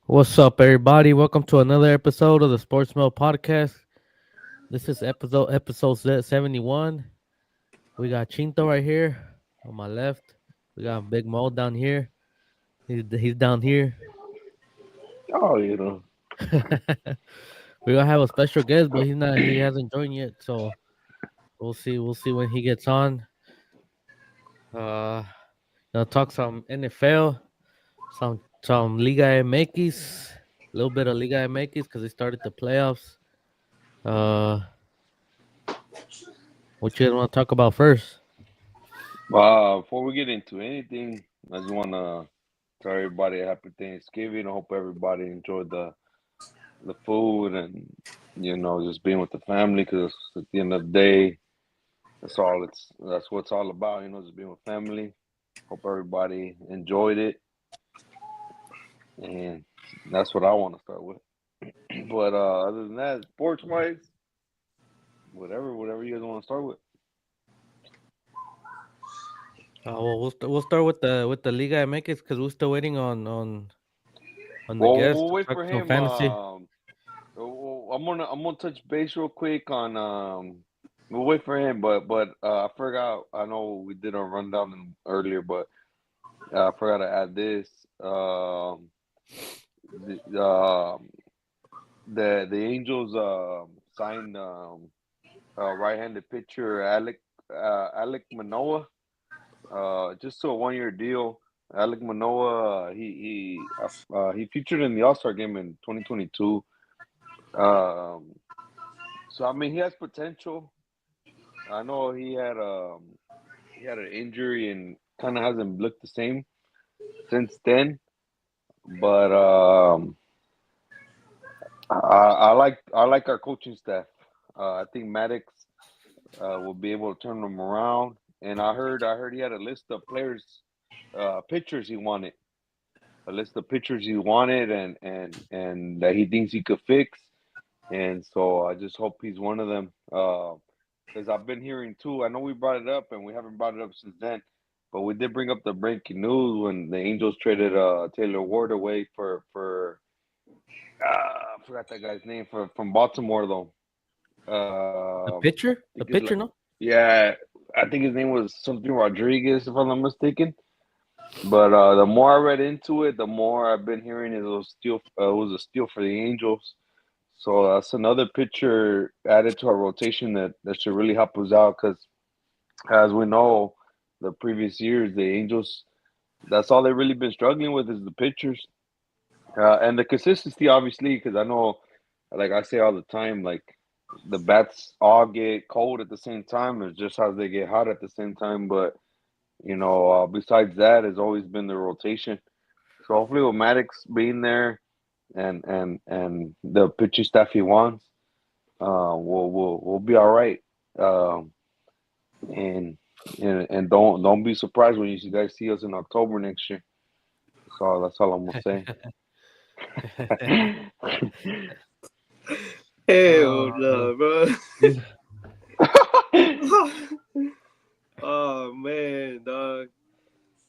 What's up, everybody? Welcome to another episode of the Sports Mill Podcast. This is episode 71. We got Chinto right here on my left. We got Big Mo down here. He's down here. Oh, you know. We're gonna have a special guest, but he's not. He hasn't joined yet, so we'll see. We'll see when he gets on. Uh, gonna talk some NFL, some Liga MX, a little bit of Liga MX because they started the playoffs. Uh, what you guys want to talk about first? Before we get into anything, I just want to tell everybody a happy Thanksgiving. I hope everybody enjoyed the food and just being with the family. Because at the end of the day, that's what it's all about. Just being with family. Hope everybody enjoyed it, and that's what I want to start with. But other than that, sports wise, whatever you guys want to start with. Well, we'll start with the Liga MX because we're still waiting on the Well, guest we'll to wait talk for some him. fantasy. I'm gonna touch base real quick on we'll wait for him, but I forgot. I know we did a rundown earlier, but I forgot to add this. The the Angels signed right-handed pitcher Alec Manoah just to a 1 year deal. Alec Manoah he featured in the All Star game in 2022. Um, so I mean he has potential. I know he had an injury and kind of hasn't looked the same since then. But I like our coaching staff. I think Maddox will be able to turn them around. And I heard he had a list of pitchers he wanted, a list of pitchers he wanted, and that he thinks he could fix. And so I just hope he's one of them. Because I've been hearing too. I know we brought it up, and we haven't brought it up since then. But we did bring up the breaking news when the Angels traded Taylor Ward away for I forgot that guy's name from Baltimore though. The I pitcher, the think it's pitcher, like no. yeah, I think his name was something Rodriguez if I'm not mistaken. But the more I read into it, the more I've been hearing it was a steal for the Angels. So that's another pitcher added to our rotation that should really help us out because, as we know, the previous years the Angels that's all they've really been struggling with is the pitchers and the consistency, obviously. Because I know, like I say all the time, like the bats all get cold at the same time. It's just how they get hot at the same time. But besides that, has always been the rotation. So hopefully, with Maddox being there and the pitching staff he wants. We'll be all right. Um, and and don't be surprised when you guys see us in October next year. That's all I'm gonna Hell Oh, no, bro. this- Oh man, dog.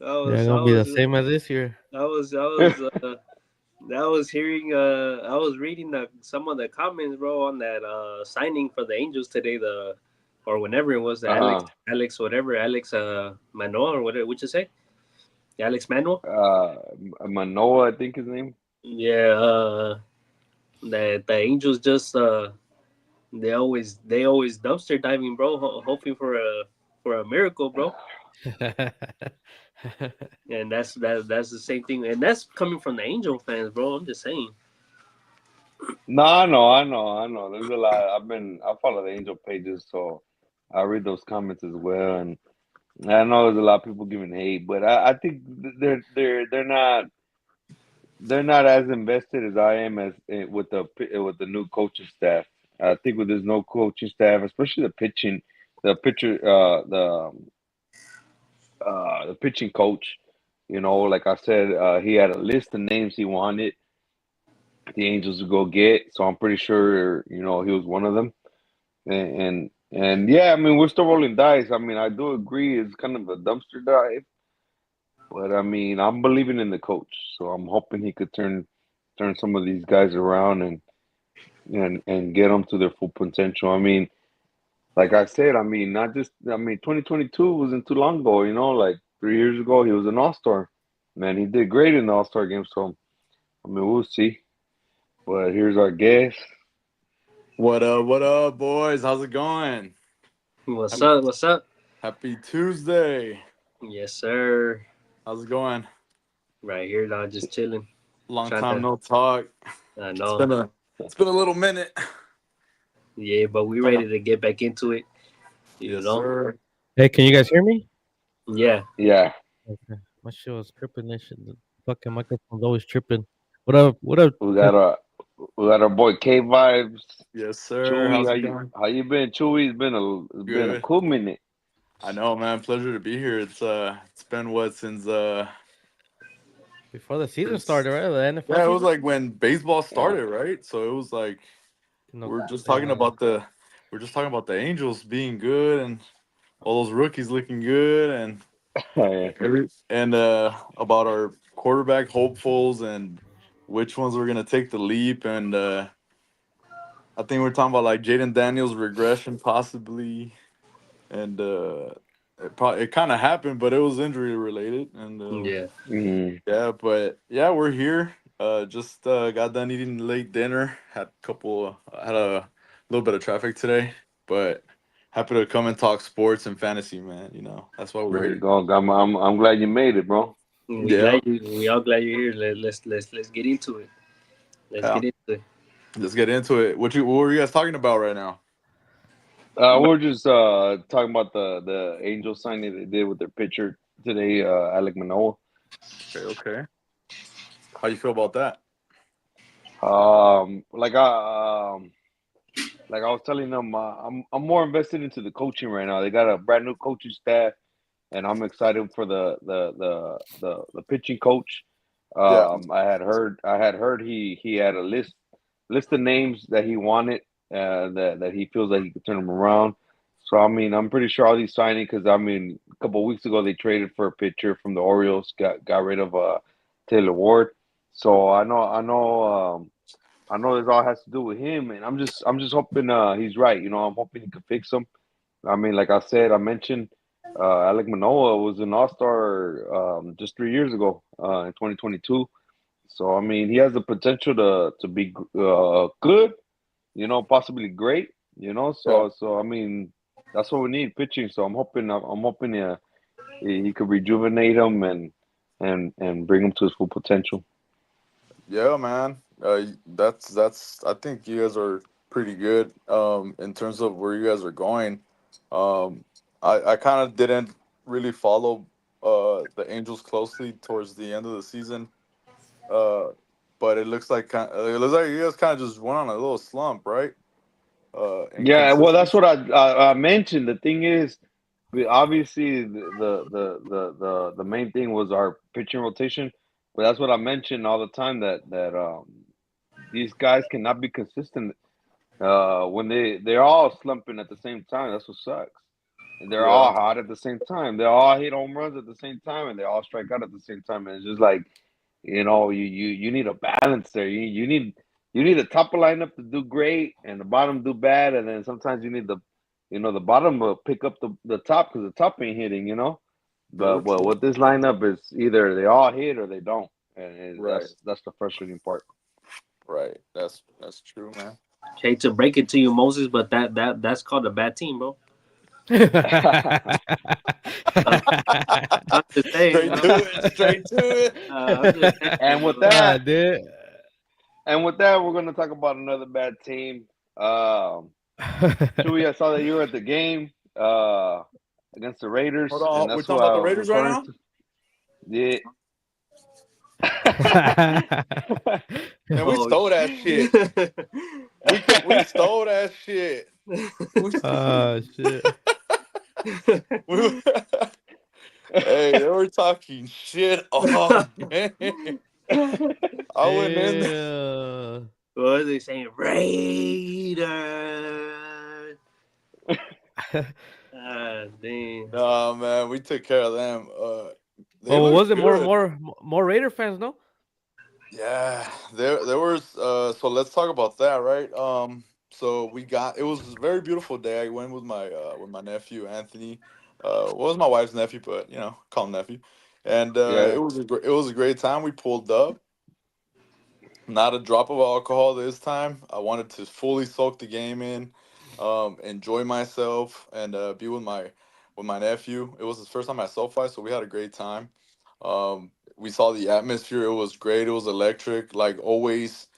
I yeah, was, I gonna be the was, same as this year. I was, I say. was, I was hearing, I was reading some of the comments, bro, on that signing for the Angels today. Or whenever it was, the uh Alex Manoa or whatever. What you say? Alex Manuel. uh Manoa, I think his name. Yeah. The Angels just they always dumpster diving, bro, hoping for a miracle, bro. And that's the same thing, and that's coming from the Angel fans, bro. I'm just saying. No, I know. There's a lot. I follow the Angel pages, so I read those comments as well, and I know there's a lot of people giving hate, but I think they're not as invested as I am as with the new coaching staff. I think with this no coaching staff, especially the pitcher, the pitching coach. Like I said, he had a list of names he wanted the Angels to go get. So I'm pretty sure he was one of them. And yeah, I mean we're still rolling dice. I mean I do agree it's kind of a dumpster dive, but I mean I'm believing in the coach, so I'm hoping he could turn some of these guys around and get them to their full potential. I mean, like I said, I mean, not just, I mean, 2022 wasn't too long ago, you know, like 3 years ago, he was an all-star. Man, he did great in the all-star game. So, I mean, we'll see. But here's our guest. What up, boys? How's it going? What's up? What's up? Happy Tuesday. Yes, sir. How's it going? Right here, dog. Just chilling. Long Trying time to- no talk. I It's know. been a little minute. Yeah, but we ready to get back into it. You Yes, know? sir. Hey, can you guys hear me? Yeah. Yeah. Okay. My shit was tripping. That shit, the fucking microphone's always tripping. What up? What up? We got our boy K Vibes. Yes, sir. Chewy, How's it going? how you been, Chewy? It's been a Good. cool minute. I know, man. Pleasure to be here. It's been what since Before the season started, right? The NFL. yeah, it was season? like when baseball started, right? So it was like No, we're just talking about the Angels being good and all those rookies looking good and about our quarterback hopefuls and which ones were gonna take the leap and I think we're talking about like Jaden Daniels regression possibly and it kind of happened but it was injury related and Yeah. Mhm. yeah, but yeah, we're here. Just got done eating late dinner. Had a little bit of traffic today, but happy to come and talk sports and fantasy, man. You know, that's why we're There you here. go. I'm glad you made it, bro. Yeah. We all glad you're here. Let's get into it. Let's Yeah. get into it. Let's get into it. What were you guys talking about right now? We're just talking about the Angels signing they did with their pitcher today, Alek Manoah. Okay. How you feel about that? Like I was telling them, I'm more invested into the coaching right now. They got a brand new coaching staff, and I'm excited for the pitching coach. Yeah. I had heard he had a list of names that he wanted, that he feels like he could turn them around. So I mean, I'm pretty sure all these signing because I mean, a couple of weeks ago they traded for a pitcher from the Orioles, got rid of Taylor Ward. So I know this all has to do with him, and I'm just hoping he's right. You know, I'm hoping he could fix him. I mean, like I mentioned, Alek Manoah was an All Star just 3 years ago in 2022. So I mean, he has the potential to be good. You know, possibly great. You know, Yeah. so I mean, that's what we need pitching. So I'm hoping he could rejuvenate him and bring him to his full potential. Yeah, man. That's I think you guys are pretty good in terms of where you guys are going. I kind of didn't really follow the Angels closely towards the end of the season. But it looks like you guys kind of just went on a little slump, right? Yeah, well, that's Inconsistent. what I mentioned. The thing is, obviously the main thing was our pitching rotation, but that's what I mentioned all the time that these guys cannot be consistent when they're all slumping at the same time. That's what sucks. And they're Yeah, all hot at the same time. They all hit home runs at the same time, and they all strike out at the same time. And it's just like, you know, you need a balance there. You need the top of lineup to do great and the bottom do bad, and then sometimes you need the bottom will pick up the top because the top ain't hitting. You know, true, but well, true. with this lineup, it's either they all hit or they don't, and Right, that's the frustrating part. right. That's true, man. Hate to break it to you, Moses, but that's called a bad team, bro. I'm just saying, Straight bro. to it. Straight to it. I'm just saying, And with bro. that, dude. we're gonna talk about another bad team. Chewy, I saw that you were at the game against the Raiders, Hold and on. We're that's talking what about I the was Raiders right referring now? to. Yeah. Man, we Oh, stole that shit. We stole that shit. Oh shit. We- hey, they were talking shit all game. I went in there. Damn. what are they saying? Raiders. Dang. Nah, man, we took care of them. They Oh, look was it good. more Raider fans? No. Yeah, there was so let's talk about that, right? So we got it was a very beautiful day. I went with my nephew Anthony. Well, it was my wife's nephew, but you know, call him nephew. And Yeah. it was a great time. We pulled up, not a drop of alcohol this time. I wanted to fully soak the game in, enjoy myself, and be with my nephew. It was his first time at SoFi, so we had a great time. We saw the atmosphere; it was great. It was electric, like always.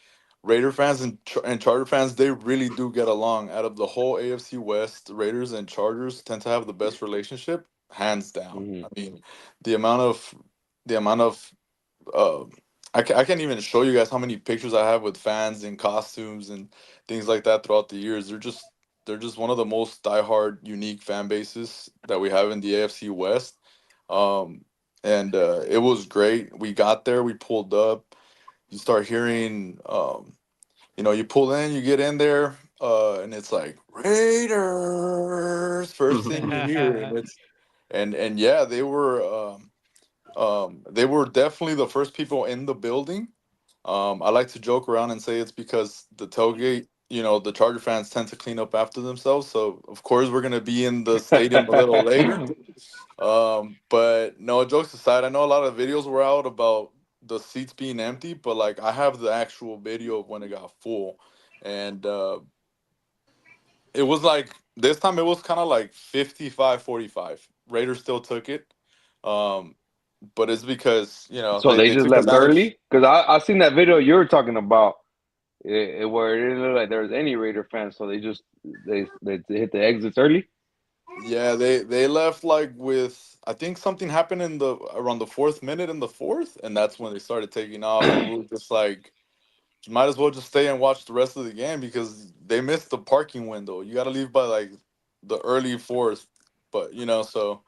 Raider fans and Charger fans, they really do get along. Out of the whole AFC West, Raiders and Chargers tend to have the best relationship, hands down. Hmm. I mean, the amount of the amount of uh, I can't even show you guys how many pictures I have with fans in costumes and things like that throughout the years. They're just one of the most diehard, unique fan bases that we have in the AFC West. Um, and it was great. We got there, we pulled up. You start hearing, you know, you pull in, you get in there, and it's like Raiders. First thing you hear, and it's and yeah, they were definitely the first people in the building. I like to joke around and say it's because the tailgate, you know, the Charger fans tend to clean up after themselves. So of course we're gonna be in the stadium a little later. But no, jokes aside, I know a lot of videos were out about the seats being empty, but like I have the actual video of when it got full, and it was like this time it was kind of like 55-45. Raiders still took it. Um, but it's because you know So they they just took left advantage. early because I seen that video you were talking about. Where it didn't look like there was any Raider fans, so they hit the exits early. Yeah, they left like with I think something happened in the around the fourth minute in the fourth, and that's when they started taking off, and we were just like, might as well just stay and watch the rest of the game because they missed the parking window. You got to leave by like the early fourth, but you know so.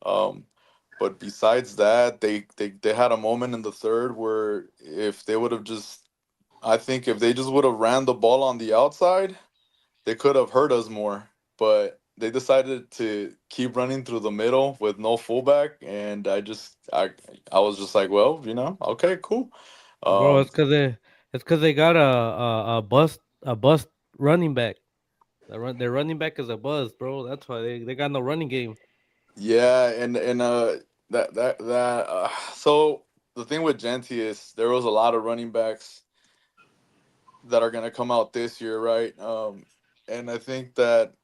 Um, but besides that, they had a moment in the third where if they would have just, I think if they just would have ran the ball on the outside, they could have hurt us more. But they decided to keep running through the middle with no fullback, and I was just like, well, you know, okay, cool. Bro, Um, it's cause they got a bust running back. Their running back is a buzz, bro. That's why they got no running game. yeah, and so the thing with Genti is there was a lot of running backs that are gonna come out this year, right? And I think that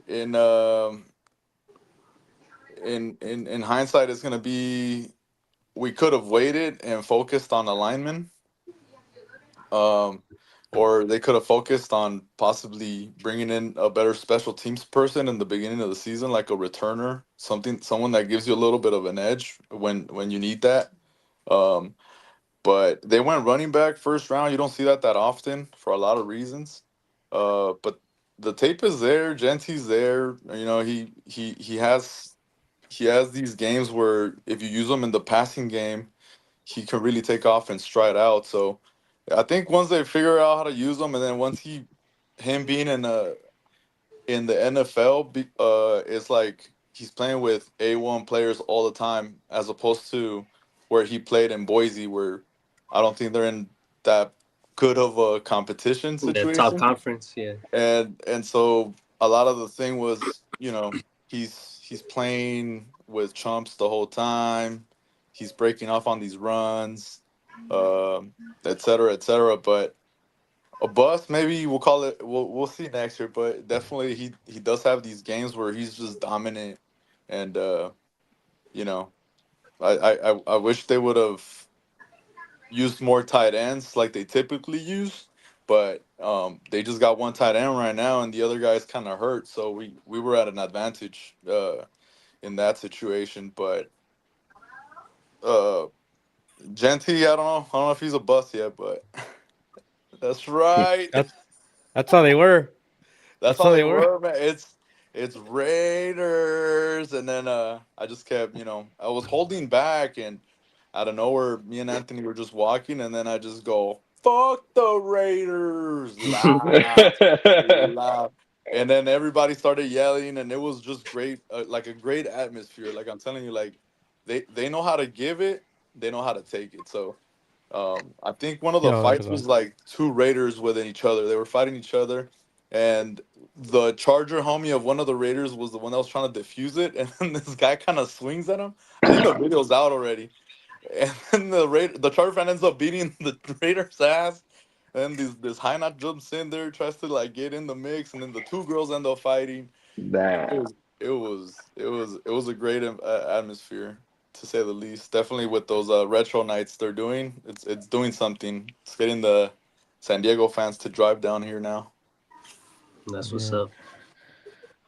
in um in hindsight, it's gonna be we could have waited and focused on the linemen, um, or they could have focused on possibly bringing in a better special teams person in the beginning of the season, like a returner, someone that gives you a little bit of an edge when you need that. Um, but they went running back first round. You don't see that often for a lot of reasons. But the tape is there. Gentsy's there. You know, he has these games where if you use him in the passing game, he can really take off and stride out. So I think once they figure out how to use him, and then once him being in the NFL, it's like he's playing with A1 players all the time, as opposed to where he played in Boise, where I don't think they're in that good of a competition The top situation. conference, yeah. And so a lot of the thing was, you know, he's playing with chumps the whole time. He's breaking off on these runs, et cetera, et cetera. But a bust, maybe we'll call it. We'll see next year. But definitely, he does have these games where he's just dominant, and you know, I wish they would have used more tight ends like they typically use, but they just got one tight end right now, and the other guy's kind of hurt, so we were at an advantage in that situation. But uh, Genty, I don't know if he's a bust yet, but that's right. That's that's how they were. That's That's how how they they were. were, man. It's Raiders, and then I just kept, you know, I was holding back, and out of nowhere, me and Anthony were just walking, and then I just go, "Fuck the Raiders!" Laugh, laugh, and then everybody started yelling, and it was just great, like a great atmosphere. Like I'm telling you, like they know how to give it, they know how to take it. So I think one of the Yeah, fights was like two Raiders within each other. They were fighting each other, and the Charger homie of one of the Raiders was the one that was trying to defuse it, and then this guy kind of swings at him. I think the video's out already, and then the Charger fan ends up beating the Raiders' ass. And this Hyena jumps in there, tries to like get in the mix, and then the two girls end up fighting. It Damn. was it was a great atmosphere, to say the least. Definitely with those retro nights they're doing, it's doing something. It's getting the San Diego fans to drive down here now. That's what's yeah. up.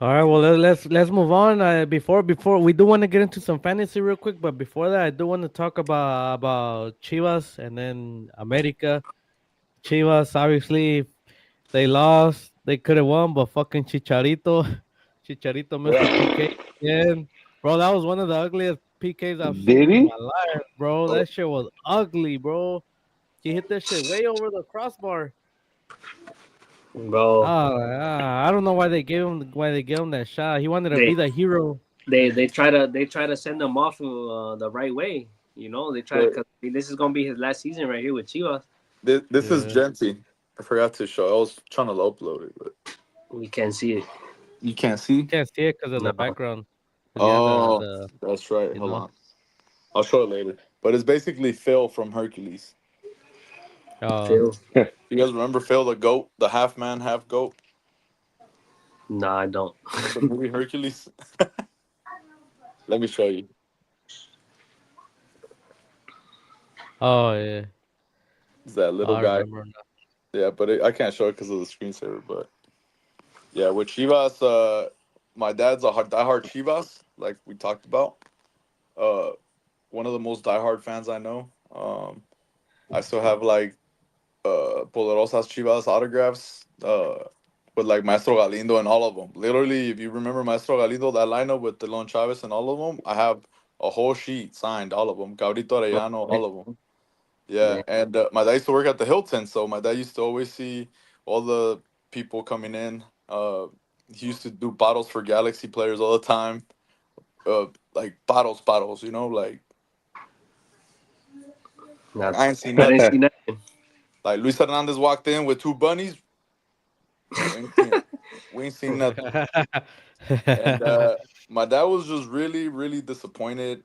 All right, well let's move on. Before we do want to get into some fantasy real quick, but before that, I do want to talk about Chivas and then America. Chivas, obviously, they lost. They could have won, but fucking Chicharito missed a Yeah. PK again. Bro, that was one of the ugliest PKs I've seen Did in he? my life, bro. Oh, That shit was ugly, bro. He hit that shit way over the crossbar. Bro, I don't know why they gave him that shot. He wanted to they be the hero. they try to send him off the right way. You know, they try to, wait, cause this is gonna be his last season right here with Chivas. this is Yeah. Genty. I forgot to show. I was trying to upload it, but We can't see it. you can't see. Can't see it because of the No. background. 'Cause yeah, Oh, the that's right. you Hold know. on, I'll show it later. But it's basically Phil from Hercules. Uh, Phil. You guys remember Phil the goat, the half man, half goat Nah, I don't. from the movie Hercules? Let me show you. oh yeah, It's that little I guy. remember now. Yeah, but I can't show it because of the screensaver. But yeah, with Chivas, my dad's a diehard Chivas, like we talked about. Uh, one of the most diehard fans I know. I still have like Poderosas Chivas autographs. With like Maestro Galindo and all of them. Literally, if you remember Maestro Galindo, that lineup with Delon Chavez and all of them, I have a whole sheet signed, all of them. Cabrito Arellano, all of them. Yeah, Yeah. and my dad used to work at the Hilton, so my dad used to always see all the people coming in. He used to do bottles for Galaxy players all the time. Like bottles, like Nah, I ain't seen I didn't nothing. see nothing. Like Luis Hernandez walked in with two bunnies. We ain't seen, we ain't seen nothing. And my dad was just really, really disappointed.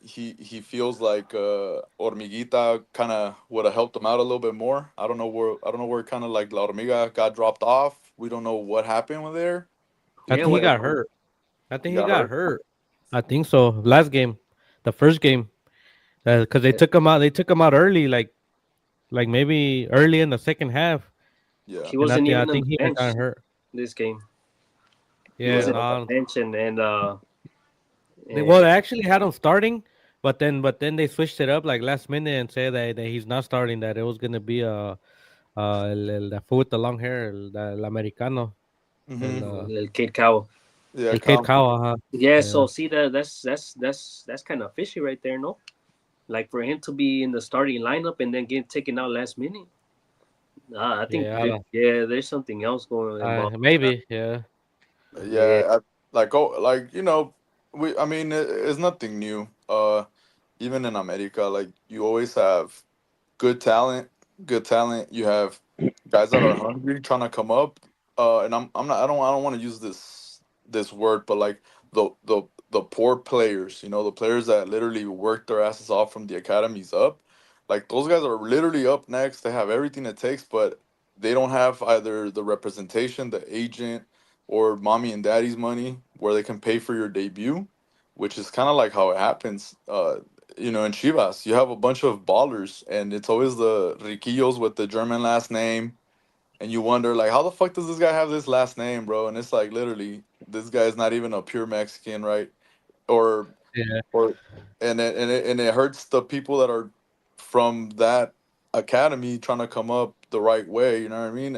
He feels like Hormiguita kind of would have helped him out a little bit more. I don't know where kind of like La Hormiga got dropped off. We don't know what happened with there. I Yeah, think he what got happened? hurt. I He think he got got hurt. hurt. I think so. Last game, the first game, because they took him out. They took him out early, like maybe early in the second half, Yeah, He and wasn't I even on think the he had bench gotten hurt. this game. He Yeah, yeah. wasn't on the no. bench, Well, and they actually had him starting, but then they switched it up like last minute and said that he's not starting. That it was gonna be el fue with the long hair, el americano, el Hmm. El Kid Cow. Yeah, el Kid Cal. Cow, huh? Yeah, Yeah, so see that's kind of fishy right there, no? Like for him to be in the starting lineup and then get taken out last minute. I think yeah, I don't, there's something else going involved. maybe, yeah, Yeah, Yeah, like I mean, it's nothing new. Even in America, like you always have good talent, good talent. You have guys that are hungry, trying to come up. And I'm not. I don't want to use this word, but like the poor players, the players that literally work their asses off from the academies up. Like those guys are literally up next. They have everything it takes, but they don't have either the representation, the agent, or mommy and daddy's money where they can pay for your debut, which is kind of like how it happens. In Chivas, you have a bunch of ballers, and it's always the Riquillos with the German last name, and you wonder like, how the fuck does this guy have this last name, bro? And it's like literally, this guy is not even a pure Mexican, right? Or yeah, or and it hurts the people that are from that academy trying to come up the right way. You know what I mean?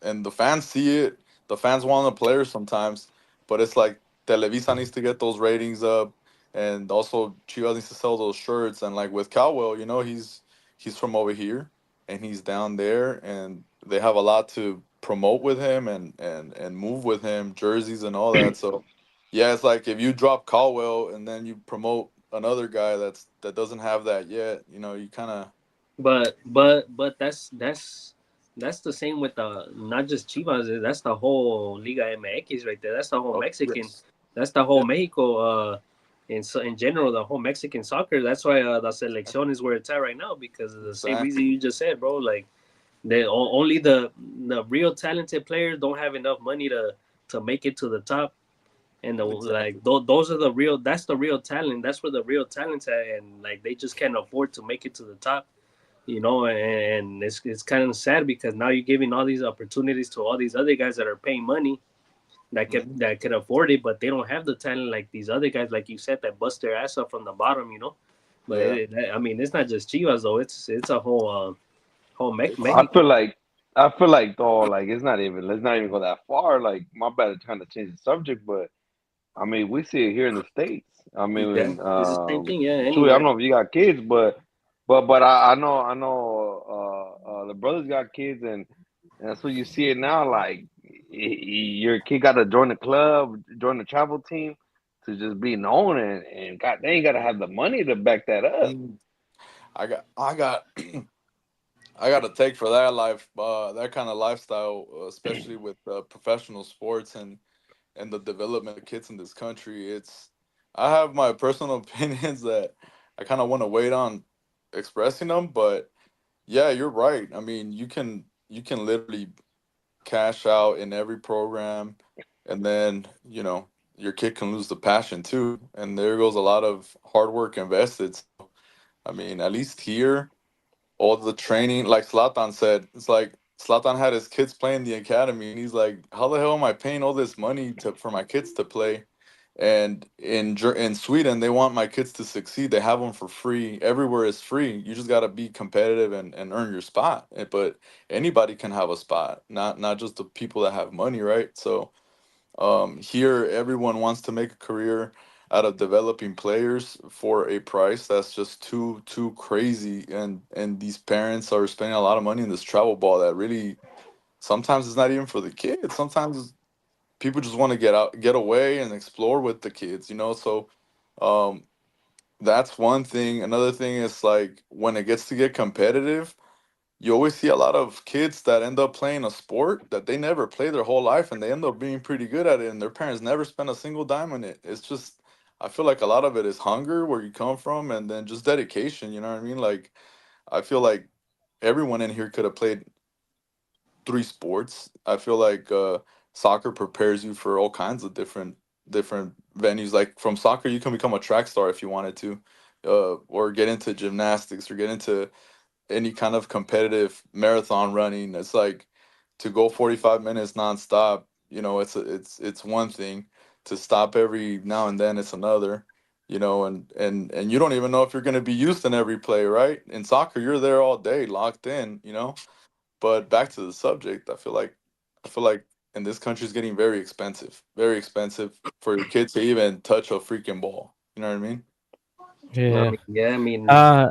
And the fans see it. The fans want the players sometimes, but it's like Televisa needs to get those ratings up, and also Chivas needs to sell those shirts. And like with Cowell, he's from over here, and he's down there, and they have a lot to promote with him and move with him, jerseys and all that. So yeah, it's like if you drop Caldwell and then you promote another guy that doesn't have that yet, you kind of But that's the same with the not just Chivas. That's the whole Liga MX right there. That's the whole Oh, Mexican. yes. That's the whole Yeah. Mexico. In general, the whole Mexican soccer. That's why the selección is where it's at right now because of the same reason Exactly. you just said, bro. Like only the real talented players don't have enough money to make it to the top, and Exactly. those are the real. That's the real talent. That's where the real talent's at, and like they just can't afford to make it to the top, and it's kind of sad because now you're giving all these opportunities to all these other guys that are paying money Hmm. that could afford it, but they don't have the talent like these other guys, like you said, that bust their ass up from the bottom. But Yeah. I mean, it's not just Chivas though; it's a whole It's I Mexico. feel like I feel like though, like it's not even let's not even go that far. Like my bad to kind of change the subject, but I mean we see it here in the States. I Yeah, mean, it's the same thing. Yeah, Chewy, I don't anywhere. know if you got kids, but I know the brothers got kids and that's what you see it now. Like your kid got to join the club, join the travel team to just be known and God, they ain't got to have the money to back that up. Mhm. I got I got a take for that life, that kind of lifestyle, especially with professional sports and the development of kids in this country. I have my personal opinions that I kind of want to wait on expressing them, but yeah, you're right. I mean, you can literally cash out in every program, and then your kid can lose the passion too, and there goes a lot of hard work invested. So, I mean, at least here, all the training, like Zlatan said, it's like Zlatan had his kids play in the academy, and he's like, "How the hell am I paying all this money for my kids to play?" And in Sweden, they want my kids to succeed. They have them for free. Everywhere is free. You just got to be competitive and earn your spot. But anybody can have a spot, not just the people that have money, right? So here, everyone wants to make a career out of developing players for a price that's just too crazy, and these parents are spending a lot of money in this travel ball that really sometimes it's not even for the kids. Sometimes people just want to get away and explore with the kids. So um that's one thing. Another thing is like when it gets to get competitive, you always see a lot of kids that end up playing a sport that they never play their whole life, and they end up being pretty good at it, and their parents never spend a single dime on it. It's just, I feel like a lot of it is hunger, where you come from, and then just dedication. You know what I mean? Like, I feel like everyone in here could have played three sports. I feel like soccer prepares you for all kinds of different venues. Like from soccer, you can become a track star if you wanted to, or get into gymnastics, or get into any kind of competitive marathon running. It's like to go 45 minutes nonstop. It's one thing. To stop every now and then, it's another. And you don't even know if you're going to be used in every play, right? In soccer, you're there all day, locked in. But back to the subject, I feel like in this country is getting very expensive for your kids to even touch a freaking ball. You know what I mean? I Yeah. mean, yeah, I mean, Uh,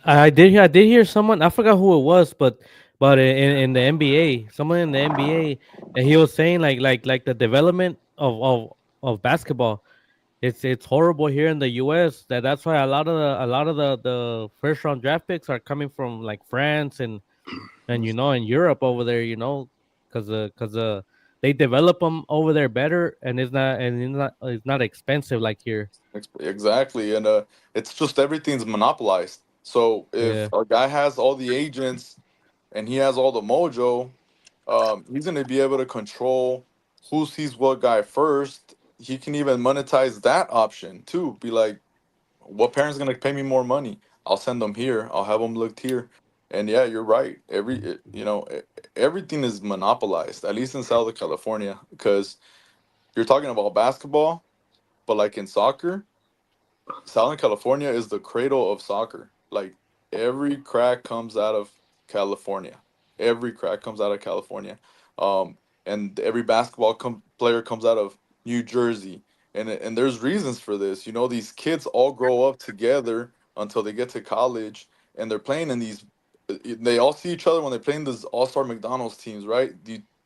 I did hear someone. I forgot who it was, but in the NBA, someone in the NBA, and he was saying like the development of basketball. It's horrible here in the U.S. That's why a lot of the first round draft picks are coming from like France and in Europe over there. Because they develop them over there better, and it's not expensive like here. Exactly, and it's just everything's monopolized. So if Yeah. a guy has all the agents and he has all the mojo, he's gonna be able to control who sees what guy first. He can even monetize that option too. Be like, what parent's gonna pay me more money? I'll send them here. I'll have them looked here. And yeah, you're right. Everything is monopolized, at least in Southern California, because you're talking about basketball, but like in soccer, Southern California is the cradle of soccer. Like every crack comes out of California. Every crack comes out of California. And every player comes out of New Jersey. And there's reasons for this. These kids all grow up together until they get to college, and they're playing in these. They all see each other when they play in these all-star McDonald's teams, right?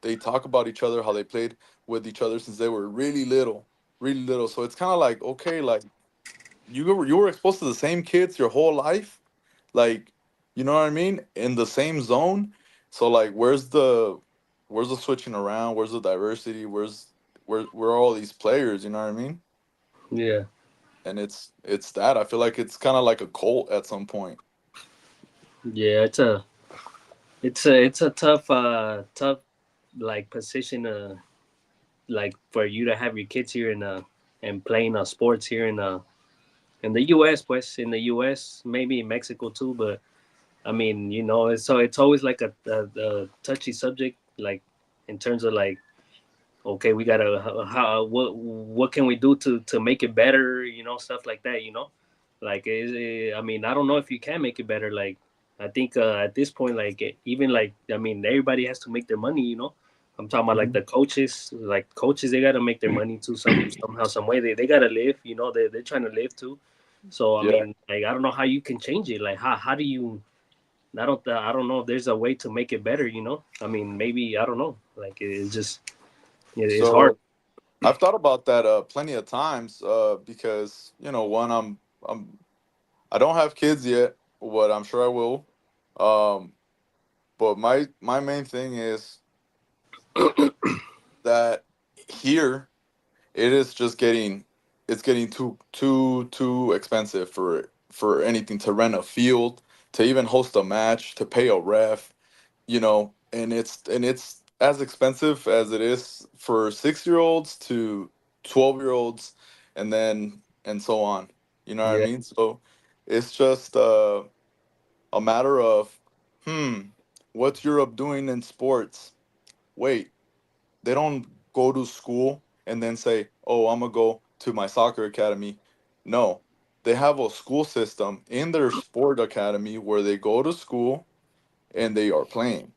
They talk about each other, how they played with each other since they were really little, really little. So it's kind of like, okay, like you were exposed to the same kids your whole life. Like You know what I mean? In the same zone. So like, where's the switching around? Where's the diversity? Where are all these players? You know what I mean? Yeah. And it's that I feel like it's kind of like a cult at some point. Yeah, it's a tough like position like for you to have your kids here and playing sports here in the US, pues in the US, maybe in Mexico too, but I mean, it's always like a touchy subject, like in terms of like, okay, we gotta how what can we do to make it better, stuff like that, like I mean, I don't know if you can make it better. Like, I think at this point, like even like I mean, everybody has to make their money, I'm talking about like Mhm. the coaches, they gotta make their money too somehow, some way. They gotta live, they're trying to live too. So I Yeah. mean, like I don't know how you can change it. Like how do you? I don't know if there's a way to make it better. I mean, maybe I don't know. Like it's just it's hard. So I've thought about that plenty of times because one I don't have kids yet, but I'm sure I will. Um, but my main thing is that here it is just getting too expensive for anything, to rent a field, to even host a match, to pay a ref, and it's as expensive as it is for 6-year-olds to 12-year-olds, and so on. You know what I Yeah, mean? So it's just a matter of, hmm, what's Europe doing in sports? Wait, they don't go to school and then say, "Oh, I'm gonna go to my soccer academy." No, they have a school system in their sport academy where they go to school and they are playing.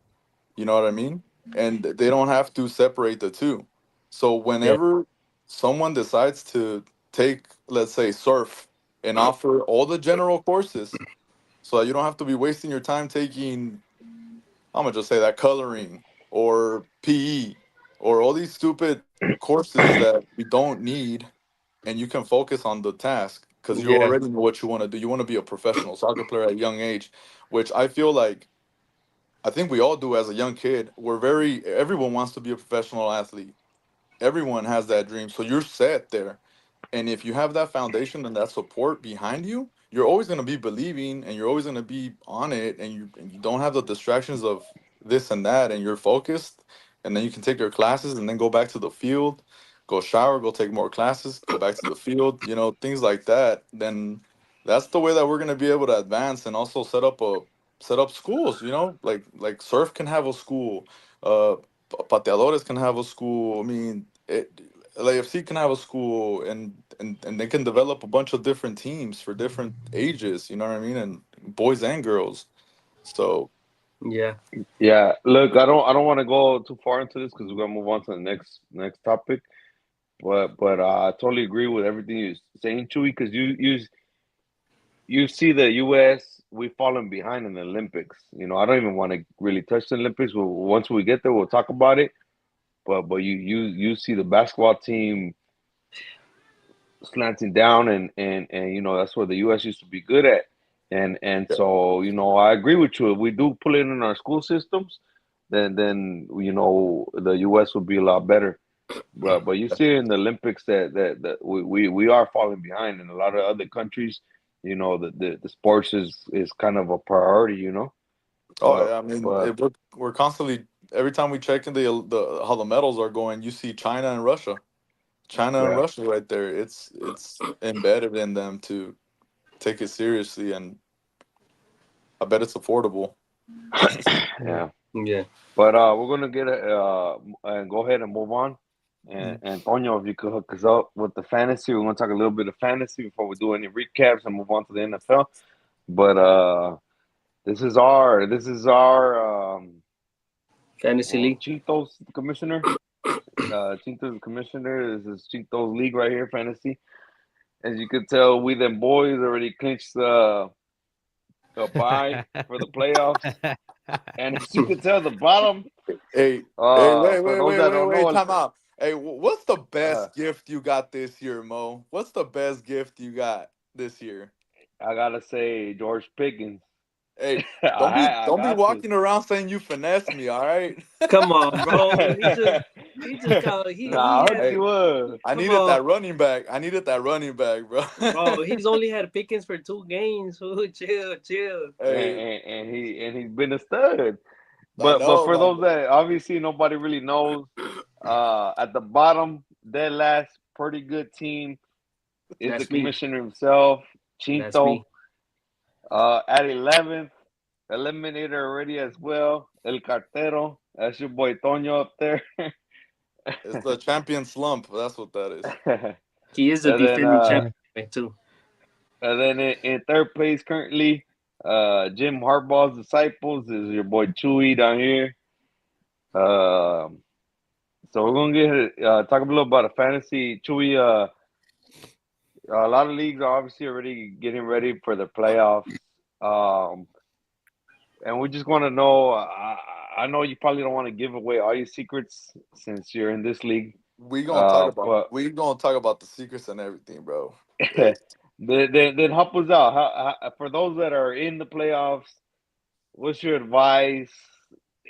You know what I mean? And they don't have to separate the two. So yeah, whenever someone decides to take, let's say, surf, and offer all the general courses, so that you don't have to be wasting your time taking, I'm gonna just say that, coloring or PE or all these stupid courses that we don't need, and you can focus on the task because you yeah, already know what you want to do. You want to be a professional soccer player at a young age, which I feel like I think we all do as a young kid. Everyone wants to be a professional athlete. Everyone has that dream. So you're set there. And if you have that foundation and that support behind you, you're always going to be believing, and you're always going to be on it, and you don't have the distractions of this and that, and you're focused. And then you can take your classes and then go back to the field, go shower, go take more classes, go back to the field, things like that. Then that's the way that we're going to be able to advance, and also set up schools, like surf can have a school, pateadores can have a school. I mean, LAFC can have a school, and they can develop a bunch of different teams for different ages, you know what I mean? And boys and girls. So, yeah, Yeah, look, I don't want to go too far into this because we're gonna move on to the next topic. But I totally agree with everything you're saying, Chewy, because you see the U.S. we've fallen behind in the Olympics. I don't even want to really touch the Olympics. Once we get there, we'll talk about it. But you see the basketball team slanting down, and that's where the U.S. used to be good at. And yeah. so I agree with you. If we do put it in our school systems, then the U.S. will be a lot better. But you see in the Olympics that we are falling behind in a lot of other countries. The sports is kind of a priority. Oh, But yeah. I mean, but we're constantly, every time we check in the how the medals are going, you see China and Russia. China and yeah, Russia right there. It's embedded in them to take it seriously, and I bet it's affordable. yeah. yeah. But we're gonna get and go ahead and move on. And Mhm. Antonio, if you could hook us up with the fantasy, we're gonna talk a little bit of fantasy before we do any recaps and move on to the NFL. But this is our Fantasy league. Chinto's commissioner. Chinto's commissioner. This is Chinto's league right here, fantasy. As you can tell, we them boys already clinched the bye for the playoffs. And as you can tell, the bottom. Hey, hey, wait, For wait, those wait, that wait, don't know, wait, time out. Hey, what's the uh, best gift you got this year, Mo? What's the best gift you got this year? I gotta say George Pickens. Hey, I don't be got walking around saying you finessed me, all right? Come on, bro. to. He just got he Nah, I hope had Hey, you would. I come needed on, that running back. I needed that running back, bro. bro. He's only had Pickens for 2 games. Ooh, chill. Hey, And he's been a stud. I But know, for my those boy. that obviously nobody really knows, at the bottom, dead last, pretty good team is the That's me. commissioner himself, That's Chinto. me. At 11th, eliminated already as well, El Cartero. That's your boy Toño up there. It's the champion slump. That's what that is. and He is a then defending champion too. in third place currently, Jim Harbaugh's disciples is your boy Chewy down here. Um, so we're gonna get talk a little about a fantasy. Chewy, a lot of leagues are obviously already getting ready for the playoffs. Um, and we just want to know. I know you probably don't want to give away all your secrets since you're in this league. But We gonna talk about the secrets and everything, bro. Hey, then help us out. For those that are in the playoffs, what's your advice?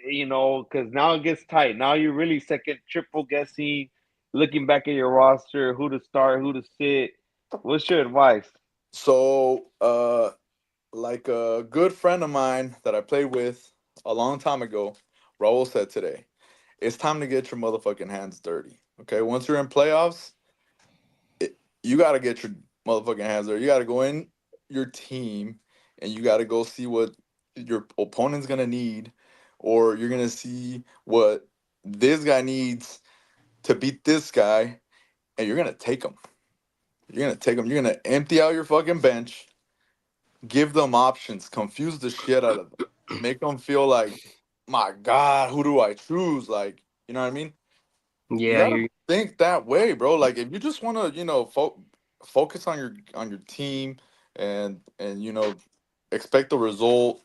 You know, because now it gets tight. Now you're really second, triple guessing, looking back at your roster, who to start, who to sit. What's your advice? so like a good friend of mine that I played with a long time ago, Raul said today, it's time to get your motherfucking hands dirty. Okay, once you're in playoffs, you got to get your motherfucking hands dirty. You got to go in your team and you got to go see what your opponent's gonna need, or you're gonna see what this guy needs to beat this guy, and you're gonna take him. You're gonna take them. You're gonna empty out your fucking bench, give them options, confuse the shit out of them, make them feel like, my God, who do I choose? Like, you know what I mean? You Yeah, I hear gotta you. think that way, bro. Like, if you just want to, focus on your team and expect the result,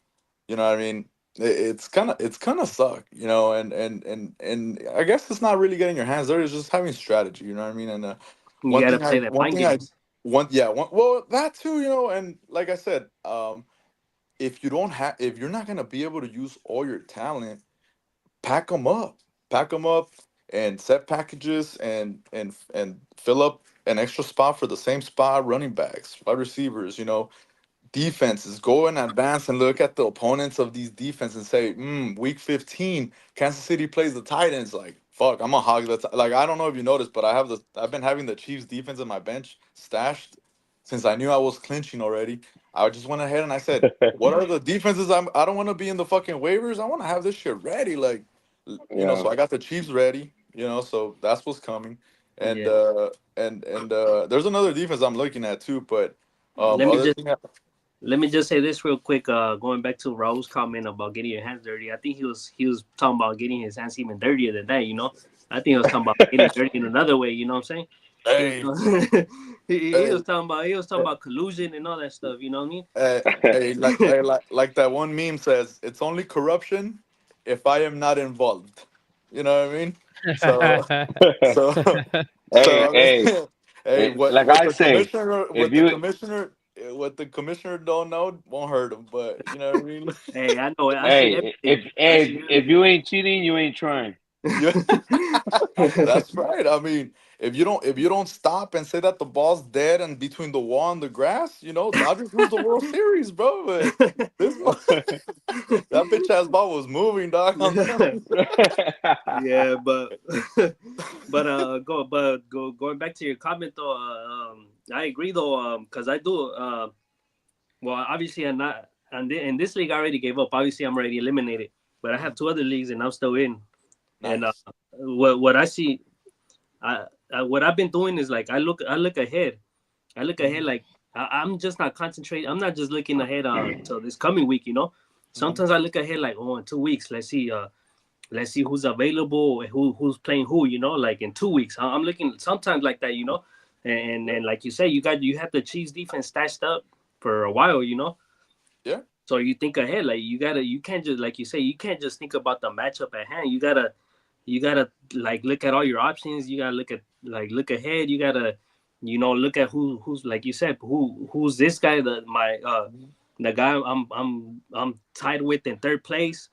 you know what I mean? It's kind of suck, and I guess it's not really getting your hands dirty. It's just having strategy, you know what I mean? And You one gotta thing play I that one mind thing I games. well, that too, and like I said, if you're not gonna be able to use all your talent, pack them up, and set packages and fill up an extra spot for the same spot, running backs, wide receivers, defenses. Go in advance and look at the opponents of these defenses and say, week 15, Kansas City plays the Titans. Like, fuck, I'm a hog. Like, I don't know if you noticed, but I've been having the Chiefs defense in my bench stashed since I knew I was clinching already. I just went ahead and I said, what are the defenses? I don't want to be in the fucking waivers. I want to have this shit ready. Like, Yeah. so I got the Chiefs ready. So that's what's coming. And Yeah. there's another defense I'm looking at too, but Let me other just thing. let me just say this real quick. Going back to Raul's comment about getting your hands dirty, I think he was talking about getting his hands even dirtier than that. I think he was talking about getting dirty in another way. You know what I'm saying? Hey, He was hey, talking about collusion and all that stuff. You know what I mean? hey, like that one meme says, it's only corruption if I am not involved. You know what I mean? So, so, Hey, so I hey, mean, hey, like I say, if what the you commissioner, don't know won't hurt him. But you know what I mean? Hey, I know it. I seen hey, everything. I seen if everything. you ain't cheating, you ain't trying. Yeah, that's right. I mean, if you don't stop and say that the ball's dead and between the wall and the grass, Dodgers lose the World Series, bro. But this one, that bitch ass ball was moving, dog. I'm telling you. Yeah, but going back to your comment though, I agree though, because I do well, obviously I'm not, and in this league I already gave up. Obviously I'm already eliminated, but I have two other leagues and I'm still in. And Nice. what I see, what I've been doing is like I look ahead. I look ahead Mhm, like I'm just not concentrating. I'm not just looking ahead to this coming week. mhm. Sometimes I look ahead like, in 2 weeks. Let's see who's available and who's playing who. Like in 2 weeks. I'm looking sometimes like that. Yeah, And like you say, you have the Chiefs defense stashed up for a while. yeah. So you think ahead, like you can't just like you say, you can't just think about the matchup at hand. You gotta like look at all your options. You gotta look ahead. You gotta look at who's like you said, who's this guy that my Mhm. the guy I'm tied with in third place.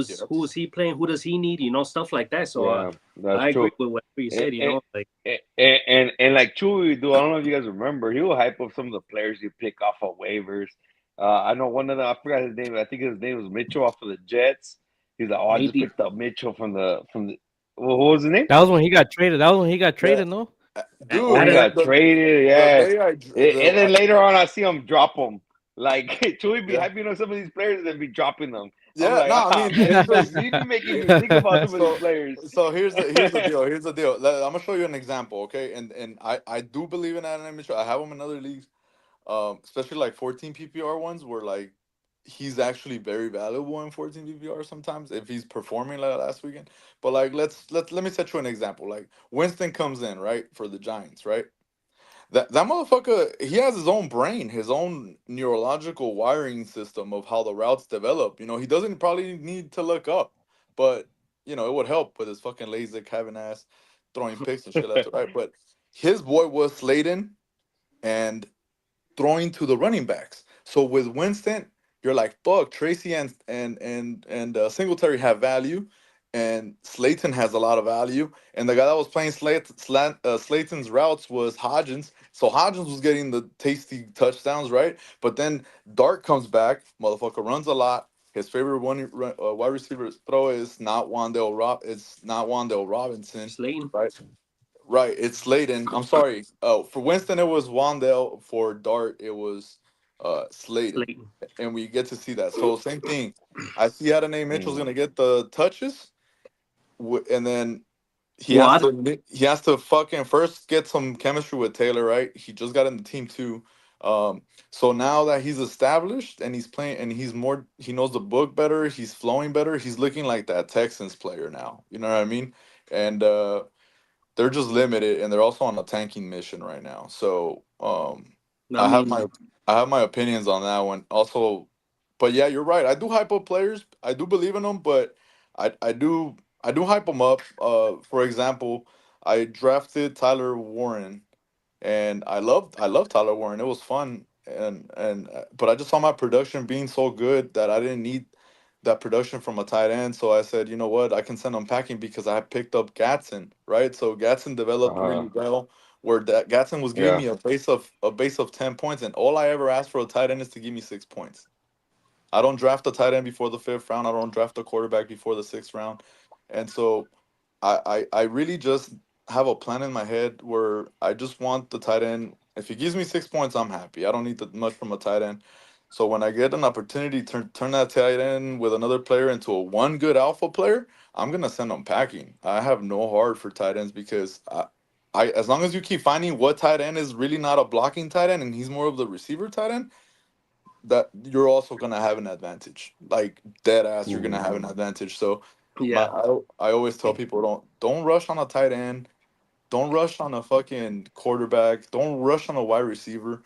Yep. Who is he playing? Who does he need? You know, stuff like that. So Yeah, that's I true. agree with whatever you And said. You know, like and like Chewy, do I don't know if you guys remember, he will hype up some of the players you pick off of waivers. I know one of them. I forgot his name. I think his name was Mitchell off of the Jets. He's like, oh, I just maybe picked up Mitchell from the. Well, what was his name? That was when he got traded. That was when he got Yeah, traded. No. Oh, dude. he that got traded. The Yeah, day I and then the later on, I see him drop them. Like Chewy be yeah hyping on some of these players and then be dropping them. I'm yeah like, no, I ah, mean man, it's you just be making me think about some of these so players. here's the deal. Here's the deal. I'm gonna show you an example, okay? And I do believe in Adonai Mitchell. I have him in other leagues, especially like 14 PPR ones where like he's actually very valuable in 14 PPR sometimes if he's performing like last weekend. But like let me set you an example. Like Winston comes in, right, for the Giants, right? That motherfucker, he has his own brain, his own neurological wiring system of how the routes develop. You know, he doesn't probably need to look up, but you know, it would help with his fucking LASIK having ass throwing picks and shit left to right. But his boy was Slayton and throwing to the running backs. So with Winston, you're like, fuck, Tracy and Singletary have value, and Slayton has a lot of value. And the guy that was playing Slayton's routes was Hodgins. So Hodgins was getting the tasty touchdowns, right? But then Dart comes back, motherfucker runs a lot. His favorite wide receiver throw is not Wandale It's not Wandale Robinson, Slayton, right? Right, it's Slayton. I'm sorry. For Winston, it was Wandale. For Dart, it was Slayton, Slayton. and we get to see that. So same thing. I see Adonai Mitchell's Mm. gonna get the touches, and then Well, I, he has to fucking first get some chemistry with Taylor. Right, he just got in the team too. So now that he's established and he's playing and he knows the book better. He's flowing better. He's looking like that Texans player now. You know what I mean? And they're just limited and they're also on a tanking mission right now. So I I have mean, my opinions on that one. Also, but yeah, you're right. I do hype up players. I do believe in them, but I do hype them up. For example, I drafted Tyler Warren and I love Tyler Warren. It was fun and but I just saw my production being so good that I didn't need that production from a tight end. So I said, you know what, I can send him packing because I picked up Gatson, right? So Gatson developed really Uh, well. Where that Gatson was giving yeah. me a base of 10 points, and all I ever asked for a tight end is to give me 6 points. I don't draft a tight end before the fifth round. I don't draft a quarterback before the sixth round, and so I really just have a plan in my head where I just want the tight end. If he gives me 6 points, I'm happy. I don't need that much from a tight end. So when I get an opportunity to turn that tight end with another player into a one good alpha player, I'm gonna send them packing. I have no heart for tight ends because I as long as you keep finding what tight end is really not a blocking tight end and he's more of the receiver tight end, that you're also gonna have an advantage. Like dead ass, you're gonna Mm. have an advantage. So yeah, I always tell people don't rush on a tight end, don't rush on a fucking quarterback, don't rush on a wide receiver.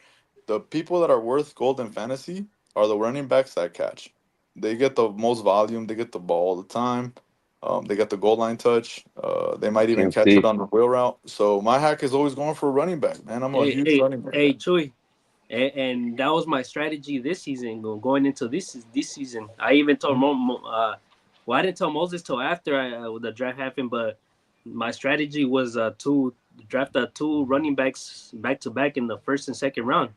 The people that are worth gold in fantasy are the running backs that catch. They get the most volume, they get the ball all the time. They get the goal line touch. They might even Can't catch it see. on the wheel route. So my hack is always going for a running back, man. I'm a hey, huge hey, running back hey, guy. Chewy. And that was my strategy this season, going into this season. I even told Mhm. well, I didn't tell Moses till after the draft happened, but my strategy was to draft two running backs back to back in the first and second round.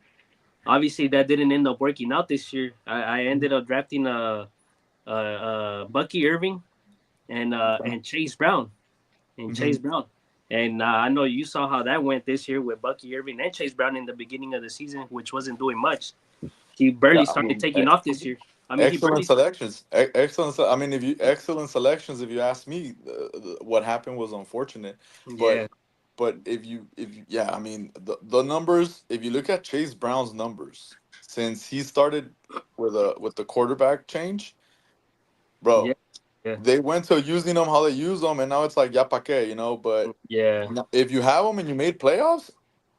Obviously, that didn't end up working out this year. I ended up drafting Bucky Irving and Chase Brown Mhm. And I know you saw how that went this year with Bucky Irving and Chase Brown in the beginning of the season, which wasn't doing much. He Yeah, barely I started mean, taking off this year. I mean, he excellent barely. selections. I mean, if you excellent selections. If you ask me, what happened was unfortunate, but Yeah, yeah, I mean the numbers. If you look at Chase Brown's numbers since he started with the quarterback change, yeah, bro, yeah, they went to using them how they use them, and now it's like ya pa que, you know. But yeah, if you have them and you made playoffs,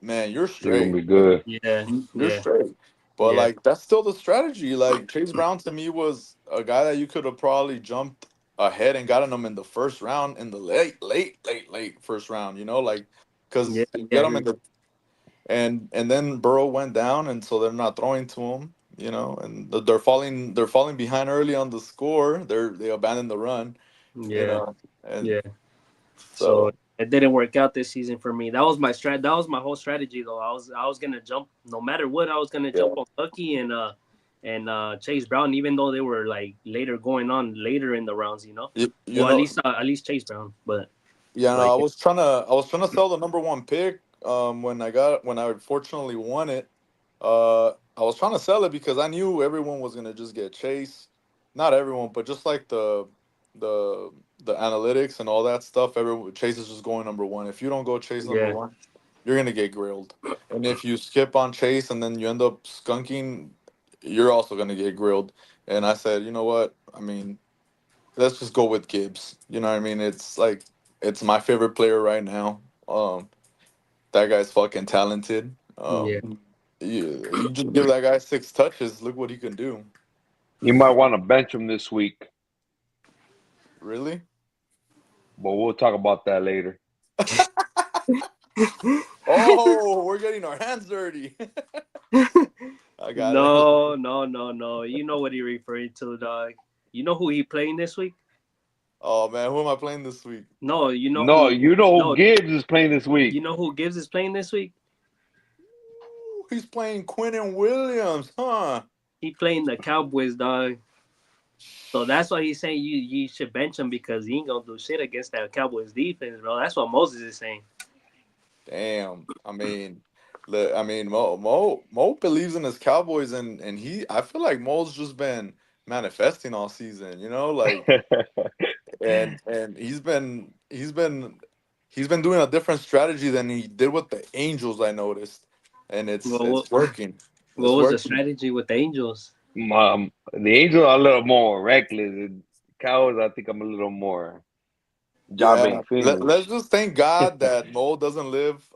man, you're You're gonna straight. be good. yeah, You're yeah, straight. But yeah, like that's still the strategy. Like Chase Brown to me was a guy that you could have probably jumped ahead and gotten him in the first round, in the late first round. You know, like yeah, because you yeah. get him in the and then Burrow went down, and so they're not throwing to him. you know, and they're falling behind early on the score. They abandon the run, you Yeah, know, and yeah. So so it didn't work out this season for me. That was my strat. That was my whole strategy, though. I was gonna jump no matter what. I was gonna yeah, jump on Lucky and Chase Brown, even though they were like later going on later in the rounds. You know, you well know, at least Chase Brown, yeah. No, but I was trying to sell the number one pick. When I fortunately won it, I was trying to sell it because I knew everyone was gonna just get Chase. Not everyone, but just like the the analytics and all that stuff. Everyone Chase is just going number one. If you don't go Chase number yeah, one, you're gonna get grilled. And if you skip on Chase and then you end up skunking, you're also gonna get grilled. And I said, you know what? I mean, let's just go with Gibbs. You know what I mean? It's like it's my favorite player right now. That guy's fucking talented. yeah. You just give that guy 6 touches. Look what he can do. You might want to bench him this week, Really? but we'll talk about that later. Oh, we're getting our hands dirty. I got it. No, no, no, no. You know what he referring to, dog. You know who he playing this week? Oh man, who am I playing this week? No, you know No, who. you know who No, Gibbs is playing this week. you know who Gibbs is playing this week? Ooh, he's playing Quinnen Williams, huh? He playing the Cowboys, dog. So that's why he's saying you should bench him because he ain't gonna do shit against that Cowboys defense, bro. That's what Moses is saying. Damn. I mean, Mo believes in his Cowboys, and I feel like Mo's just been manifesting all season. You know, like and he's been doing a different strategy than he did with the Angels. I noticed, and Well, it's working. what It's was the working. strategy with the Angels? The Angels are a little more reckless. Cows, I think I'm a little more job Yeah. ain't finished. Let's just thank God that Mo doesn't live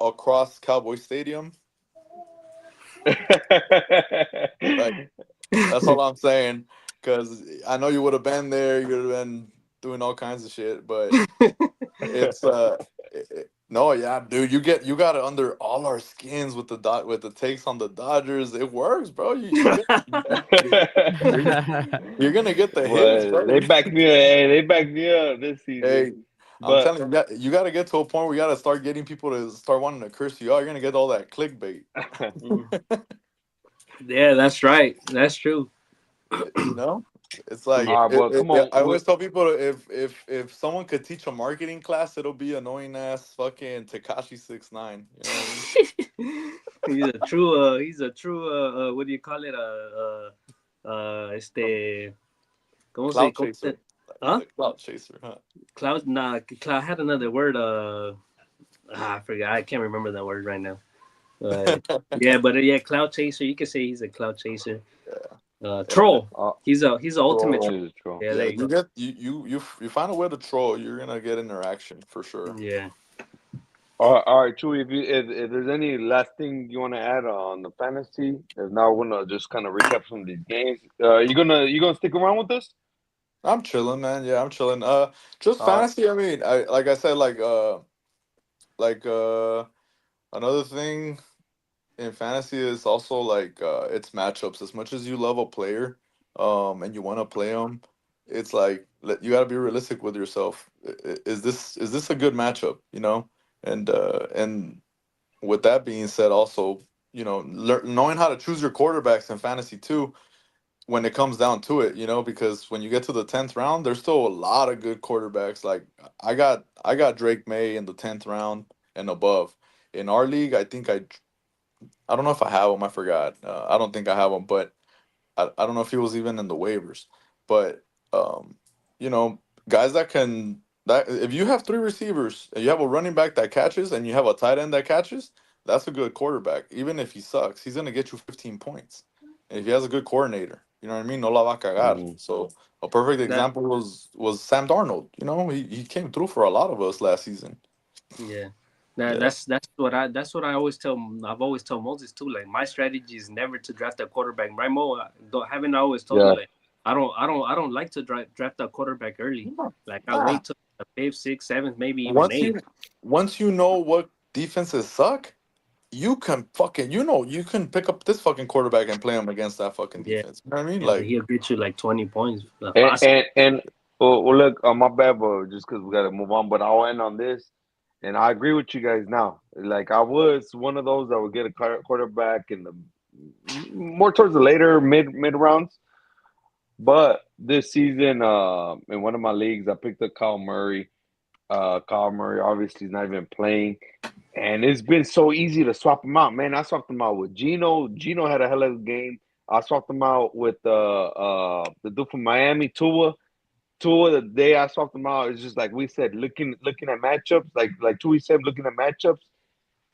across Cowboy Stadium. Like that's all I'm saying. Because I know you would have been there. You would have been doing all kinds of shit. But it's no, yeah, dude. You got it under all our skins with with the takes on the Dodgers. It works, bro. You're, you're gonna get the hits, Well, they bro. backed me up. Hey, they backed me up this season. Hey, I'm But telling you, you got to get to a point where you got to start getting people to start wanting to curse you out. You're gonna get all that clickbait. Mm. Yeah, that's right. That's true. You know, it's like Yeah, all right, well, come on. I always tell people if someone could teach a marketing class, it'll be annoying ass fucking Takashi 69. You know what I mean? he's a true what do you call it? ¿Cómo se, Cloud cómo se, chaser. He's huh? a cloud chaser, huh? Cloud had another word. I forgot. I can't remember that word right now. But yeah, cloud chaser. You could say he's a cloud chaser. Yeah. Troll. He's a ultimate troll. Troll. He's true. Yeah, Yeah, there you go. you find a way to troll, you're gonna get interaction for sure. Yeah. All right, Chewy. If there's any last thing you want to add on the fantasy, if not, we're gonna just kind of recap some of these games. You gonna stick around with us? I'm chilling, man. Yeah, I'm chilling. Just All right. fantasy. I mean, like I said, like another thing in fantasy is also like it's matchups. As much as you love a player, and you want to play them, it's like you got to be realistic with yourself. Is this a good matchup? You know, and with that being said, also you know knowing how to choose your quarterbacks in fantasy too when it comes down to it, you know, because when you get to the 10th round, there's still a lot of good quarterbacks. Like I got Drake May in the 10th round and above. In our league, I don't know if I have him. I forgot. I don't think I have him, but I don't know if he was even in the waivers. But um, you know, guys that if you have three receivers and you have a running back that catches and you have a tight end that catches, that's a good quarterback. Even if he sucks, he's gonna get you 15 points. And if he has a good coordinator, you know what I mean? No la va a cagar. Mhm. So a perfect That example was Sam Darnold. You know, he came through for a lot of us last season. yeah. That, Yeah. that's what I always tell. I've always told Moses too. Like my strategy is never to draft a quarterback. Right, Mo? Haven't I always told you Yeah. like I don't like to draft a quarterback early. Like I Nah. wait till the fifth, sixth, seventh, maybe even Once eighth. you once you know what defenses suck, you can fucking, you can pick up this fucking quarterback and play him against that fucking Yeah, defense. You know what I mean? yeah, Like, he'll get you like 20 points. And Fácil. and well, look, my bad, but just because we got to move on. But I'll end on this, and I agree with you guys now. Like I was one of those that would get a quarterback in the more towards the later mid rounds. But this season, in one of my leagues, I picked up Kyle Murray. Kyle Murray obviously is not even playing, and it's been so easy to swap him out. Man, I swapped him out with Gino. Gino had a hell of a game. I swapped him out with the dude from Miami, Tua. Tua, the day I swapped him out, it's just like we said, looking at matchups, like Tua said, looking at matchups,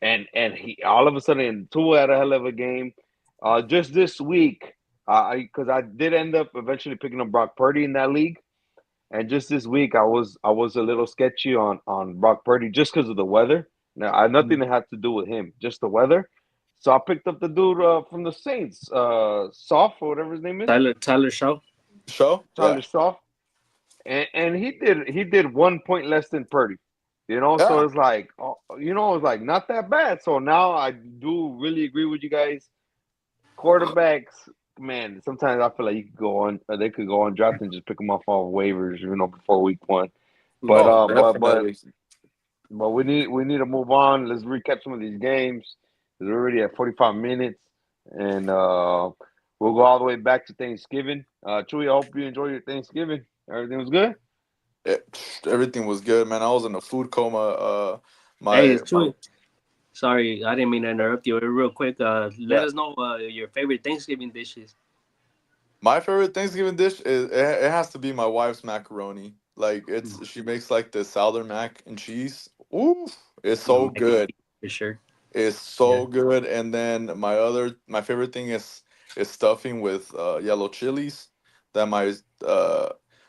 and he all of a sudden Tua had a hell of a game. Just this week, because I did end up eventually picking up Brock Purdy in that league. And just this week, I was a little sketchy on Brock Purdy just because of the weather. Now, I nothing that had to do with him, just the weather. So I picked up the dude from the Saints, Soft or whatever his name is, Tyler Shaw. show? Tyler Yeah. Soft, and he did 1 point less than Purdy. So Yeah. it's like, it's like not that bad. So now I do really agree with you guys. Quarterbacks, man, sometimes I feel like you could go on, they could go on draft and just pick them off waivers, before week one. But Oh, but definitely. we need to move on. Let's recap some of these games. 'Cause we're already at 45 minutes, and we'll go all the way back to Thanksgiving. Chewy, I hope you enjoy your Thanksgiving. Everything was good. Everything was good, man. I was in a food coma. Hey, My it's true. Sorry, I didn't mean to interrupt you. Real quick, let us know your favorite Thanksgiving dishes. my favorite Thanksgiving dish is it has to be my wife's macaroni. Like she makes like the sour mac and cheese. Ooh, it's so good. For sure. It's Yeah. so good. And then my favorite thing is stuffing with yellow chilies. That my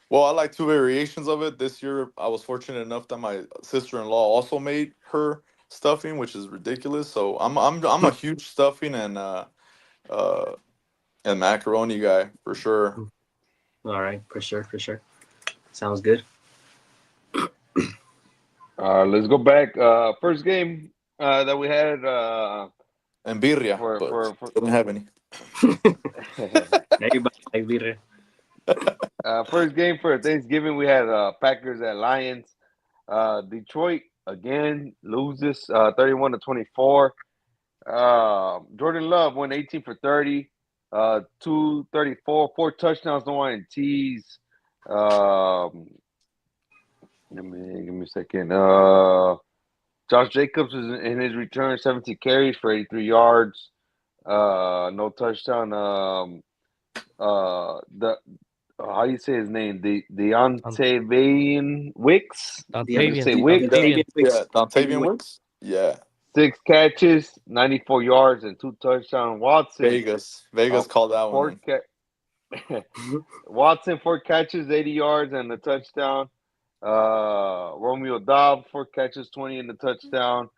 well, I like two variations of it. This year I was fortunate enough that my sister-in-law also made her stuffing, which is ridiculous. So I'm a huge stuffing uh and macaroni guy for sure. All right, for sure, for sure. Sounds good. Let's go back. First game that we had And birria, but for didn't have any. Everybody like birria. first game for Thanksgiving, we had Packers at Lions. Detroit again loses 31-24. Jordan Love went 18 for 30, 234, 4 touchdowns, no INTs. Give me a second. Josh Jacobs is in his return, 17 carries for 83 yards. No touchdown. The how do you say his name? Deontay Wicks. I'm gonna say Wicks. Dontavian Wicks. Dontavian Wicks. Yeah, 6 catches, 94 yards, and 2 touchdowns. Vegas called that one. Four Watson 4 catches, 80 yards, and a touchdown. Romeo Dobbs 4 catches, 20 and a touchdown.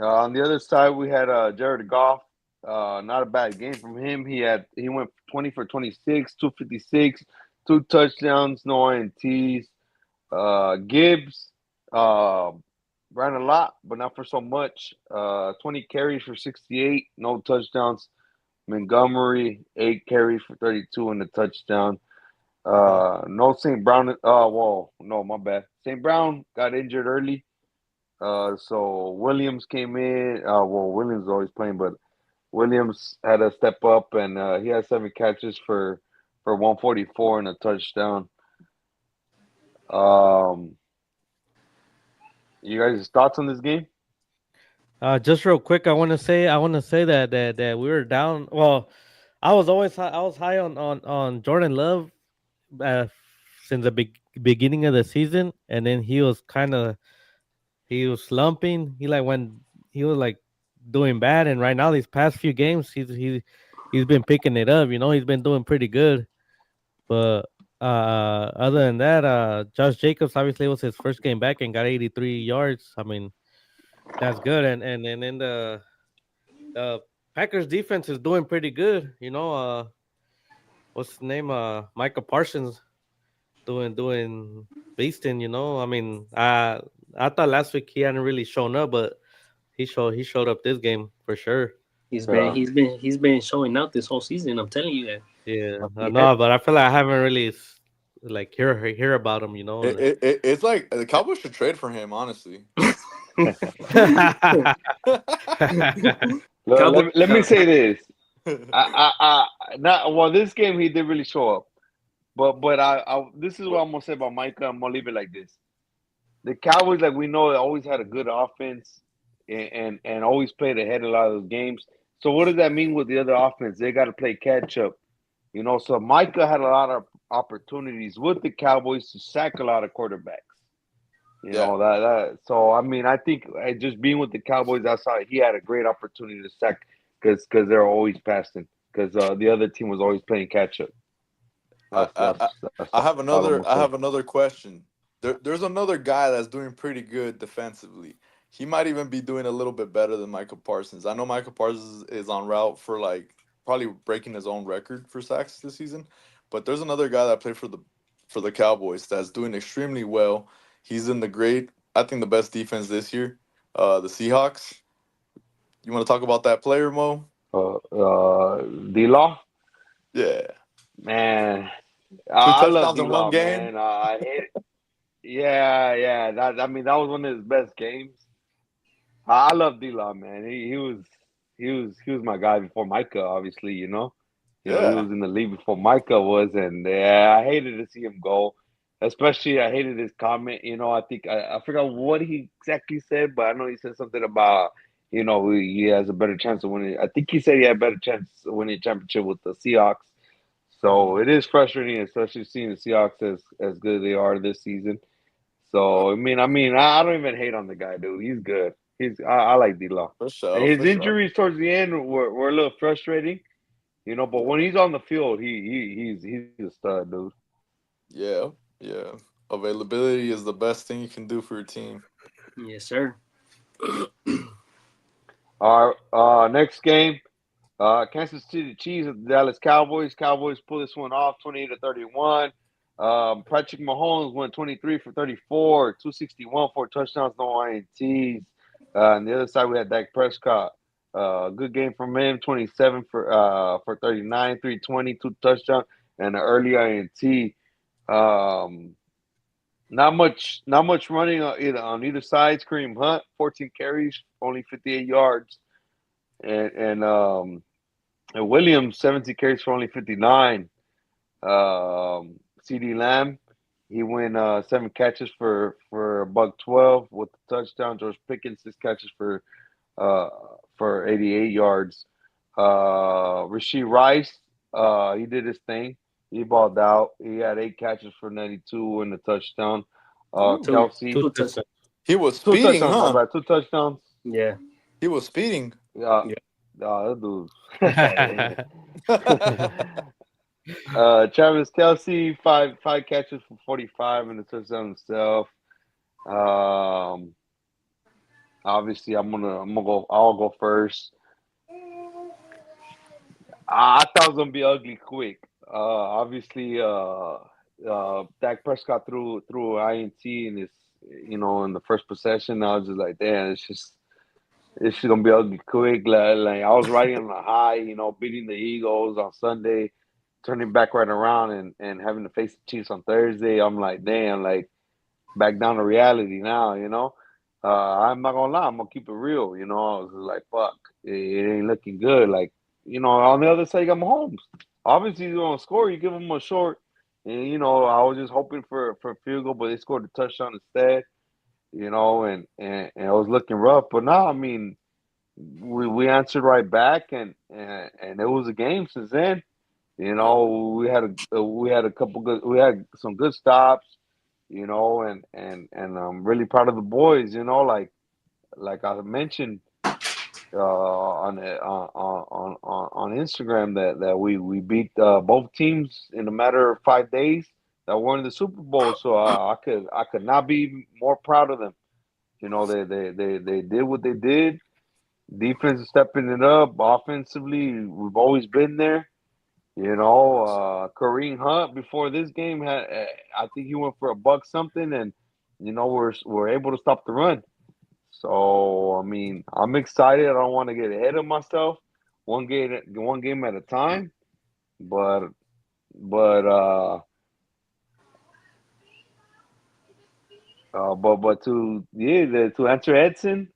On the other side, we had Jared Goff. Not a bad game from him. He went 20 for 26, 256, 2 touchdowns, no INTs. Gibbs ran a lot, but not for so much. 20 carries for 68, no touchdowns. Montgomery 8 carries for 32 and a touchdown. No St. Brown. No, my bad. St. Brown got injured early. So Williams came in. Williams is always playing, but Williams had to step up, and he had 7 catches for 144 and a touchdown. You guys' thoughts on this game? Just real quick, I want to say that we were down. Well, I was high on Jordan Love since the beginning of the season, and then he was slumping. He was like doing bad, and right now these past few games he's been picking it up. He's been doing pretty good. But other than that, Josh Jacobs obviously was his first game back and got 83 yards. I mean, that's good, and then the Packers defense is doing pretty good. What's his name? Micah Parsons doing beasting. I mean, I thought last week he hadn't really shown up, but He showed up this game for sure. Yeah. He's been showing out this whole season. I'm telling you that. Yeah, I He know, but I feel like I haven't really like hear about him. You know, like. It's like the Cowboys should trade for him, honestly. Look, Cowboys. let me say this. Not well. This game he did really show up, but this is what I'm gonna say about Micah. I'm gonna leave it like this. The Cowboys, like we know, always had a good offense and always played ahead a lot of those games. So what does that mean with the other offense? They got to play catch up, you know. So Micah had a lot of opportunities with the Cowboys to sack a lot of quarterbacks. You Yeah. know that. So I mean, I think just being with the Cowboys, I saw he had a great opportunity to sack because they're always passing because the other team was always playing catch up. I, That's I I that's that's I have all I'm another gonna I say. have another question. There's another guy that's doing pretty good defensively. He might even be doing a little bit better than Michael Parsons. I know Michael Parsons is on route for like probably breaking his own record for sacks this season, but there's another guy that played for the Cowboys that's doing extremely well. He's in the great, I think the best defense this year. The Seahawks. You want to talk about that player, Mo? D-Law, Yeah. man, Two I love touchdowns in one D-Law, game. man. I hate it. Yeah, yeah. That I mean, that was one of his best games. I love D-Law, man. He was my guy before Micah, obviously. He Yeah. was in the league before Micah was, and yeah, I hated to see him go. Especially, I hated his comment. I think I forgot what he exactly said, but I know he said something about he has a better chance of winning. I think he said he had a better chance of winning a championship with the Seahawks. So it is frustrating, especially seeing the Seahawks as good as they are this season. So I don't even hate on the guy, dude. He's good. I like D-Law. For And sure, his for sure. injuries towards the end were a little frustrating, but when he's on the field, he's a stud, dude. Yeah, yeah. Availability is the best thing you can do for your team. Yes, sir. Our next game, Kansas City Chiefs at the Dallas Cowboys. Cowboys pull this one off 28-31. Patrick Mahomes went 23 for 34, 261, 4 touchdowns, no INTs. On the other side, we had Dak Prescott. Good game from him, 27 for 39, 320, 2 touchdowns, and an early INT. Um, not much running on either side. Kareem Hunt, 14 carries, only 58 yards, and Williams, 17 carries for only 59. CD Lamb, he went 7 catches for a buck 12 with the touchdown. George Pickens 6 catches uh, for 88 yards. Rasheed Rice, he did his thing. He balled out. He had 8 catches for 92 and a touchdown. Two Kelsey, Two two touchdowns. touchdowns. He was two speeding, touchdowns. My huh? bad, 2 touchdowns. Yeah. He was speeding. Yeah, Yeah. that dude. Travis Kelsey, five catches for 45 and a touchdown himself. Um, obviously, I'll go first. I thought it was gonna be ugly quick. Obviously, Dak Prescott threw INT in his, in the first possession. I was just like, damn, it's just gonna be ugly quick. Like I was riding on a high, beating the Eagles on Sunday, turning back right around and having to face the Chiefs on Thursday. I'm like, damn, like back down to reality now. I'm not gonna lie, I'm gonna keep it real. I was like, fuck, it ain't looking good. Like, on the other side, you got Mahomes. Obviously, he's gonna score. You give him a short, and I was just hoping for a field goal, but they scored a touchdown instead. And it was looking rough. But now, I mean, we answered right back, and it was a game since then. We had a couple good, we had some good stops, and I'm really proud of the boys. Like I mentioned on Instagram that we beat both teams in a matter of 5 days that were in the Super Bowl. So I could not be more proud of them. They did what they did. Defense is stepping it up. Offensively, we've always been there. Kareem Hunt before this game I think he went for a buck something, and we're able to stop the run. So I mean, I'm excited. I don't want to get ahead of myself. One game at a time. But but to answer Edson,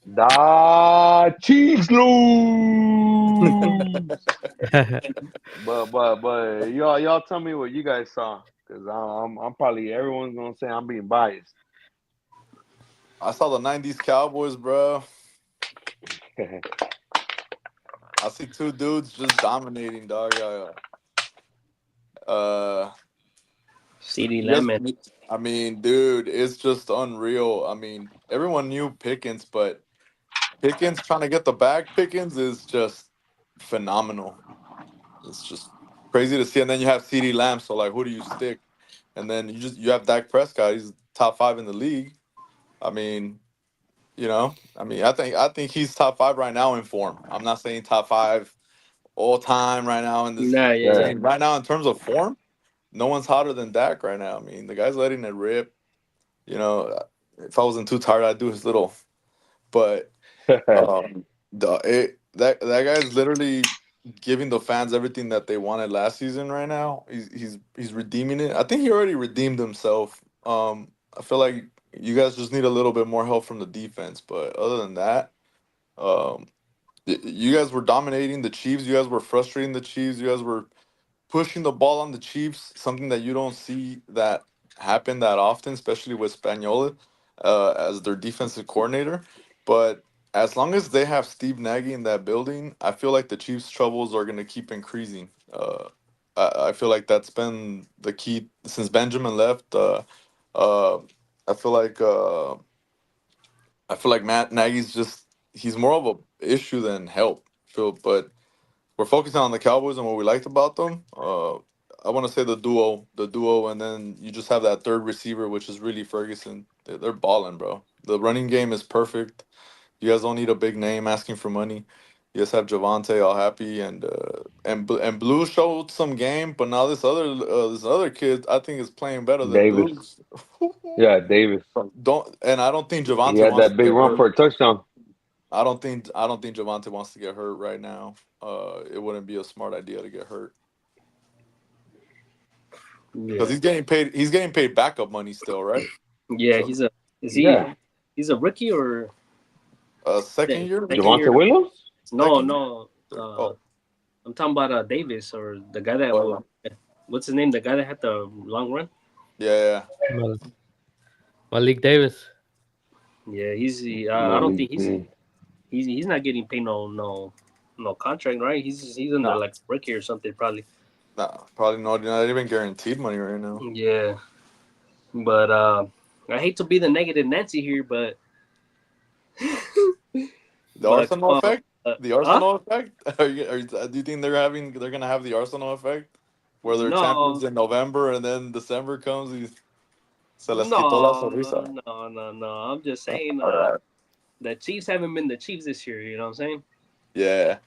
the Chiefs lose. But y'all tell me what you guys saw, because I'm probably everyone's gonna say I'm being biased. I saw the '90s Cowboys, bro. I see two dudes just dominating, dog. CD Yes, Lamb. I mean, dude, it's just unreal. I mean, everyone knew Pickens, but Pickens trying to get the bag. Pickens is just phenomenal. It's just crazy to see. And then you have CD Lamb. So like, who do you stick? And then you have Dak Prescott. He's top 5 in the league. I mean, I think he's top 5 right now in form. I'm not saying top 5 all time right now in this. Nah, I'm yeah. saying right now in terms of form, no one's hotter than Dak right now. I mean, the guy's letting it rip. If I wasn't too tired, I'd do his little. But that guy's literally giving the fans everything that they wanted last season. Right now, he's redeeming it. I think he already redeemed himself. I feel like you guys just need a little bit more help from the defense. But other than that, um, you guys were dominating the Chiefs. You guys were frustrating the Chiefs. You guys were pushing the ball on the Chiefs, something that you don't see that happen that often, especially with Spagnuolo as their defensive coordinator. But as long as they have Steve Nagy in that building, I feel like the Chiefs' troubles are going to keep increasing. I feel like that's been the key since Benjamin left. Uh, I feel like Matt Nagy's he's more of a issue than help. But we're focusing on the Cowboys and what we liked about them. I want to say the duo, and then you just have that third receiver, which is really Ferguson. They're balling, bro. The running game is perfect. You guys don't need a big name asking for money. You just have Javante all happy, and Blue showed some game, but now this other kid I think is playing better than Davis. Blue's. Yeah, Davis. I don't think He Javante had wants that to big get run hurt. for a touchdown. I don't think Javante wants to get hurt right now. It wouldn't be a smart idea to get hurt because Yeah. he's getting paid backup money still, right? Yeah, So Yeah. he's a rookie or second year, second Javante year? Williams? No, second year. no. Oh, I'm talking about Davis or the guy that oh what's his name? The guy that had the long run. yeah. Malik Davis. Yeah, I don't Malik think D. he's not getting paid no contract, right? He's under Nah, like rookie or something probably. nah, probably not even guaranteed money right now. Yeah, but I hate to be the negative Nancy here, but The Arsenal effect. The huh? Arsenal effect. Do you think they're gonna have the Arsenal effect, where they're champions No, in November and then December comes, se les quitó la no, sonrisa. no. I'm just saying, All right. the Chiefs haven't been the Chiefs this year. You know what I'm saying? Yeah.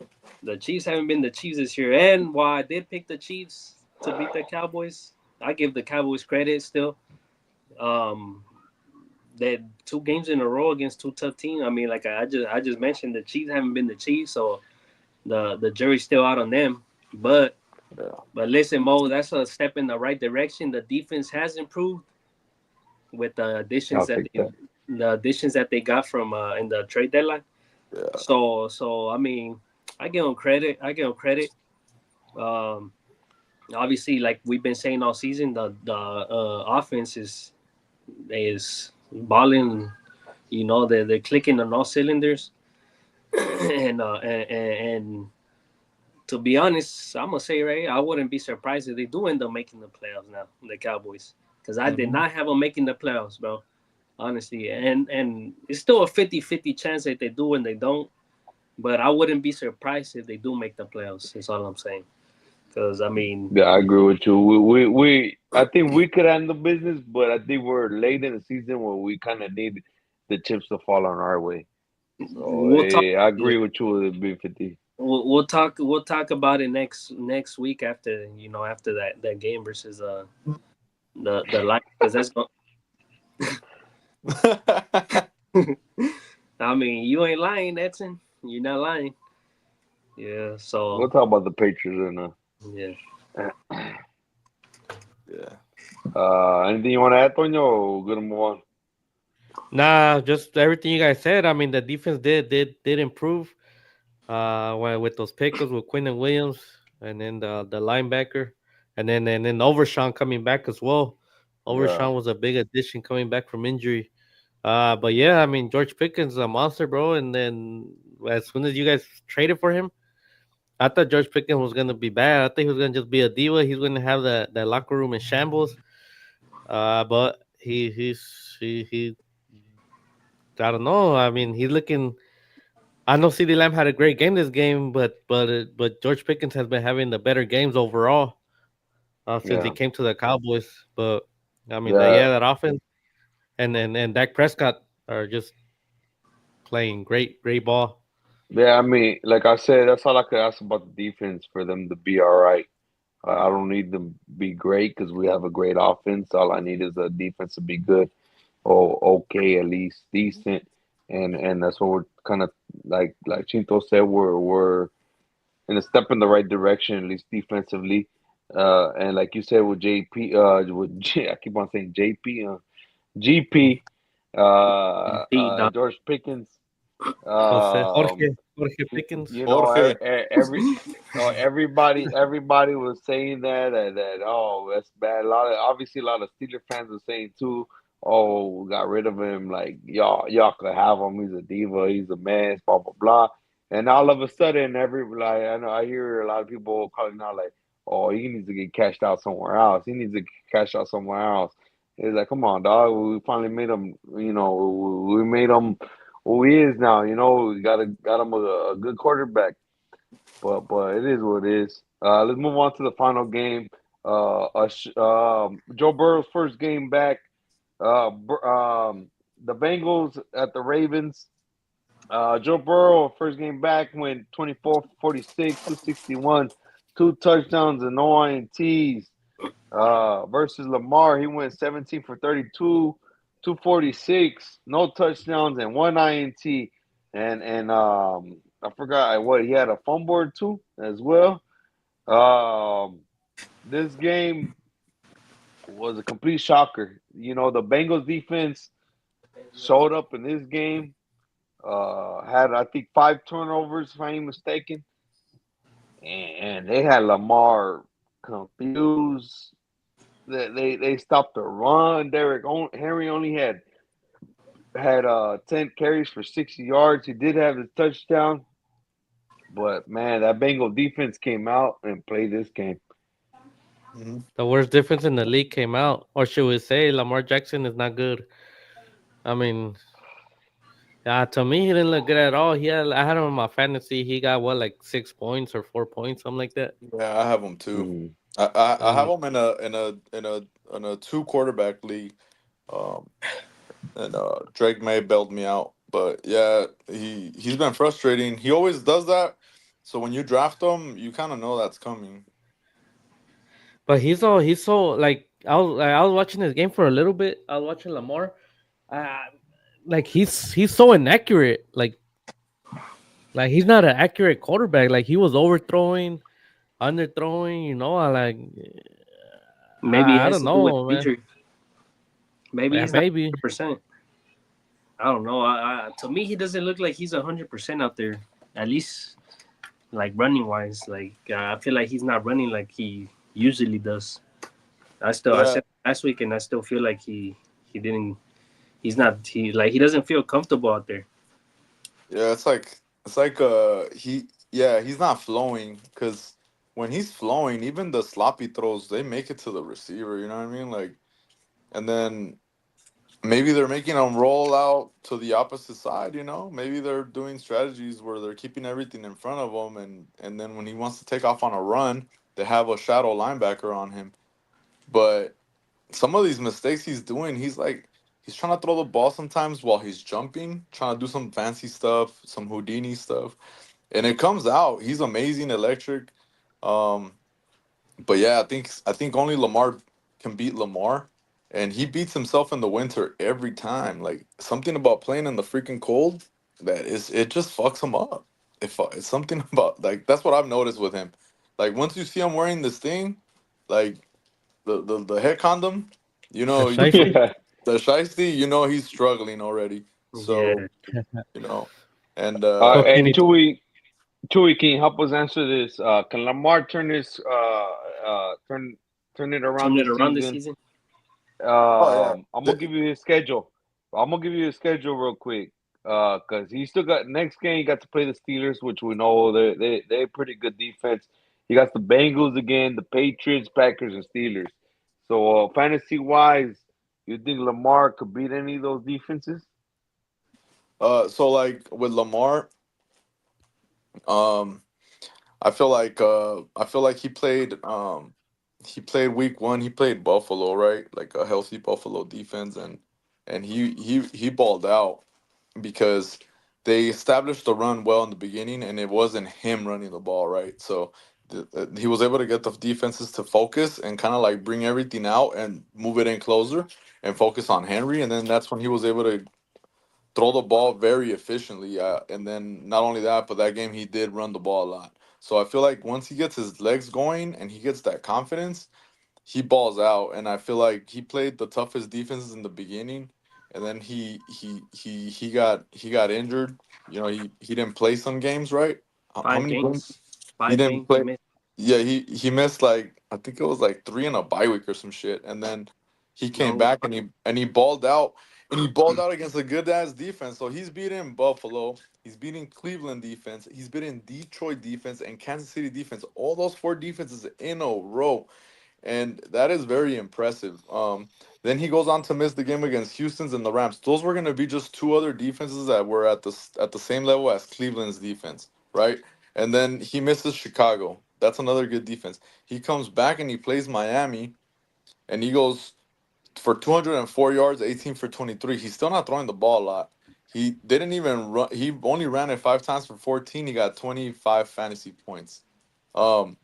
The Chiefs haven't been the Chiefs this year. And while I did pick the Chiefs to beat the Cowboys, I give the Cowboys credit still. Um, that 2 games in a row against two tough teams. I mean, like I just mentioned, the Chiefs haven't been the Chiefs, so the jury's still out on them. But Yeah. but listen, Mo, that's a step in the right direction. The defense has improved with I'll take that. the additions that they got from in the trade deadline. Yeah. So I mean, I give them credit. Um, Obviously, like we've been saying all season, the offense is balling. You know, they're clicking on all cylinders, and to be honest, I'm gonna say right, I wouldn't be surprised if they do end up making the playoffs now, the Cowboys, because I did Mhm. not have them making the playoffs, bro. Honestly, and it's still a 50-50 chance that they do and they don't. But I wouldn't be surprised if they do make the playoffs. That's all I'm saying. Because I mean, Yeah, I agree with you. I think we could handle business, but I think we're late in the season where we kind of need the chips to fall on our way. So we'll talk. I Yeah, agree with you with it being 50. we'll talk about it next week after after that game versus the Lions, because that's going. I mean, you ain't lying, Edson. You're not lying. Yeah. So We'll talk about the Patriots yeah. Yeah. anything you want to add, Toño, or good to move on? Nah, just everything you guys said. I mean, the defense did improve. With those pickers with Quinn and Williams, and then the linebacker, and then Overshawn coming back as well. Yeah, Overshawn was a big addition coming back from injury. But yeah, I mean George Pickens is a monster, bro. And then as soon as you guys traded for him, I thought George Pickens was gonna be bad. I think he was gonna just be a diva. He's gonna have the locker room in shambles. But he I don't know. I mean, he's looking. I know CeeDee Lamb had a great game this game, but George Pickens has been having the better games overall since he yeah, came to the Cowboys. But I mean, yeah, that offense and Dak Prescott are just playing great ball. yeah. I mean, like I said, that's all I could ask about the defense for them to be all right. I don't need them to be great because we have a great offense. All I need is a defense to be good or okay, at least decent. And that's what we're kind of like Chinto said, we're in a step in the right direction, at least defensively. And like you said with JP, I keep on saying JP, GP, Beat dog. George Pickens. Jose Um, Jorge Pickens. you know, Jorge. everybody was saying that oh that's bad. A lot of Steeler fans were saying too. Oh, we got rid of him. Like y'all could have him. He's a diva. He's a mess. Blah blah blah. And all of a sudden, I know I hear a lot of people calling out like, oh, he needs to get cashed out somewhere else. He needs to get cashed out somewhere else. It's like, come on, dog. We finally made him. You know, we made him who he is now. You know, we got him a good quarterback. But it is what it is. Let's move on to the final game. Joe Burrow's first game back. The Bengals at the Ravens. Joe Burrow first game back went 24-46, 261, two touchdowns and no INTs. Versus Lamar, he went 17 for 32, 246, no touchdowns and one INT. And I forgot what he had a fumble or two as well. This game was a complete shocker. You know, the Bengals defense showed up in this game. Had I think 5 turnovers if I ain't mistaken, and they had Lamar confused. They stopped the run. Henry only had 10 carries for 60 yards. He did have his touchdown, but man, that Bengal defense came out and played this game. Mhm. The worst difference in the league came out, or should we say Lamar Jackson is not good? I mean, to me, he didn't look good at all. I had him in my fantasy. He got what, like 6 points or 4 points, something like that. Yeah, I have him too. Mm. I have And him in a 2 quarterback league. Um, and Drake May bailed me out. But yeah, he's been frustrating. He always does that. So when you draft him, you kind of know that's coming. but he's so like I was watching this game for a little bit. I was watching Lamar. Uh, like he's so inaccurate. Like he's not an accurate quarterback. Like he was overthrowing, underthrowing. Maybe it I has don't to do with know, man. injury. Maybe Yeah, he's not maybe. 100%. I don't know. To me, he doesn't look like he's 100% out there. At least, like running wise, I feel like he's not running like he usually does. I Yeah, said last week, and I still feel like he didn't. He's not. He doesn't feel comfortable out there. yeah. It's like he's not flowing because when he's flowing, even the sloppy throws they make it to the receiver. You know what I mean? Like, and then maybe they're making them roll out to the opposite side, you know? Maybe they're doing strategies where they're keeping everything in front of him, and then when he wants to take off on a run, they have a shadow linebacker on him. But some of these mistakes he's doing, he's trying to throw the ball sometimes while he's jumping, trying to do some fancy stuff, some Houdini stuff, and it comes out. He's amazing, electric. Um, but yeah, I think only Lamar can beat Lamar. and he beats himself in the winter every time. Like something about playing in the freaking cold that is it just fucks him up. It's something about like that's what I've noticed with him. Like once you see him wearing this thing, like the head condom, you The know shiesty. Yeah. the shiesty, you know he's struggling already. So Yeah. you know, and So can And he? Chewy, can you help us answer this? Can Lamar turn it around Turn it this around this season? season. oh yeah. I'm gonna give you his schedule. I'm gonna give you his schedule real quick. Cause he still got next game. He got to play the Steelers, which we know they're pretty good defense. He got the Bengals again, the Patriots, Packers, and Steelers. So fantasy wise, you think Lamar could beat any of those defenses? So like with Lamar, um, I feel like he played week one. He played Buffalo, right? Like a healthy Buffalo defense, and he balled out because they established the run well in the beginning, and it wasn't him running the ball, right? So he was able to get the defenses to focus and kind of like bring everything out and move it in closer and focus on Henry, and then that's when he was able to throw the ball very efficiently. And then not only that, but that game he did run the ball a lot. So I feel like once he gets his legs going and he gets that confidence, he balls out. And I feel like he played the toughest defenses in the beginning, and then he got injured. You know, he didn't play some games, right? How Five many games? games. He Five didn't games he play. missed. Yeah, he missed like I think it was like three in a bye week or some shit, and then he came No. back and he balled out, and he balled out against a good ass defense. So he's beating Buffalo, he's beating Cleveland defense, he's beating Detroit defense and Kansas City defense. All those four defenses in a row, and that is very impressive. Then he goes on to miss the game against Houston's and the Rams. Those were going to be just two other defenses that were at the same level as Cleveland's defense, right? And then he misses Chicago. That's another good defense. He comes back and he plays Miami, and he goes for 204 yards, 18 for 23. He's still not throwing the ball a lot. He didn't even run. He only ran it 5 times for 14. He got 25 fantasy points. Um,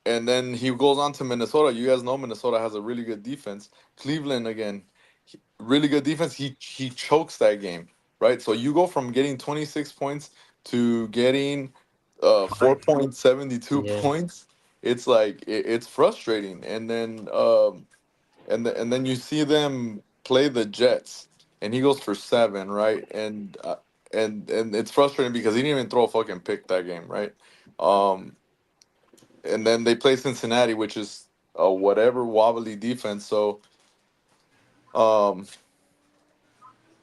and then he goes on to Minnesota. You guys know Minnesota has a really good defense. Cleveland again, really good defense. He chokes that game, right? So you go from getting 26 points to getting Five. 4.72 Yeah. points. It's like it's frustrating. And then you see them play the Jets, and he goes for 7, right? And it's frustrating because he didn't even throw a fucking pick that game, right? Um, and then they play Cincinnati, which is a whatever wobbly defense. So um,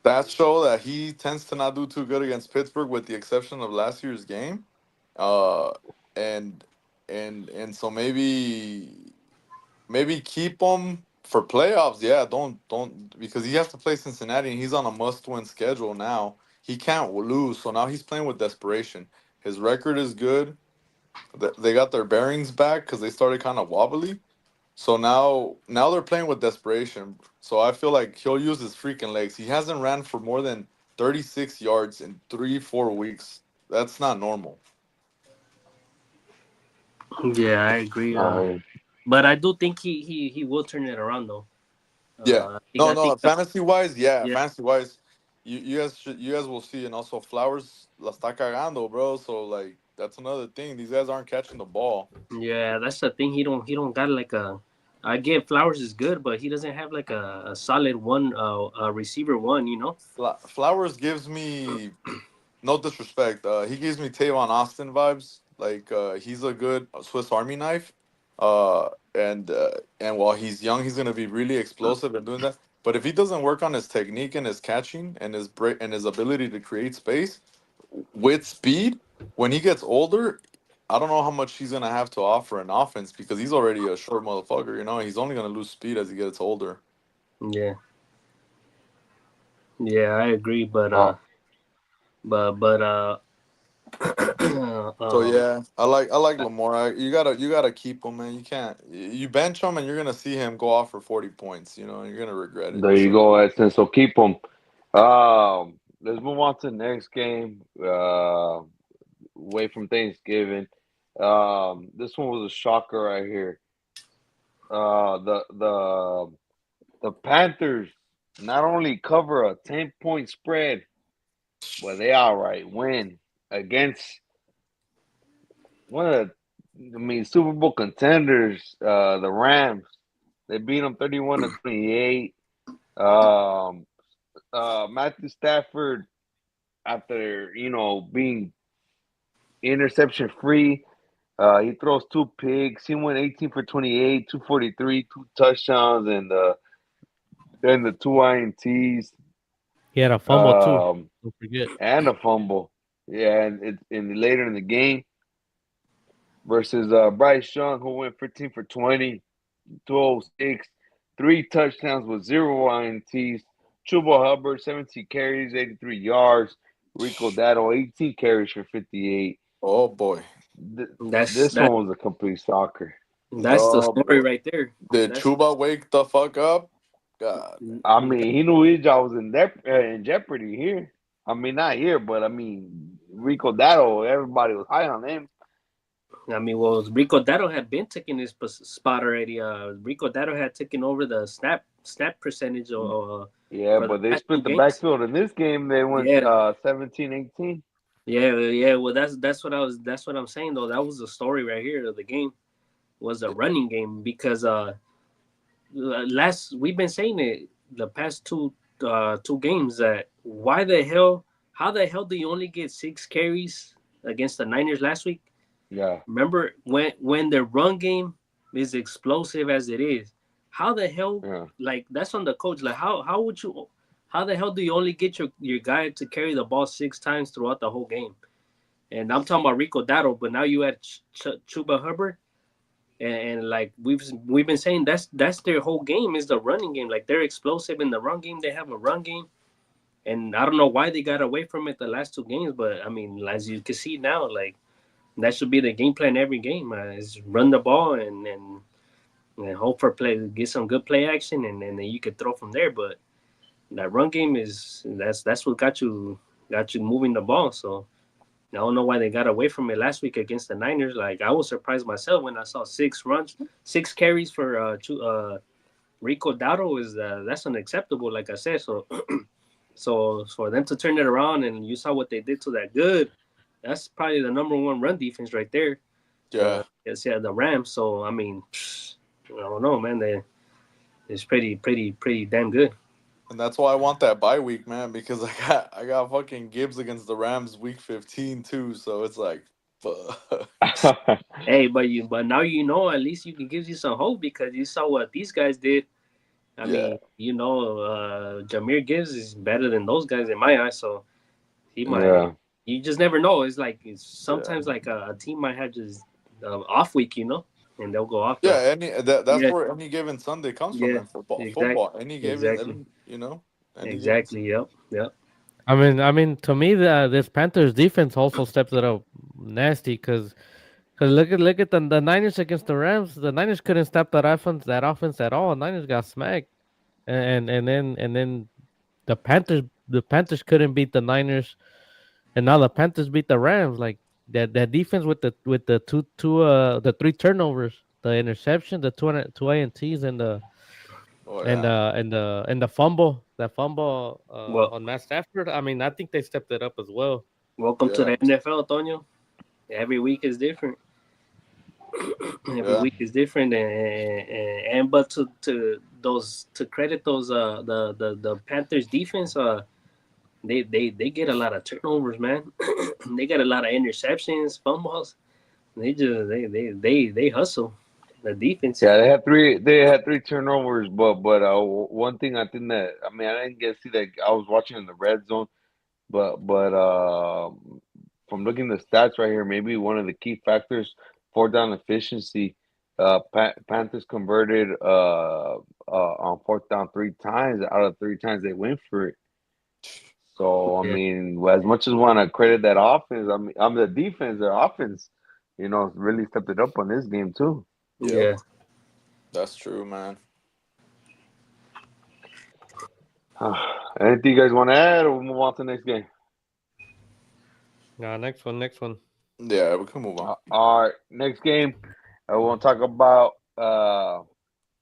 that show that he tends to not do too good against Pittsburgh, with the exception of last year's game. Uh, and and so maybe keep him for playoffs. Yeah, don't because he has to play Cincinnati and he's on a must-win schedule now. He can't lose, so now he's playing with desperation. His record is good. They got their bearings back because they started kind of wobbly. So now they're playing with desperation. So I feel like he'll use his freaking legs. He hasn't ran for more than 36 yards in 3-4 weeks. That's not normal. Yeah, I agree. Uh, But I do think he will turn it around though. Yeah. I No, think fantasy wise, yeah, yeah. fantasy wise, you guys will see, and also Flowers la está cagando, bro. So like that's another thing. These guys aren't catching the ball. Yeah, that's the thing. He don't got like a. I get Flowers is good, but he doesn't have like a solid one receiver one. You know. Flowers gives me no disrespect. He gives me Tavon Austin vibes. Like he's a good Swiss Army knife. And while he's young, he's gonna be really explosive and doing that. But if he doesn't work on his technique and his catching and his break and his ability to create space with speed, when he gets older, I don't know how much he's gonna have to offer in offense because he's already a short motherfucker. You know, he's only gonna lose speed as he gets older. Yeah. Yeah, I agree. uh, But So yeah, I like Lamar. You gotta keep him, man. You can't you bench him and you're gonna see him go off for 40 points. You know, and you're gonna regret it. there you So go, Edson. So keep them. Let's move on to the next game. Away from Thanksgiving. This one was a shocker right here. the Panthers not only cover a 10-point spread, but they outright win against one of Super Bowl contenders, the Rams. They beat them 31-28. Matthew Stafford, after being interception free, he throws 2 picks. He went 18 for 28, 243, 2 touchdowns, and the 2 INTs. He had a fumble too. Don't forget. And a fumble. Yeah, and later in the game versus Bryce Young, who went 15 for 20, 206, 3 touchdowns with 0 INTs. Chuba Hubbard, 17 carries, 83 yards. Rico Dado, 18 carries for 58. Oh boy. This one was a complete soccer. That's the Oh, story boy. right there. Did Chuba wake the fuck up? God. I mean, he knew his job was in jeopardy here. I mean, not here, but I mean, Rico Dado, everybody was high on him. I mean, well, Rico Dado had been taking his spot already. Rico Dado had taken over the snap percentage. Yeah, but they split the backfield in this game. They went 17-18. Yeah. Well, that's what I'm saying though. That was the story right here of the game, was a running game, because we've been saying it the past two games, that how the hell do you only get 6 carries against the Niners last week? Yeah. Remember when the run game is explosive as it is, how the hell, like, that's on the coach. Like, how the hell do you only get your guy to carry the ball 6 times throughout the whole game? And I'm talking about Rico Dado, but now you add Chuba Hubbard, and like we've been saying, that's their whole game, is the running game. Like, they're explosive in the run game. They have a run game, and I don't know why they got away from it the last 2 games. But I mean, as you can see now, like, that should be the game plan every game. Is run the ball and hope for play, get some good play action, and then you can throw from there. But that run game that's what got you moving the ball. So I don't know why they got away from it last week against the Niners. Like, I was surprised myself when I saw 6 carries for Rico Dado. That's unacceptable, like I said. So so for them to turn it around, and you saw what they did to that good. That's probably the number 1 run defense right there. Yeah. The Rams. So I mean, I don't know, man. It's pretty damn good. And that's why I want that bye week, man, because I got fucking Gibbs against the Rams week 15 too. So it's like, fuck. Hey, but now at least you can give you some hope, because you saw what these guys did. I mean, Jahmyr Gibbs is better than those guys in my eyes. So he might. Yeah. You just never know. It's like sometimes like a team might have just off week, and they'll go off. Yeah, that's where any given Sunday comes from in football. Exactly. Football, any given, Exactly. Yep. I mean, to me, this Panthers defense also steps it up nasty, because look at the Niners against the Rams. The Niners couldn't stop that offense at all. The Niners got smacked, and then the Panthers couldn't beat the Niners. And now the Panthers beat the Rams. Like, that defense with the 3 turnovers, the interception, the 2 INTs, and the and the fumble, on Matt Stafford. I mean, I think they stepped it up as well. Welcome to the NFL, Antonio. Every week is different. Every week is different, and but to credit those the Panthers defense, they get a lot of turnovers, man. They got a lot of interceptions, fumbles. They hustle, the defense. Yeah, they had 3 turnovers, but one thing I think that, I mean, I didn't get to see that. I was watching in the red zone, but from looking at the stats right here, maybe one of the key factors, 4th down efficiency. Panthers converted on 4th down 3 times out of 3 times they went for it. So I mean, as much as we want to credit that offense, I mean, the defense, their offense, really stepped it up on this game too. Yeah, that's true, man. Anything you guys want to add, or we'll move on to the next game? Next one. Yeah, we can move on. All right, next game. I want to talk about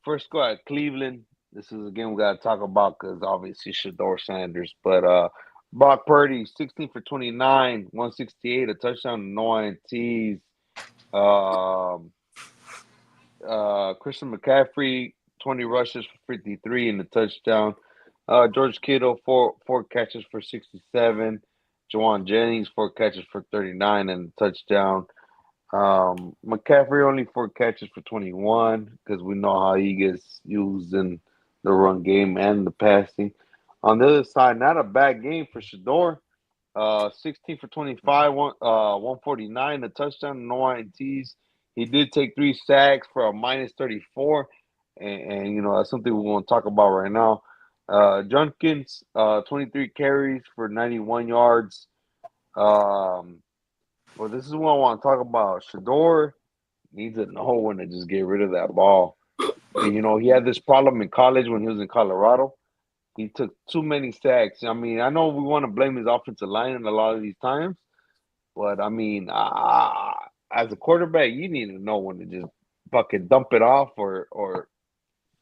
first go at Cleveland. This is a game we got to talk about because obviously Shador Sanders. But Brock Purdy, 16 for 29, 168, a touchdown, no INTs. Um, Christian McCaffrey, 20 rushes for 53 and a touchdown. George Kittle, four catches for 67. Jawan Jennings, 4 catches for 39 and a touchdown. McCaffrey only 4 catches for 21 because we know how he gets used in the run game and the passing. On the other side, not a bad game for Shador. 16 for 25, 149, a touchdown, no INTs. He did take 3 sacks for a minus 34, and you know that's something we want to talk about right now. Junkins, 23 carries for 91 yards. Um, well, this is what I want to talk about. Shador needs to know when to just get rid of that ball. And, you know, he had this problem in college when he was in Colorado. He took too many sacks. I mean, I know we want to blame his offensive line in a lot of these times, but I mean, as a quarterback, you need to know when to just fucking dump it off or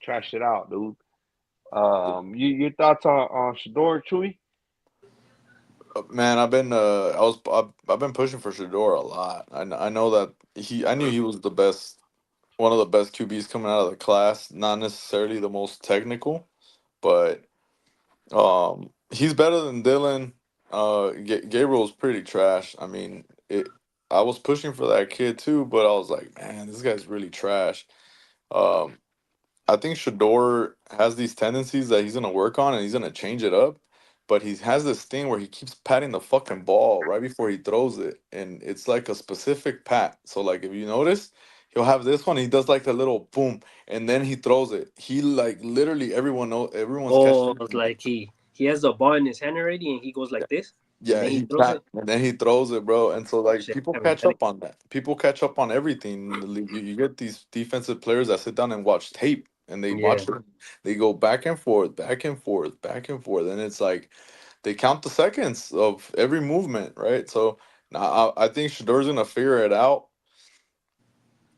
trash it out, dude. Your thoughts on Shador, Chewy? Man, I've been pushing for Shador a lot. I know that I knew he was the best, one of the best QBs coming out of the class. Not necessarily the most technical, but he's better than Dylan. Gabriel's pretty trash. I mean, I was pushing for that kid too, but I was like, man, this guy's really trash. Um, I think Shador has these tendencies that he's gonna work on and he's gonna change it up. But he has this thing where he keeps patting the fucking ball right before he throws it, and it's like a specific pat. So like if you notice, he'll have this one. He does like the little boom, and then he throws it. He like literally everyone's Oh, catching. it's like he has the ball in his hand already, and he goes like this, and Yeah, then he he throws pat it. and then he throws it, bro. And so Oh like shit! people I haven't catch done it. up on that. People catch up on everything in the league. You get these defensive players that sit down and watch tape and they Yeah. watch it. They go back and forth, back and forth, back and forth. And it's like they count the seconds of every movement, right? So now I think Shador's gonna figure it out.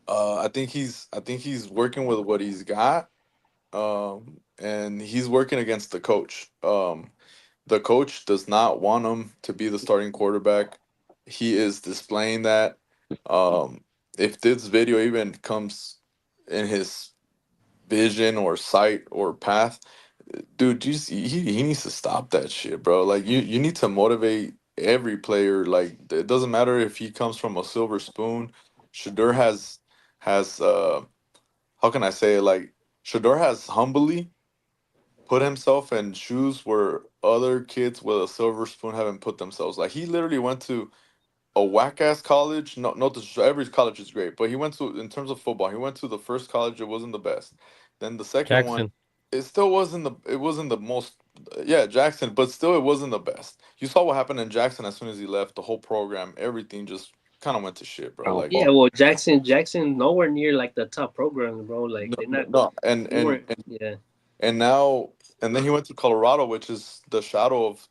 I think he's working with what he's got. And he's working against the coach. The coach does not want him to be the starting quarterback. He is displaying that. Um, if this video even comes in his vision or sight or path, dude, he needs to stop that shit, bro. Like you need to motivate every player. Like it doesn't matter if he comes from a silver spoon. Shador has how can I say it? Like Shador has humbly put himself in shoes where other kids with a silver spoon haven't put themselves. Like he literally went to a whack ass college. No, no, every college is great, but he went to in terms of football. He went to the first college. It wasn't the best. Then the second one, Jackson. it still wasn't the. It wasn't the most. Yeah, Jackson, but still, it wasn't the best. You saw what happened in Jackson as soon as he left. The whole program, everything just kind of went to shit, bro. Like Yeah, well, Jackson, nowhere near like the top programs, bro. Like no, they're no, not. no. They weren't. Yeah, And now and then he went to Colorado, which is the shadow of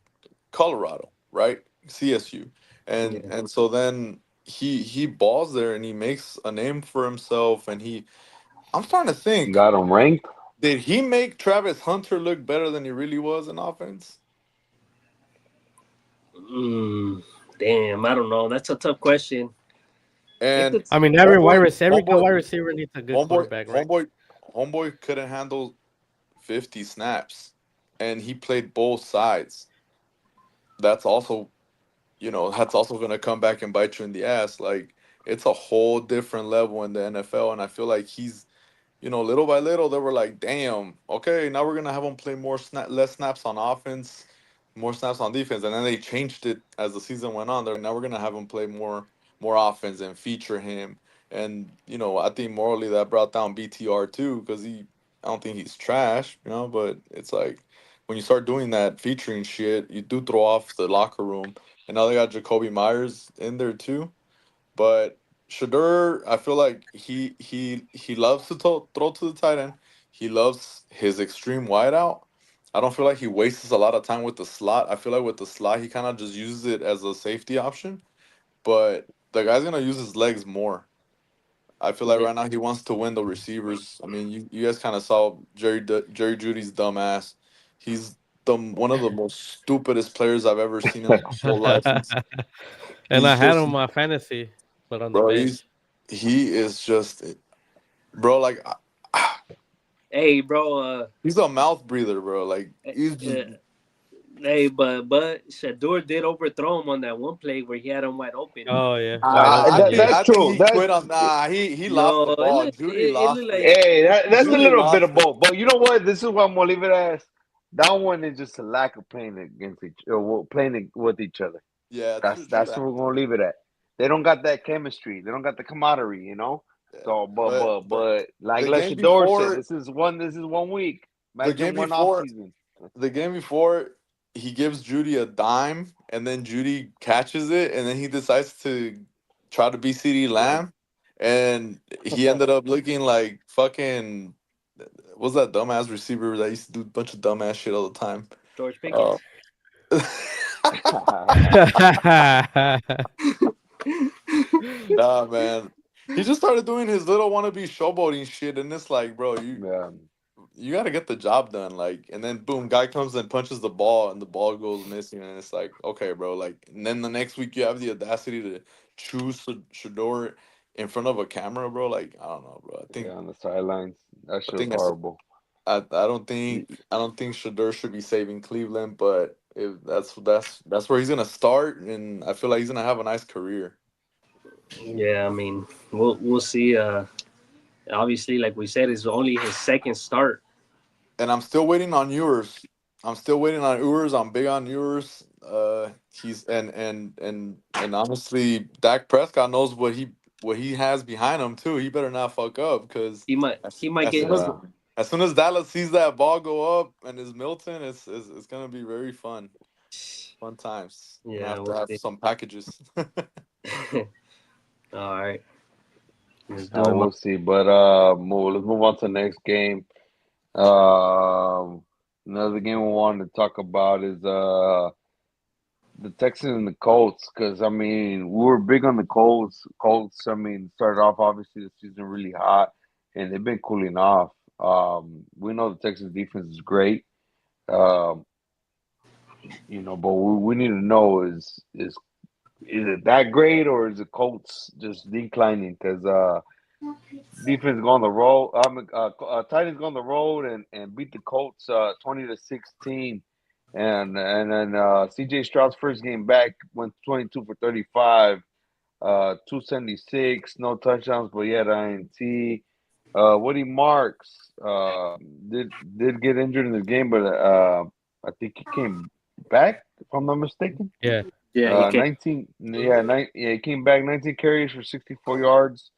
Colorado, right? CSU. yeah. And so then he balls there and he makes a name for himself and I'm starting to think, Got him ranked. did he make Travis Hunter look better than he really was in offense? Mm, damn, I don't know. That's a tough question. It And could. I mean, homeboy every good homeboy wide receiver needs a good homeboy quarterback, right? homeboy homeboy couldn't handle 50 snaps and he played both sides. That's also, that's also going to come back and bite you in the ass. Like it's a whole different level in the NFL, and I feel like he's, little by little, they were like, damn, okay, now we're gonna have him play less snaps on offense, more snaps on defense, and then they changed it as the season went on. They're like, now we're gonna have him play more offense and feature him, and I think morally that brought down BTR too because I don't think he's trash, but it's like when you start doing that featuring shit, you do throw off the locker room, and now they got Jacoby Myers in there too, but Shador, I feel like he loves to throw to the tight end. He loves his extreme wideout. I don't feel like he wastes a lot of time with the slot. I feel like with the slot, he kind of just uses it as a safety option. But the guy's gonna use his legs more. I feel like Yeah. right now he wants to win the receivers. I mean, you guys kind of saw Jerry Judy's dumbass. He's the one of the most stupidest players I've ever seen in my whole life. And I He's had him just, on my fantasy, but on the bro. bench. He is just, bro. Like, Hey, bro. he's a mouth breather, bro. Like, Uh, he's just, uh, Hey, but Shador did overthrow him on that one play where he had him wide open. Oh yeah, wide open. I think Yeah. That's I think true. he quit on. Nah, he lost No, the it ball. looked Judy it lost looked it. like Hey, that's a Judy little bit lost of it. both. But you know what? This is what I'm gonna leave it as. That one is just a lack of playing against playing with each other. Yeah, That's true that's that. what we're gonna leave it at. They don't got that chemistry. They don't got the camaraderie, you know. Yeah. So, But but like the game Leshador said, before, this is 1 week. the game Imagine one off before, season. the game before, he gives Judy a dime, and then Judy catches it, and then he decides to try to be CD Lamb, and he ended up looking like fucking. What's that dumbass receiver that used to do a bunch of dumbass shit all the time? George Uh, Pickens. nah, man. He just started doing his little wannabe showboating shit, and it's like, bro, Yeah. you got to get the job done. Like, and then boom, guy comes and punches the ball, and the ball goes missing, and it's like, okay, bro. Like, and then the next week you have the audacity to choose Shador in front of a camera, bro. Like, I don't know, bro. Yeah, on the sidelines. That I shit was think it's, horrible. I don't think Shador should be saving Cleveland, but if that's where he's gonna start, and I feel like he's gonna have a nice career. Yeah, I mean, we'll see. Obviously, like we said, it's only his second start. And I'm still waiting on yours. I'm still waiting on Ewers. I'm big on Ewers. He's and honestly, Dak Prescott knows what he has behind him too. He better not fuck up because He might as get. soon as Yeah. as soon as Dallas sees that ball go up and is Milton, it's gonna be very fun times. I'm gonna Yeah, have to we'll have see. some packages. All right, let's do it. We'll see. But let's move on to the next game. Another game we wanted to talk about is the Texans and the Colts. Because I mean, we were big on the Colts. Colts. I mean, started off obviously the season really hot, and they've been cooling off. We know the Texans defense is great. Um, but we need to know is it that great or is the Colts just declining? Because defense go on the road. Titans go on the road and beat the Colts 20-16, and then C.J. Stroud's first game back went 22 for 35, 276, no touchdowns, but he had INT. Woody Marks did get injured in this game, but I think he came back if I'm not mistaken. Yeah. Yeah, he can. 19, yeah, he came back 19 carries for 64 yards.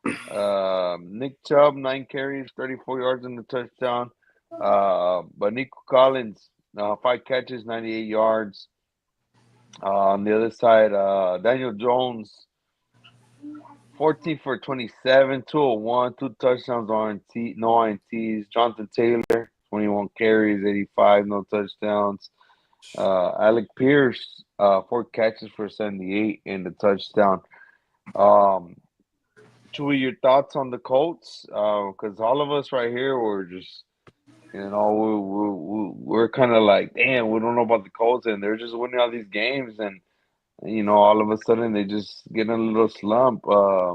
Nick Chubb, 9 carries, 34 yards in the touchdown. But Nico Collins, 5 catches, 98 yards. On the other side, Daniel Jones, 14 for 27, 201, 2 touchdowns, no INTs. Jonathan Taylor, 21 carries, 85, no touchdowns. Alec Pierce, 4 catches for 78 and the touchdown. Um, Chewy, your thoughts on the Colts? Because all of us right here were just, we're kind of like, damn, we don't know about the Colts, and they're just winning all these games, and all of a sudden they just get in a little slump. What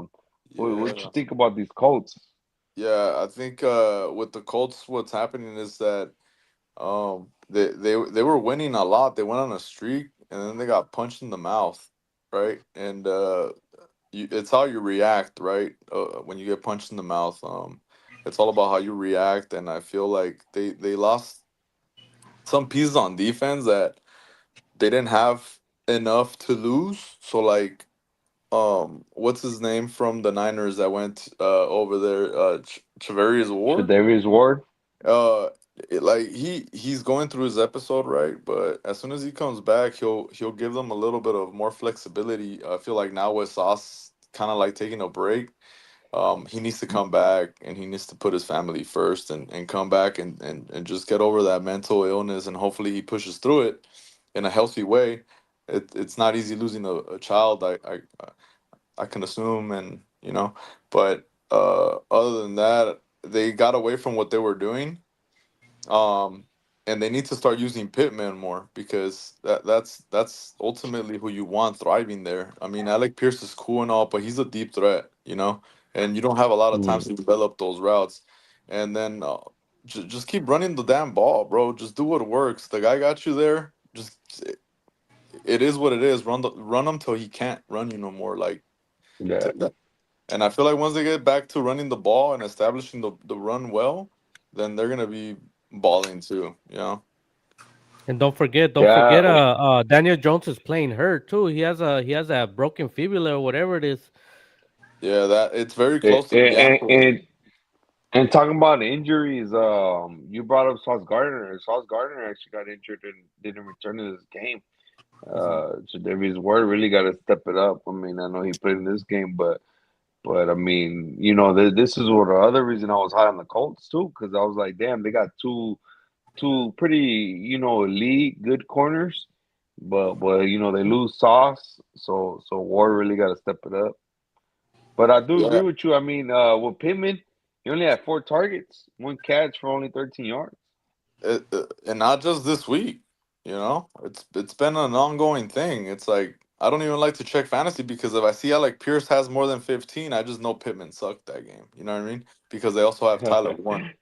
you Yeah. think about these Colts? Yeah, I think with the Colts, what's happening is that they were winning a lot. They went on a streak, and then they got punched in the mouth, right? And it's how you react, right? When you get punched in the mouth, it's all about how you react. And I feel like they lost some pieces on defense that they didn't have enough to lose. So like, what's his name from the Niners that went over there? Travarius Ward. Tre'Davious Ward? Uh, like he's going through his episode, right? But as soon as he comes back, he'll give them a little bit of more flexibility. I feel like now with Sauce kind of like taking a break, he needs to come back and he needs to put his family first and come back and just get over that mental illness and hopefully he pushes through it in a healthy way. It's not easy losing a child. I can assume and but other than that, they got away from what they were doing. And they need to start using Pittman more because that's ultimately who you want thriving there. I mean, Alec Pierce is cool and all, but he's a deep threat, and you don't have a lot of times to develop those routes. And then just keep running the damn ball, bro. Just do what works. The guy got you there. Just it is what it is. Run him till he can't run you no more. Like, Yeah. and I feel like once they get back to running the ball and establishing the run well, then they're gonna be balling too. And don't forget, Yeah. Daniel Jones is playing hurt too. He has a broken fibula or whatever it is. Yeah, that it's very And, close to the ankle. and talking about injuries, you brought up Sauce Gardner. Sauce Gardner actually got injured and didn't return to this game. So Davies Ward really got to step it up. I mean, I know he played in this game, but I mean, this is what the other reason I was high on the Colts too, because I was like, damn, they got two pretty, elite good corners, but they lose Sauce, so Ward really got to step it up. But I do agree Yeah, with you. I mean, with Pittman, he only had 4 targets, 1 catch for only 13 yards. and not just this week. It's been an ongoing thing. It's like I don't even like to check fantasy because if I see Alec Pierce has more than 15, I just know Pittman sucked that game. You know what I mean? Because they also have Tyler Warren.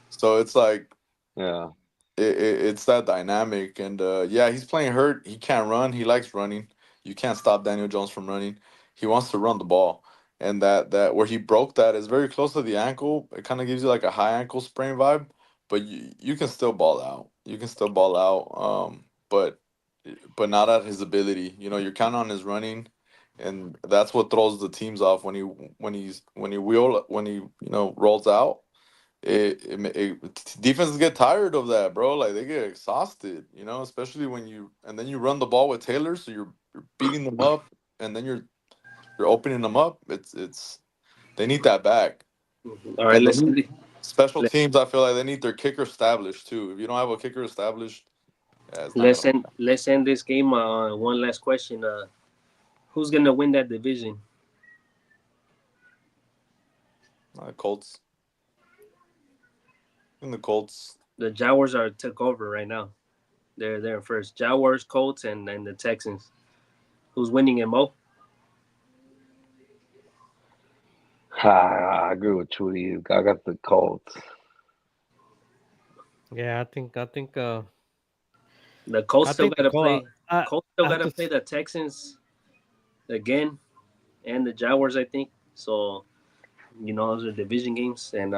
So it's like Yeah. it's that dynamic, and yeah, he's playing hurt. He can't run. He likes running. You can't stop Daniel Jones from running. He wants to run the ball, and that where he broke that is very close to the ankle. It kind of gives you like a high ankle sprain vibe, but you can still ball out. You can still ball out, but not at his ability. You're counting on his running, and that's what throws the teams off when he rolls out. Defenses get tired of that, bro. Like they get exhausted, especially when and then you run the ball with Taylor, so you're beating them up, and then you're opening them up. It's they need that back, All right, and let's special teams. I feel like they need their kicker established too. If you don't have a kicker established, yeah, it's not let's gonna end let's end this game on one last question. Who's gonna win that division? Colts. In the Colts. The Jaguars are took over right now. They're in first. Jaguars, Colts, and the Texans. Who's winning it, Mo? I agree with Trudy. I got the Colts. Yeah, I think The Colts I still think the gotta call. play. Colts still I gotta just play the Texans again, and the Jaguars, I think. So those are division games, and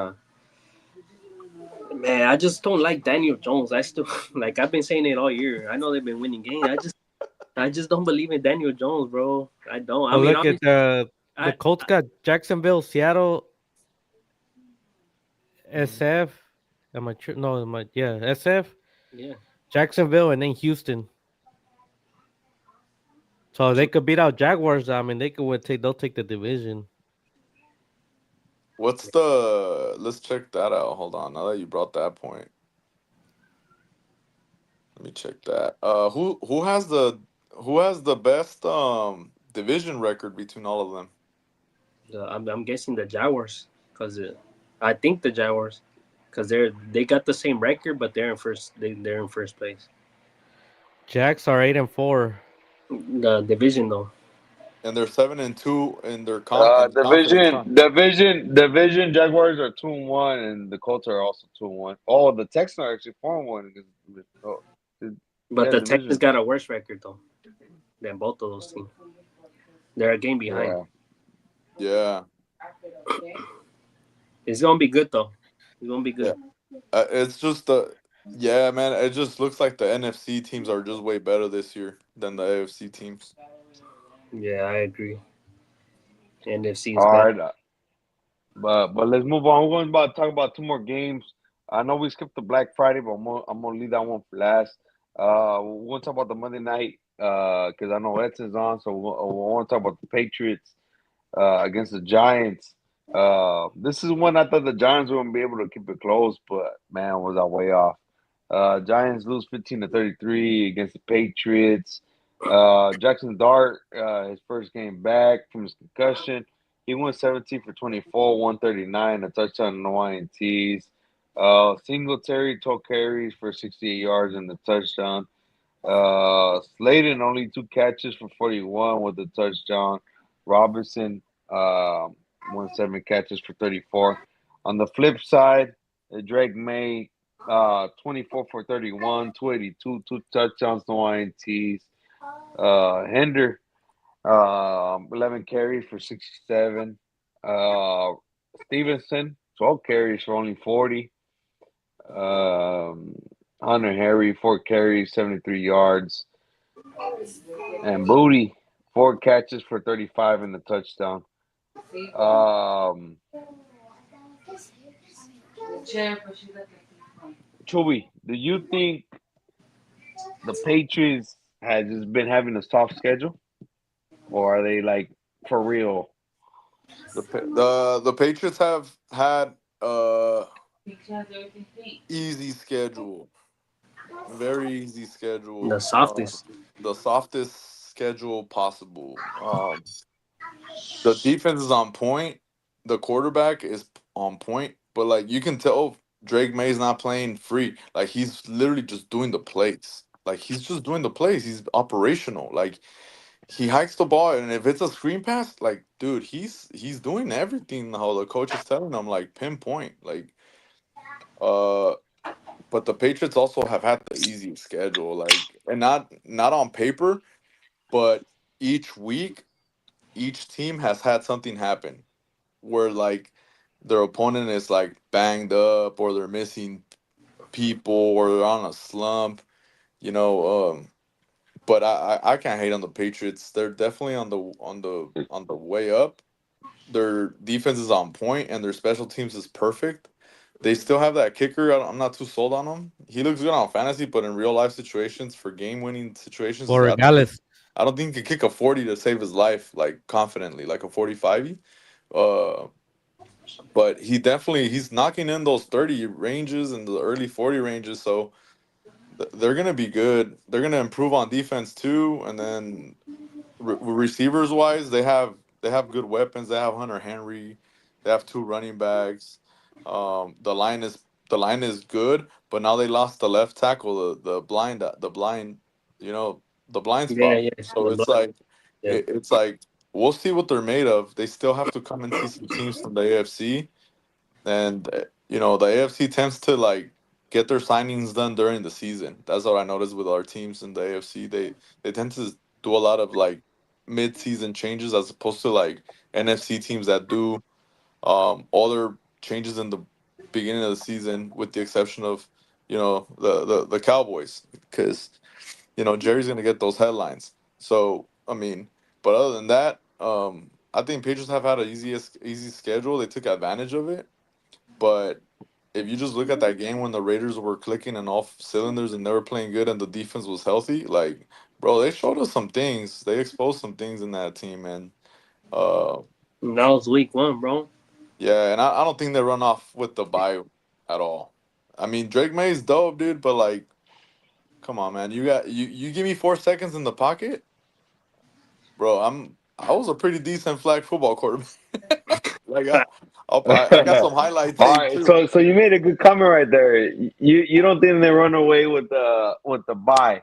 man, I just don't like Daniel Jones. I still like I've been saying it all year. I know they've been winning games. I just don't believe in Daniel Jones, bro. I don't. I But mean, look at obviously, the I Colts got Jacksonville, Seattle, mhm, SF. Yeah, SF, yeah. Jacksonville, and then Houston. So if they True. could beat out Jaguars, I mean, they'll take the division. What's the? Let's check that out. Hold on. Now that you brought that point, let me check that. Who has the best division record between all of them? I'm guessing the Jaguars because I think the Jaguars because they got the same record, but they're in first. They're in first place. Jacks are 8-4. The division though. And they're 7-2 in their in the conference. Division. Jaguars are 2-1, and the Colts are also 2-1. Oh, the Texans are actually 4-1. Oh, But yeah, the Texans division. got a worse record though than both of those teams. They're a game behind. Yeah. Yeah, It's gonna be good though. It's gonna be yeah. good. It's just the yeah, man. It just looks like the NFC teams are just way better this year than the AFC teams. Yeah, I agree. NFC is All better. right. But let's move on. We're going to talk about two more games. I know we skipped the Black Friday, but I'm gonna leave that one for last. We're gonna talk about the Monday night because I know Edson's on, so we want to talk about the Patriots against the Giants. This is one I thought the Giants wouldn't be able to keep it close, but man, was I way off. Giants lose 15-33 against the Patriots. Jackson Dart, his first game back from his concussion. He He went 17 for 24, 139, a touchdown, no INTs. Singletary, 12 carries for 68 yards and the touchdown. Slayton only 2 catches for 41 with a touchdown. Robinson won 7 catches for 34. On the flip side, Drake May 24 for 31, 282, 2 touchdowns, no INTs. Hender 11 carries for 67. Uh, Stevenson 12 carries for only 40. Um, Hunter Harry 4 carries, 73 yards. And Booty 4 catches for 35 and a touchdown. Um, Chewy, do you think the Patriots has just been having a soft schedule, or are they like for real? The Patriots have had easy schedule, very easy The schedule, softest. the softest schedule possible. The defense is on point, the quarterback is on point, but like you can tell Drake May's not playing free. Like he's literally just doing the plays. Like he's just doing the plays. He's operational. Like he hikes the ball, and if it's a screen pass, like dude, he's doing everything how the coach is telling him, like pinpoint. Like uh but the Patriots also have had the easiest schedule, like, and not on paper, but each week each team has had something happen where like their opponent is like banged up, or they're missing people, or they're on a slump, you know. But I can't hate on the Patriots. They're definitely on the way up. Their defense is on point, and their special teams is perfect. They still have that kicker. I'm not too sold on him. He looks good on fantasy, but in real life situations, for game winning situations, Or regardless, I don't think he could kick a 40 to save his life like confidently, like a 45. Uh, but he's knocking in those 30 ranges and the early 40 ranges. So they're gonna be good. They're gonna improve on defense too, and then receivers wise, they have good weapons. They have Hunter Henry. They have two running backs. The line is good, but now they lost the left tackle, the blind, you know, the blind Yeah, spot. yeah. So The it's blood. like Yeah. it's like we'll see what they're made of. They still have to come and see some teams from the AFC, and the AFC tends to like get their signings done during the season. That's what I noticed with our teams in the AFC. They tend to do a lot of like mid-season changes as opposed to like NFC teams that do all their changes in the beginning of the season, with the exception of the Cowboys, because Jerry's gonna get those headlines. So I mean, but other than that, I think Patriots have had an easy schedule. They took advantage of it, but if you just look at that game when the Raiders were clicking and off cylinders and they were playing good and the defense was healthy, like, bro, they showed us some things. They exposed some things in that team, and uh, And that was week 1, bro. yeah, and I don't think they run off with the bye at all. I mean, Drake May's dope, dude, but like, come on, man, you give me 4 seconds in the pocket, bro. I was a pretty decent flag football quarterback. Like, I got some highlight All tape right, too. so you made a good comment right there. You don't think they run away with the bye?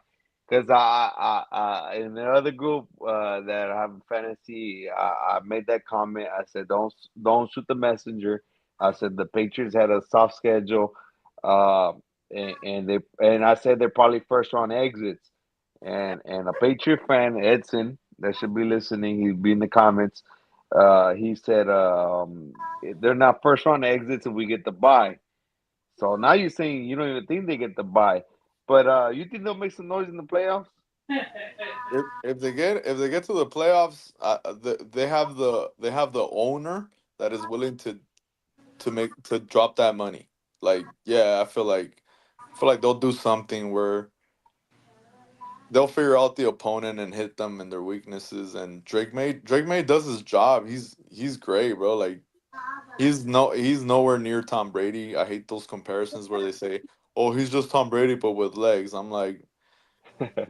Because I in the other group that I have in fantasy, I made that comment. I said don't shoot the messenger. I said the Patriots had a soft schedule, uh, and I said they're probably first round exits. And a Patriot fan, Edson, that should be listening, he'd be in the comments. He said they're not first round exits if we get the bye. So now you're saying you don't even think they get the bye, but you think they'll make some noise in the playoffs? If they get to the playoffs, they have the owner that is willing to drop that money. Like, yeah, I feel like they'll do something where they'll figure out the opponent and hit them in their weaknesses. And Drake May does his job. He's great, bro. Like, he's nowhere near Tom Brady. I hate those comparisons where they say, "Oh, he's just Tom Brady but with legs." I'm like,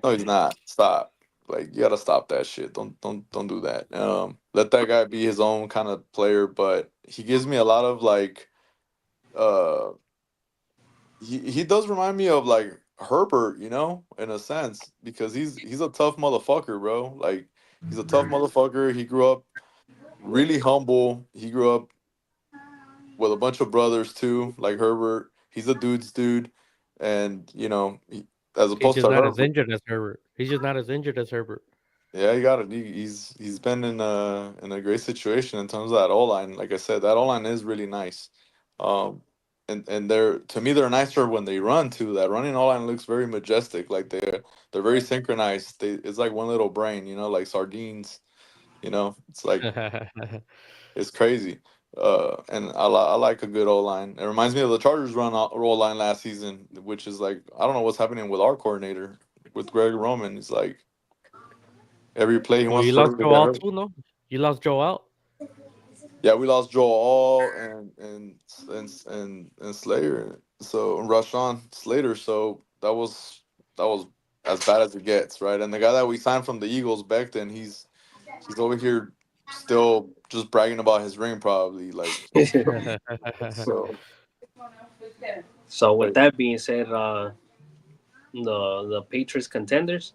no, he's not. Stop. Like, you gotta stop that shit. Don't do that. let that guy be his own kind of player. But he gives me a lot of like, uh, he does remind me of like Herbert, you know, in a sense, because he's a tough motherfucker, bro. Like he's a tough motherfucker. He grew up really humble. He grew up with a bunch of brothers too, like Herbert. He's a dude's dude, and as He's opposed just to not as Herbert, injured as Herbert. He's just not as injured as Herbert. yeah, he got it. He's been in a great situation in terms of that O line. Like I said, that O line is really nice. Um, and they're to me they're nicer when they run too. That running O line looks very majestic. Like they're very synchronized. It's like one little brain, like sardines. It's like it's crazy. And I like a good O line. It reminds me of the Chargers roll line last season, which is like I don't know what's happening with our coordinator with Greg Roman. It's like every play he Well, wants you to lost to Joe get out hurt. too, no? You lost Joe out. Yeah, we lost Joel All and Slayer. So Rashawn Slater. So that was as bad as it gets, right? And the guy that we signed from the Eagles back then, he's over here still just bragging about his ring, probably like so. So with Like, that being said, the Patriots contenders,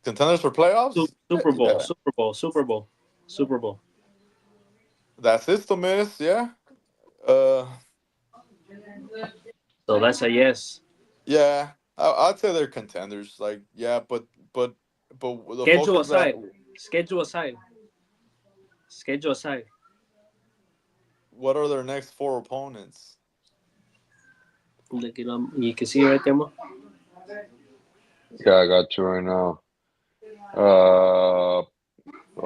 contenders for playoffs? Super Bowl, Yeah, Super Bowl, Super Bowl, Super Bowl. that system is yeah. Uh, So that's a yes. yeah, I'd say they're contenders. Like, yeah, but the Schedule focus that aside, schedule aside, schedule aside. what are their next four opponents? Look it up. You can see it right there, Mo. Yeah, I got you right now. Oh,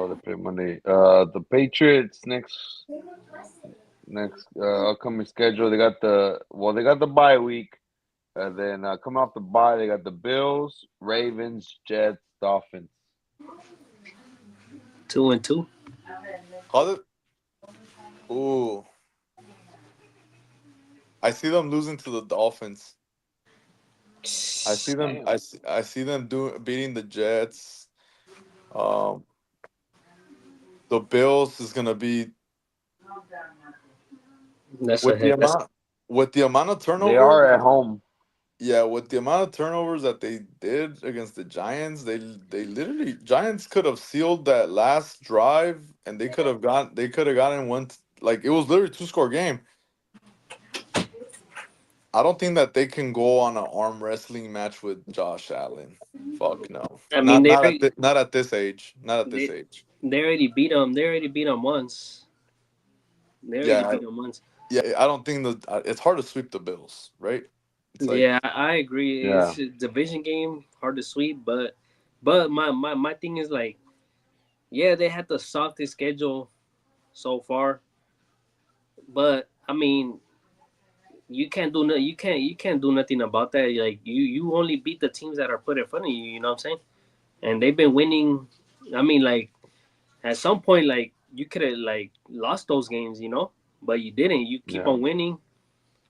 they play Monday. The Patriots next upcoming schedule. They got the bye week, and then coming off the bye, they got the Bills, Ravens, Jets, Dolphins. 2-2. How did? Ooh, I see them losing to the Dolphins. I see them. Damn. I see them beating the Jets. Um, the Bills is gonna be That's a with the hit. That's amount of They turnovers. are at home. Yeah, with the amount of turnovers that they did against the Giants, they literally Giants could have sealed that last drive, and they could have gotten one. Like it was literally two-score game. I don't think that they can go on an arm wrestling match with Josh Allen. Fuck no, I mean, not not at not at this age. Not at this they age. they already beat them. They already beat them once. They already Yeah, beat them once. yeah. I don't think that it's hard to sweep the Bills, right? It's like Yeah, I agree. Yeah, It's a division game, hard to sweep, but my thing is like, yeah, they had the softest schedule so far, but I mean, you can't do nothing about that. Like you only beat the teams that are put in front of you. You know what I'm saying? And they've been winning. I mean, like at some point, like you could have like lost those games, but you didn't. You keep yeah, on winning.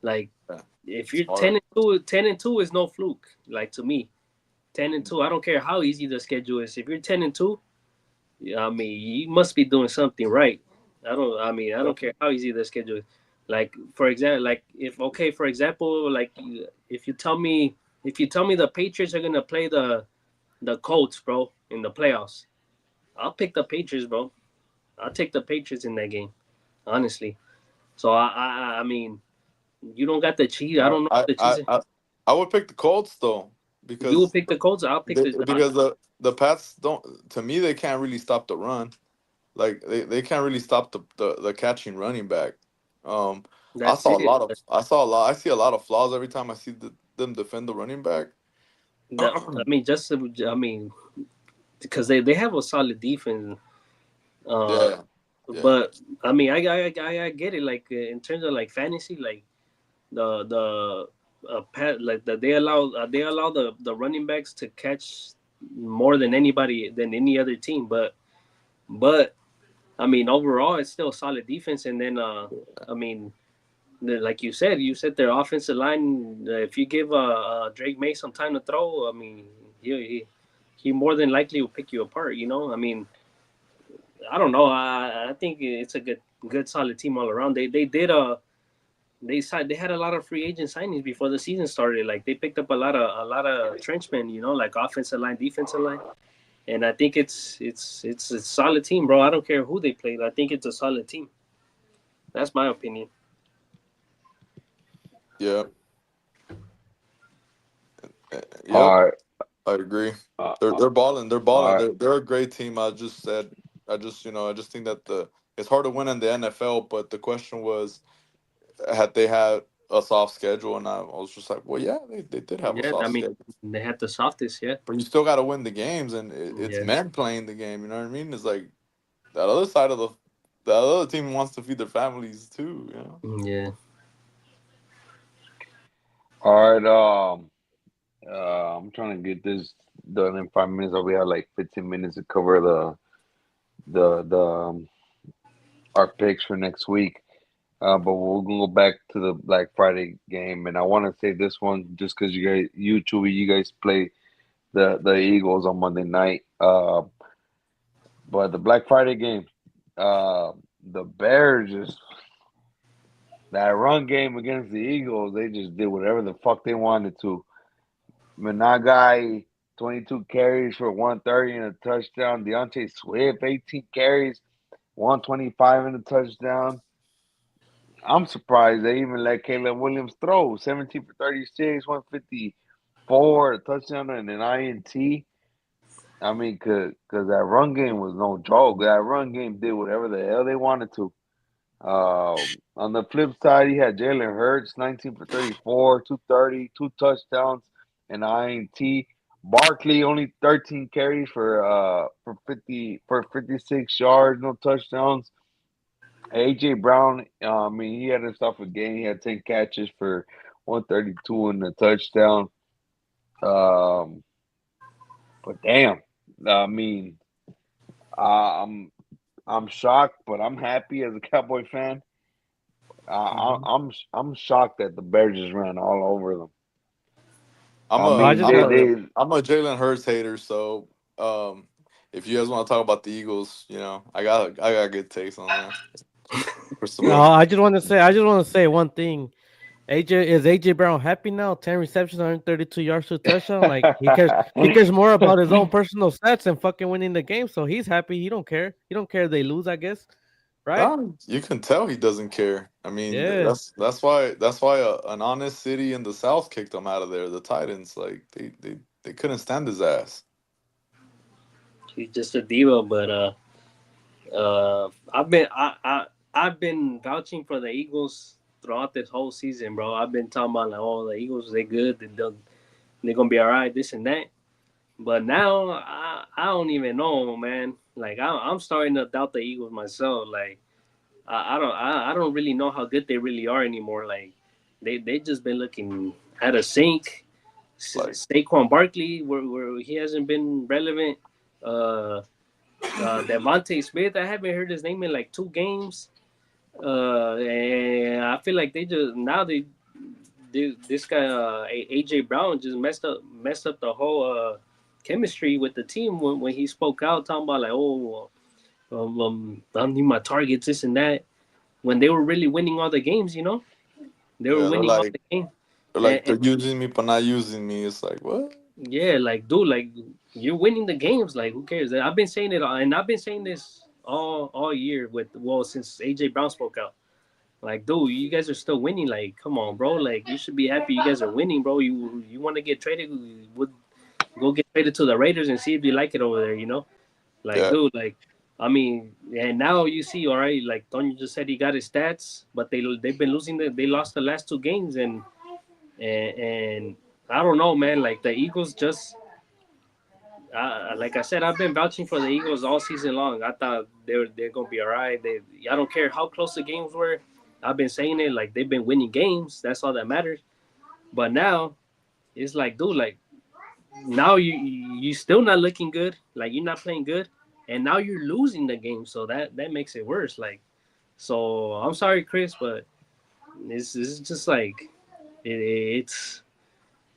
Like yeah, if it's you're hard. 10-2, 10-2 is no fluke. Like to me, 10-2. I don't care how easy the schedule is. If you're 10-2, I mean you must be doing something right. I don't care how easy the schedule is. Like for example, like if okay, for example, like if you tell me the Patriots are gonna play the Colts, bro, in the playoffs, I'll pick the Patriots, bro. I'll take the Patriots in that game, honestly. So I mean, you don't got the cheese. I I don't know I the I cheese. I, I would pick the Colts though You will because pick the Colts. I'll pick the. because the Pats don't to me they can't really stop the run. Like they can't really stop the catching running back. Um, That's it. I see a lot of flaws every time I see them defend the running back. I mean, because they have a solid defense. Uh, Yeah, yeah. but I mean, I get it. Like in terms of like fantasy, like they allow the running backs to catch more than anybody than any other team. But I mean, overall, it's still a solid defense. And then I mean, like you said their offensive line. If you give Drake May some time to throw, I mean, he more than likely will pick you apart. I mean, I don't know. I think it's a good solid team all around. They had a lot of free agent signings before the season started. Like they picked up a lot of trenchmen, like offensive line, defensive line, and I think it's a solid team, bro. I don't care who they played. I think it's a solid team. That's my opinion. Yeah. Yep. All right. I agree. Uh, They're balling. They're all balling. right. They're a great team. I just think that it's hard to win in the NFL. But the question was, had they had a soft schedule, and I was just like, well, yeah, they did have a Yeah, I soft mean schedule, they had the softest. Yeah, but you still got to win the games, and it's yeah, men playing the game. You know what I mean? It's like that other side of the other team wants to feed their families too. You know? yeah. All right. I'm trying to get this done in 5 minutes. We have like 15 minutes to cover the our picks for next week. But we're gonna go back to the Black Friday game, and I want to say this one just because you guys play the Eagles on Monday night. But the Black Friday game, uh, the Bears just that run game against the Eagles, they just did whatever the fuck they wanted to. I mean, that guy, 22 carries for 130 and a touchdown. Deontay Swift, 18 carries, 125 and a touchdown. I'm surprised they even let Caleb Williams throw 17 for 36, 154, a touchdown, and an INT. I mean, cause that run game was no joke. That run game did whatever the hell they wanted to. On the flip side, he had Jalen Hurts, 19 for 34, 230, two touchdowns, and INT. Barkley only 13 carries for 56 yards, no touchdowns. AJ Brown, I mean, he had himself a game. He had 10 catches for 132 and a touchdown. Um, but damn, I mean, I'm shocked, but I'm happy as a Cowboy fan. I'm shocked that the Bears just ran all over them. I'm I No, I a mean, just I'm a want. they I'm a Jalen Hurts hater, so if you guys want to talk about the Eagles, I got good takes on that. First of No, all, I just want to say. I just want to say one thing. AJ Brown happy now? 10 receptions, 132 yards to a touchdown. Like he cares. He cares more about his own personal stats and fucking winning the game. So he's happy. He don't care. He don't care if they lose. I guess, right? you can tell he doesn't care. I mean, Yeah. that's why an honest city in the South kicked him out of there. The Titans, like they couldn't stand his ass. He's just a diva, but I've been vouching for the Eagles throughout this whole season, bro. I've been talking about like, oh, the Eagles they good, they're gonna be all right, this and that. But now I don't even know, man. Like I'm starting to doubt the Eagles myself. Like I don't really know how good they really are anymore. Like they just been looking out of sync. Like Saquon Barkley, where he hasn't been relevant. Uh, Devontae Smith, I haven't heard his name in like 2 games. And I feel like they just now this guy AJ Brown just messed up the whole chemistry with the team when he spoke out talking about like I need my targets this and that when they were really winning all the games, they were yeah, winning all the games. they're And using me but not using me. It's like what? yeah, like dude, like you're winning the games. Like who cares? I've been saying it, and I've been saying this all year since AJ Brown spoke out. Like, dude, you guys are still winning. Like, come on, bro. Like, you should be happy you guys are winning, bro. You want to get traded? Would go get traded to the Raiders and see if you like it over there. Like, Yeah, dude, like, I mean, and now you see, all right, like Tony just said, he got his stats, but they've been losing. They lost the last 2 games, and I don't know, man. Like the Eagles just. Like I said, I've been vouching for the Eagles all season long. I thought they're gonna be all right. I don't care how close the games were. I've been saying it like they've been winning games. That's all that matters. But now it's like, dude, like now you still not looking good. Like you're not playing good, and now you're losing the game. So that makes it worse. Like, so I'm sorry, Chris, but it's just like it's.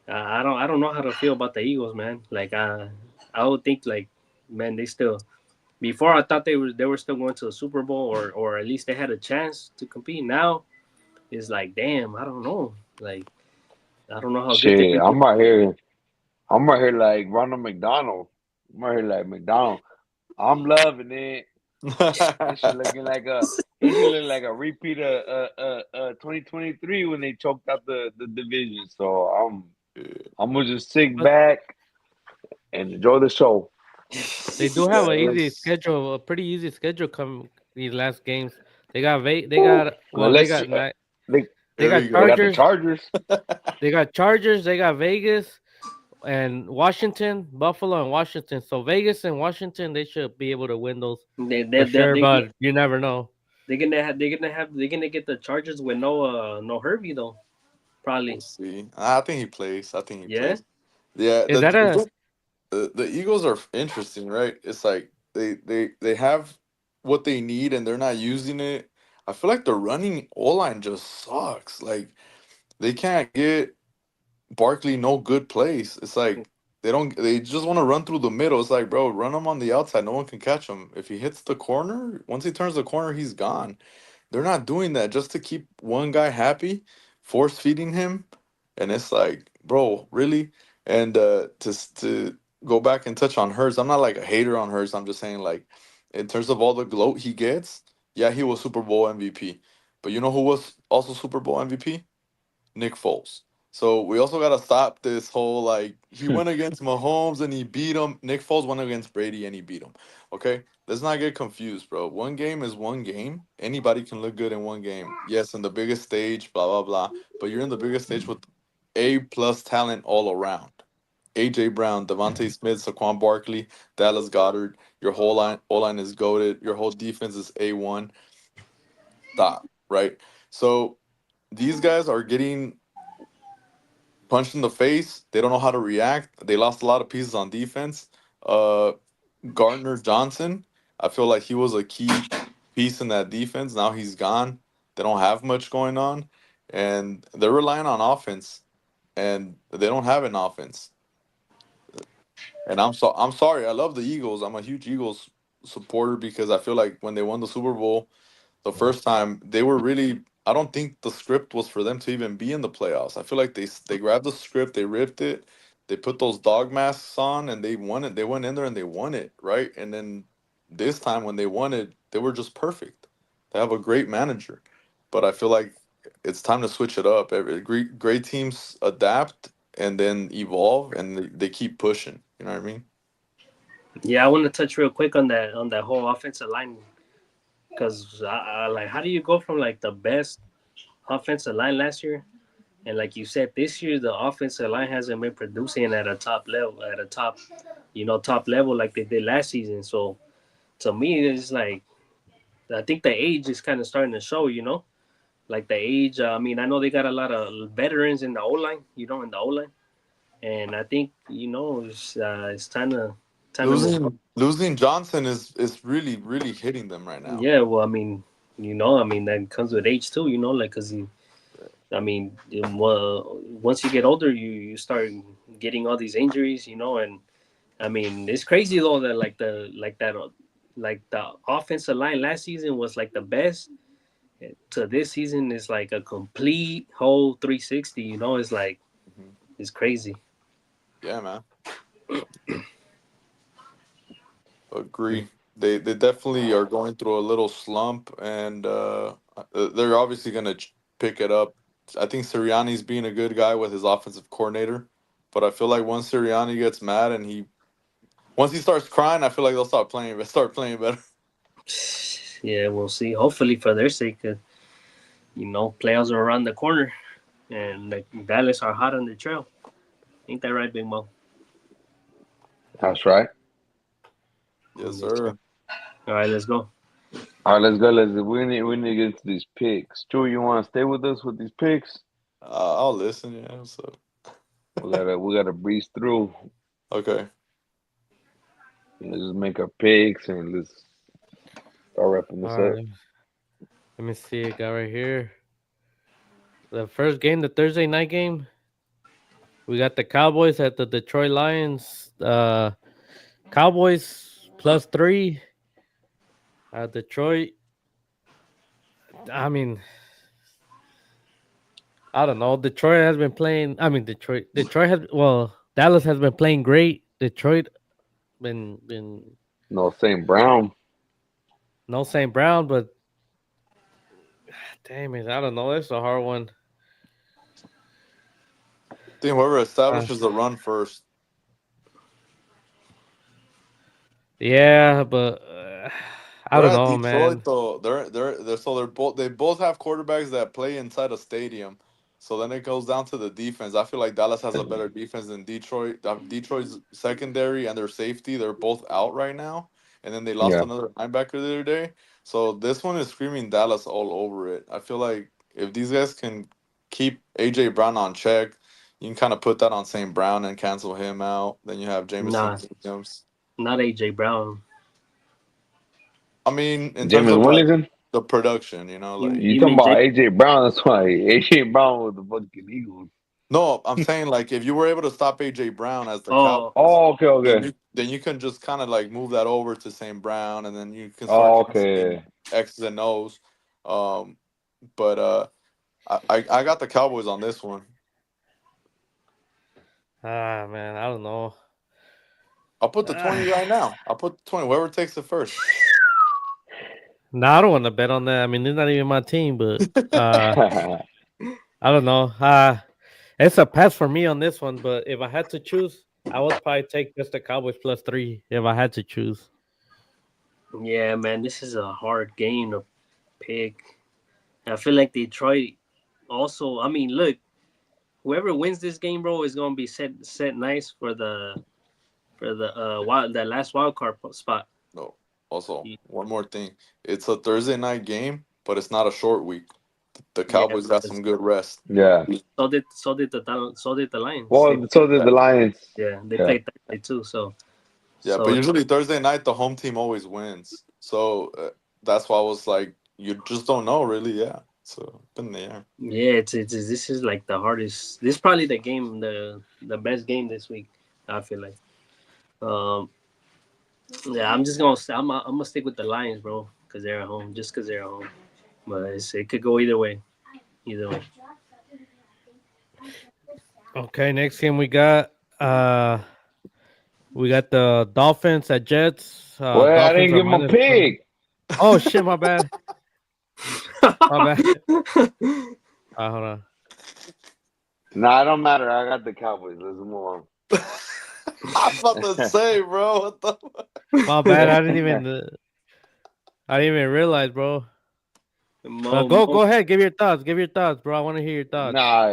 I don't know how to feel about the Eagles, man. Like I would think like, man, they still Before I thought they were still going to the Super Bowl, or at least they had a chance to compete. Now it's like, damn, I don't know. Like, I don't know how good they Shit, could do. I'm right here. I'm right here like Ronald McDonald. I'm right here like McDonald. I'm loving it. This shit looking like a he should look like a repeat of 2023 when they choked out the division. So I'm gonna just sit back and enjoy the show. They do have Yeah, a it easy was. schedule, a pretty easy schedule come these last games. They got Woo. they Unless got they they There got you they go. got the Chargers, Chargers. they got Vegas and Washington, Buffalo and Washington. So Vegas and Washington, they should be able to win those They for they they sure, they but you never know. they're gonna get the Chargers with no Herbie though, We'll probably. see. I think he plays. I think he Yeah. plays. Yeah, Is that a the Eagles are interesting, right? It's like they have what they need and they're not using it. I feel like the running O line just sucks. Like they can't get Barkley no good place. It's like they just want to run through the middle. It's like, bro, run him on the outside. No one can catch him. If he hits the corner, once he turns the corner, he's gone. They're not doing that just to keep one guy happy, force feeding him, and it's like, bro, really? And to go back and touch on Hurts, I'm not like a hater on Hurts. I'm just saying like, in terms of all the gloat he gets, yeah, he was Super Bowl MVP. But you know who was also Super Bowl MVP? Nick Foles. So we also gotta stop this whole like he went against Mahomes and he beat him. Nick Foles went against Brady and he beat him. Okay, let's not get confused, bro. One game is one game. Anybody can look good in one game. Yes, in the biggest stage, blah blah blah. But you're in the biggest stage with A plus talent all around. AJ Brown, Devontae Smith, Saquon Barkley, Dallas Goddard. Your whole line, all line is goaded. Your whole defense is A1. Stop. Right. So these guys are getting punched in the face. They don't know how to react. They lost a lot of pieces on defense. Uh, Gardner Johnson, I feel like he was a key piece in that defense. Now he's gone. They don't have much going on, and they're relying on offense, and they don't have an offense. And I'm sorry. I love the Eagles. I'm a huge Eagles supporter because I feel like when they won the Super Bowl, the first time they were really I don't think the script was for them to even be in the playoffs. I feel like they grabbed the script, they ripped it, they put those dog masks on and they won it. They went in there and they won it, right? And then this time when they won it, they were just perfect. They have a great manager. But I feel like it's time to switch it up. Great teams adapt and then evolve and they keep pushing. You know what I mean? Yeah, I want to touch real quick on that whole offensive line because like, how do you go from like the best offensive line last year, and like you said, this year the offensive line hasn't been producing at a top level, top level like they did last season. So to me, it's like I think the age is kind of starting to show. Like the age. I mean, I know they got a lot of veterans in the O line. In the O line, and I think it's time to move. Losing Johnson is really hitting them right now. Yeah, well, I mean, that comes with age too. Like because I mean, once you get older, you start getting all these injuries. And I mean, it's crazy though that like the offensive line last season was like the best. To this season is like a complete whole 360. It's like Mhm. it's crazy. Yeah, man. Agree. They definitely are going through a little slump, and they're obviously gonna pick it up. I think Sirianni's being a good guy with his offensive coordinator, but I feel like once Sirianni gets mad and once he starts crying, I feel like they'll start playing better. Yeah, we'll see. Hopefully for their sake, playoffs are around the corner, and like Dallas are hot on the trail. Ain't that right, Big Mo? That's right. Yes, Yes, sir. sir. All right, let's go. All right, let's go. We need to get into these picks. Drew, you want to stay with us with these picks? I'll listen. Yeah. So We gotta breeze through. okay. Let's just make our picks and let's start wrapping this all up. right? Let me see it. Got right here. The first game, the Thursday night game. We got the Cowboys at the Detroit Lions. Cowboys +3. Detroit. I mean, I don't know. Detroit has been playing. I mean, Detroit has. Well, Dallas has been playing great. Detroit been No, St. Brown. no St. Brown, but damn it, I don't know. It's a hard one. I think whoever Uh, establishes the run first. yeah, but I They're don't at know, Detroit man. though. They both have quarterbacks that play inside a stadium. So then it goes down to the defense. I feel like Dallas has a better defense than Detroit. Detroit's secondary and their safety, they're both out right now. And then they lost Yeah. another linebacker the other day. So this one is screaming Dallas all over it. I feel like if these guys can keep AJ Brown on check, you can kind of put that on St. Brown and cancel him out. Then you have Jameson Nah, Williams. not AJ Brown. I mean, in terms James of like Williamson. the production, like You You talking mean about AJ Brown? That's why AJ Brown with the fucking Eagles. no, I'm saying like if you were able to stop AJ Brown as the Oh, Cowboys, Oh, okay, then okay. you can just kind of like move that over to St. Brown, and then you can start Oh, canceling okay. X's and O's. Um, but I got the Cowboys on this one. Ah, man, I don't know. I'll put the 20 right now. I'll put the 20. Whoever takes it first. No, I don't want to bet on that. I mean, it's not even my team, but I don't know. It's a pass for me on this one. But if I had to choose, I would probably take just the Cowboys +3 if I had to choose. yeah, man, this is a hard game to pick. I feel like Detroit also. I mean, look, whoever wins this game, bro, is gonna be set nice for the wild that last wild card spot. No. Also, one more thing. It's a Thursday night game, but it's not a short week. The Yeah, Cowboys got because some good rest. Yeah. so did the Lions. They Well, so did the Lions. yeah they Yeah. played Thursday too. So Yeah, but so usually Thursday night the home team always wins. So that's why I was like, you just don't know really. Yeah. So been there. yeah, it's this is like the hardest. This is probably the game the best game this week. I feel like. Um, yeah, I'm just gonna I'm gonna stick with the Lions, bro, because they're at home. Just because they're at home, but it could go either way. Either way. Okay, next game we got the Dolphins at Jets. Well, I Dolphins didn't are give my -20. pick. Oh shit, my bad. My bad. Hold on. Nah, it don't matter. I got the Cowboys. Let's move on. I was about to say, bro. What the? My bad. I didn't even realize, bro. But go ahead. Give your thoughts. Give your thoughts, bro. I want to hear your thoughts. Nah.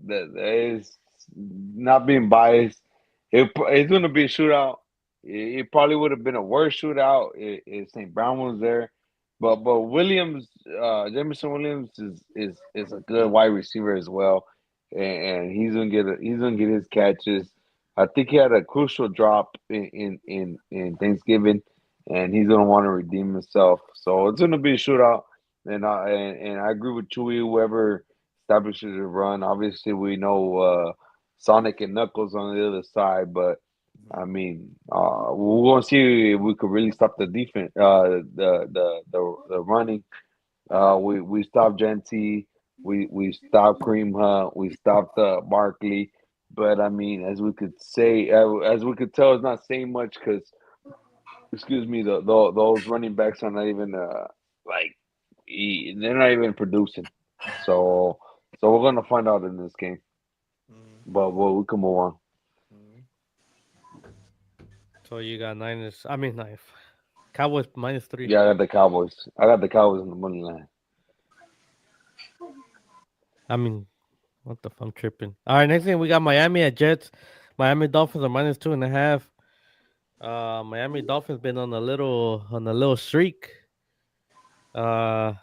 That is not being biased. It's going to be a shootout. It probably would have been a worse shootout if St. Brown was there. But Williams, Jameson Williams is a good wide receiver as well, and he's gonna get his catches. I think he had a crucial drop in Thanksgiving, and he's gonna want to redeem himself. So it's gonna be a shootout, and I agree with Chewy. Whoever establishes a run, obviously we know Sonic and Knuckles on the other side, but I mean, we're gonna see if we could really stop the defense, the running. We stopped Genty, we stopped Cream Hunt, we stopped Barkley, but I mean, as we could tell, it's not saying much because, excuse me, those running backs are not even like they're not even producing. So we're gonna find out in this game, but we can move on. So you got Niners. I mean, nine. Cowboys -3. Yeah, I got the Cowboys. I got the Cowboys in the money line. I mean, what the fuck? I'm tripping. All right, next game we got Miami at Jets. Miami Dolphins are -2.5. Miami Dolphins been on a little streak. Uh,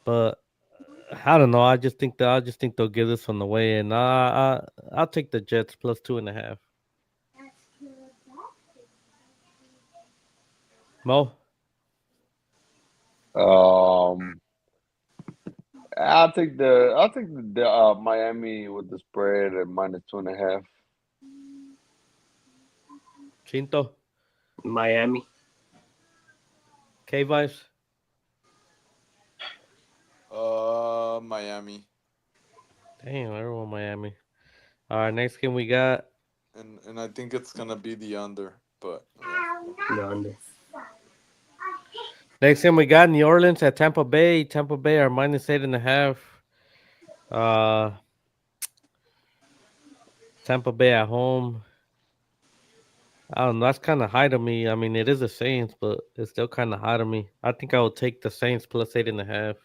but I don't know. I just think they'll give this one away, and I'll take the Jets +2.5. Mo, Um, I'll take the Miami with the spread at -2.5. Chinto. Miami. K vibes. Miami, Damn, everyone Miami. All right, next game we got. and I think it's gonna be the under, but yeah. The under. Next game we got New Orleans at Tampa Bay. Tampa Bay are -8.5. Uh, Tampa Bay at home. I don't know. That's kind of high to me. I mean, it is the Saints, but it's still kind of high to me. I think I would take the Saints +8.5.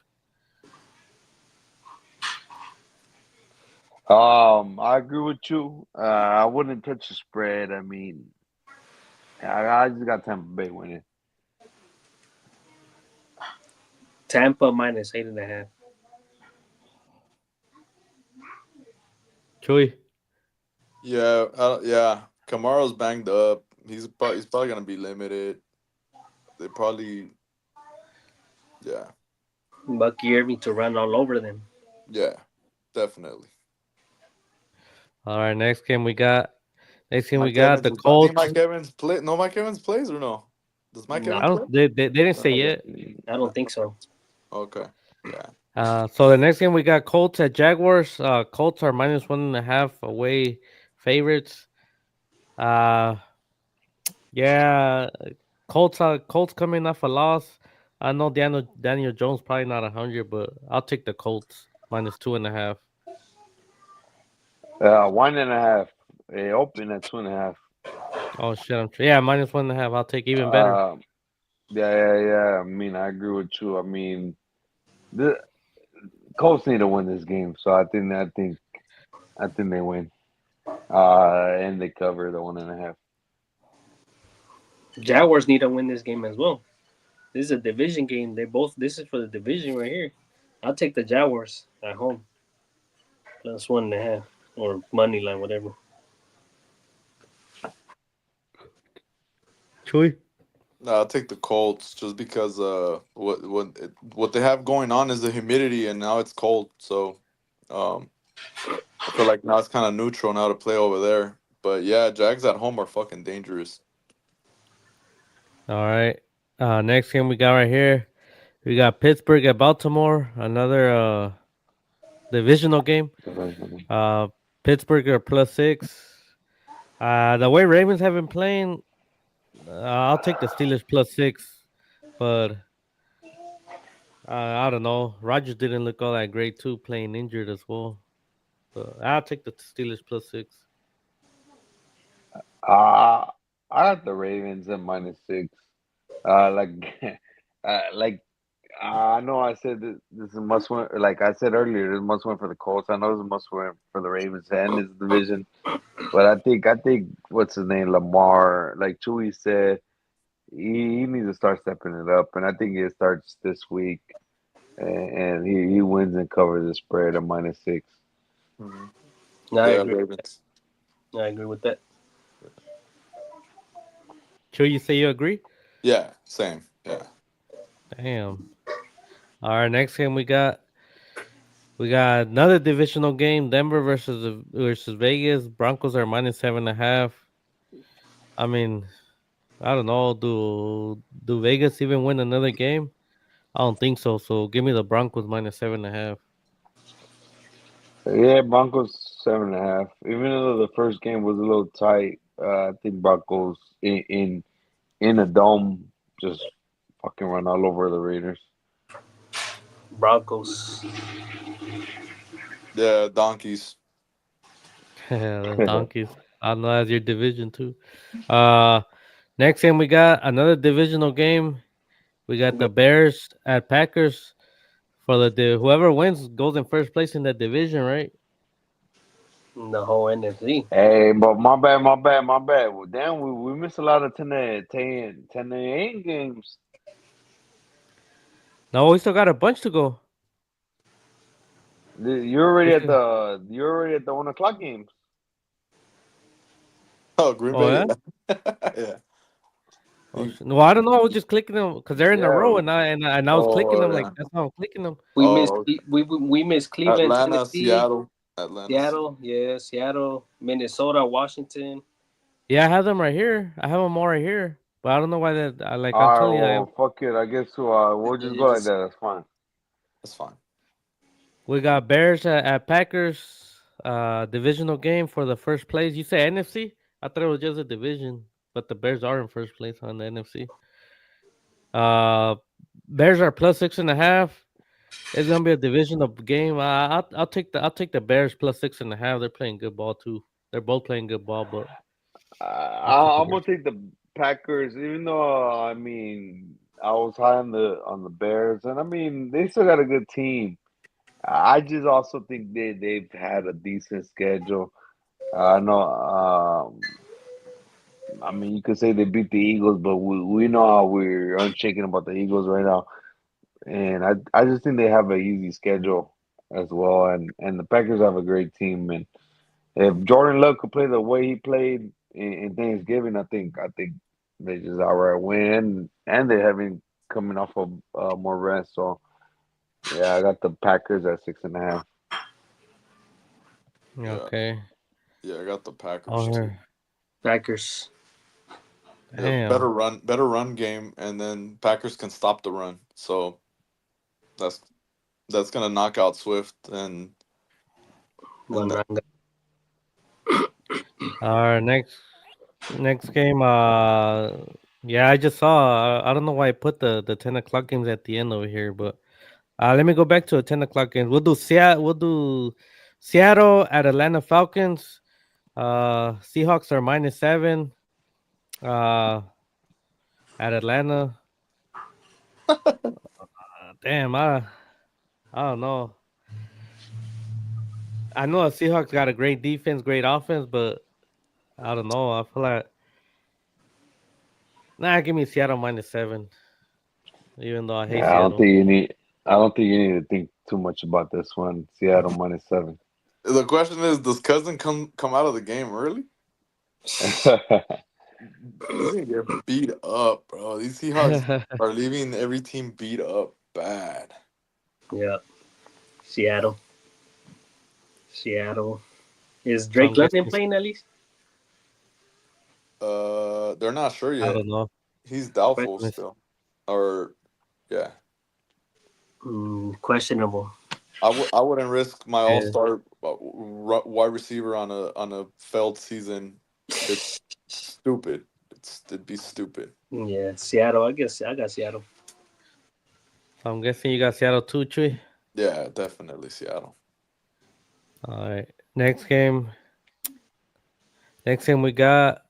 I agree with you. I wouldn't touch the spread. I mean, I just got Tampa Bay winning. Tampa -8.5. Chewy. Yeah, yeah. Kamara's banged up. He's probably gonna be limited. They probably, yeah, Bucky Irving to run all over them. yeah, definitely. All right, next game we got. Next game we Mike got Evans, the I think Colts. Mike Evans play. No, Mike Evans plays or no? Does Mike No. I Evans play? don't. They didn't say yet. I don't think so. Okay, yeah. So the next game we got Colts at Jaguars. Colts are -1.5 away favorites. Yeah, Colts coming off a loss. I know Daniel Jones probably not 100, but I'll take the Colts -2.5. 1.5. They open at 2.5. Oh shit, yeah, -1.5. I'll take even better. Yeah. I mean, I agree with you. I mean, the Colts need to win this game, so I think they win. And they cover the 1.5. Jaguars need to win this game as well. This is a division game. This is for the division right here. I'll take the Jaguars at home. +1.5 or money line, whatever. Chewy. No, I'll take the Colts just because what they have going on is the humidity, and now it's cold, so I feel like now it's kind of neutral now to play over there. But yeah, Jags at home are fucking dangerous. All right. Next game we got right here. We got Pittsburgh at Baltimore. Another divisional game. Pittsburgh are +6. The way Ravens have been playing, I'll take the Steelers +6. But I don't know. Rodgers didn't look all that great too, playing injured as well. But I'll take the Steelers +6. I got the Ravens at -6. I know I said this is a must win. Like I said earlier, this is a must win for the Colts. I know it's a must win for the Ravens and this division. But I think what's his name, Lamar, like Chewy said, he needs to start stepping it up, and I think it starts this week, and he wins and covers the spread at -6. No, I Yeah, agree. Ravens. I agree with that. Chewy, you say you agree? Yeah, same. Yeah. Damn. All right, next game we got another divisional game: Denver versus Vegas. Broncos are -7.5. I mean, I don't know. Do Vegas even win another game? I don't think so. So give me the Broncos -7.5. Yeah, Broncos 7.5. Even though the first game was a little tight, I think Broncos in a dome just fucking run all over the Raiders. Broncos. Yeah, donkeys. The Donkeys. I know that's your division too. Next game we got another divisional game. We got the Bears at Packers. For whoever wins goes in first place in that division, right? The whole NFC. Hey, but my bad. Well, damn, we missed a lot of 10-8 games. No, we still got a bunch to go. You're already at the 1 o'clock games. Oh, Green Oh, Bay. yeah? Yeah. Oh, no, I don't know. I was just clicking them because they're in a row, and I was clicking them like yeah. that's how I'm clicking them. We Oh, missed okay. we missed Cleveland, Atlanta, Tennessee, Seattle. Atlanta. Seattle, yeah, Seattle, Minnesota, Washington. Yeah, I have them right here. I have them all right here. But I don't know why that. Like All I'm right, telling you, well, fuck it. I guess we'll just You go like just that. That's fine. That's fine. we got Bears at Packers. Divisional game for the first place. You say NFC? I thought it was just a division, but the Bears are in first place on the NFC. Uh, Bears are plus 6.5. It's gonna be a divisional game. I'll take the Bears plus 6.5. They're playing good ball too. They're both playing good ball, but I'll take the I'm gonna Bears. take the Packers, even though I mean I was high on the Bears, and I mean they still got a good team. I just also think they've had a decent schedule. I know. I mean, you could say they beat the Eagles, but we know how we're unshaken about the Eagles right now, and I just think they have an easy schedule as well, and the Packers have a great team, and if Jordan Love could play the way he played in Thanksgiving, I think they just outright win, and they're having coming off of more rest. So yeah, I got the Packers at 6.5. Yeah, Okay. yeah, I got the Packers Oh, too. Packers. Yeah, damn. better run game, and then Packers can stop the run. So that's that's gonna knock out Swift and One run. Our next game. Yeah, I just saw. I don't know why I put the 10 o'clock games at the end over here, but let me go back to a 10 o'clock game. We'll do Seattle. We'll do Seattle at Atlanta Falcons. Seahawks are -7. Uh, at Atlanta. Damn, I don't know. I know the Seahawks got a great defense, great offense, but I don't know. I feel like give me Seattle -7. Even though I hate Yeah, Seattle. I don't think you need to think too much about this one. Seattle -7. the question is, does Cousin come out of the game early? He's gonna get beat up, bro. These Seahawks are leaving every team beat up bad. Yeah. Seattle. Seattle. Is So I'm Drake London guessing playing at least? They're not sure I yet. don't know. He's doubtful Miss- still. Or yeah, Questionable. I wouldn't risk my Yeah. all-star wide receiver on a failed season. It's stupid. It'd be stupid. Yeah, Seattle. I guess I got Seattle. So I'm guessing you got Seattle too, Tree. Yeah, definitely Seattle. All right. Next game. Next game we got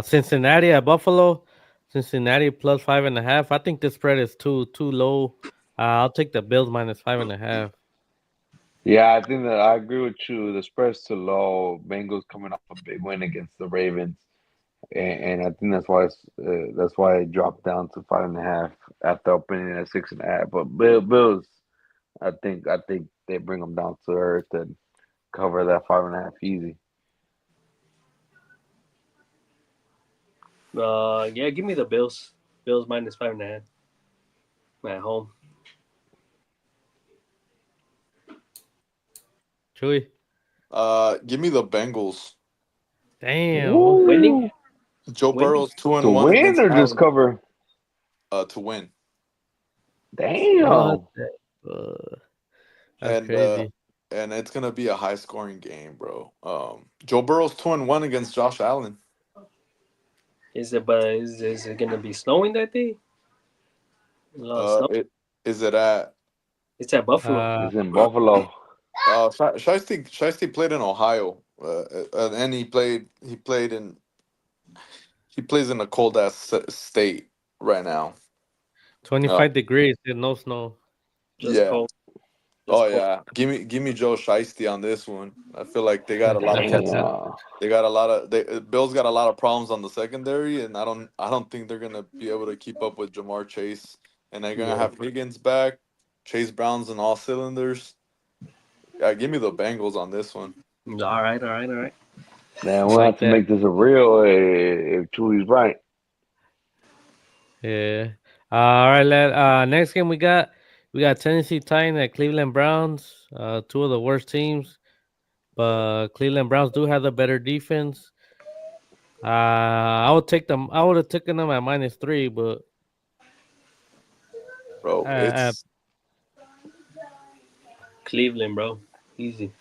Cincinnati at Buffalo. Cincinnati plus 5.5. I think the spread is too low. I'll take the Bills -5.5. Yeah, I think that I agree with you. The spread's too low. Bengals coming off a big win against the Ravens, and I think that's why it dropped down to 5.5 after opening at 6.5. But Bills, I think they bring them down to earth and cover that 5.5 easy. Yeah, give me the Bills. Bills -5.5 at home. Chewy. Give me the Bengals. Damn. Winning. Woo! Joe Winning. Burrow's 2 To and 1 win against or just Allen. cover? To win. What? Damn. That's And crazy. and it's gonna be a high scoring game, bro. Joe Burrow's 2 and 1 against Josh Allen. Is it? But is it gonna be snowing that day? A lot of snow. Is it at It's at Buffalo. It's in Buffalo. Shiesty played in Ohio, and he plays in a cold ass state right now. 25 degrees and no snow. Just Yeah. cold. Oh Just cold. yeah. Give me Joe Shiesty on this one. I feel like they got a lot of Damn. Bills got a lot of problems on the secondary, and I don't think they're gonna be able to keep up with Jamar Chase, and they're gonna Yeah. have Higgins back, Chase Brown's in all cylinders. Yeah, give me the Bengals on this one. All right. All right. All right. Man, I we'll like have to that. make this a real if Chewy's right. Yeah. All right, next game we got Tennessee Titans at Cleveland Browns. Two of the worst teams, but Cleveland Browns do have the better defense. I would take them. I would have taken them at -3, but bro. at It's Cleveland, bro. Easy.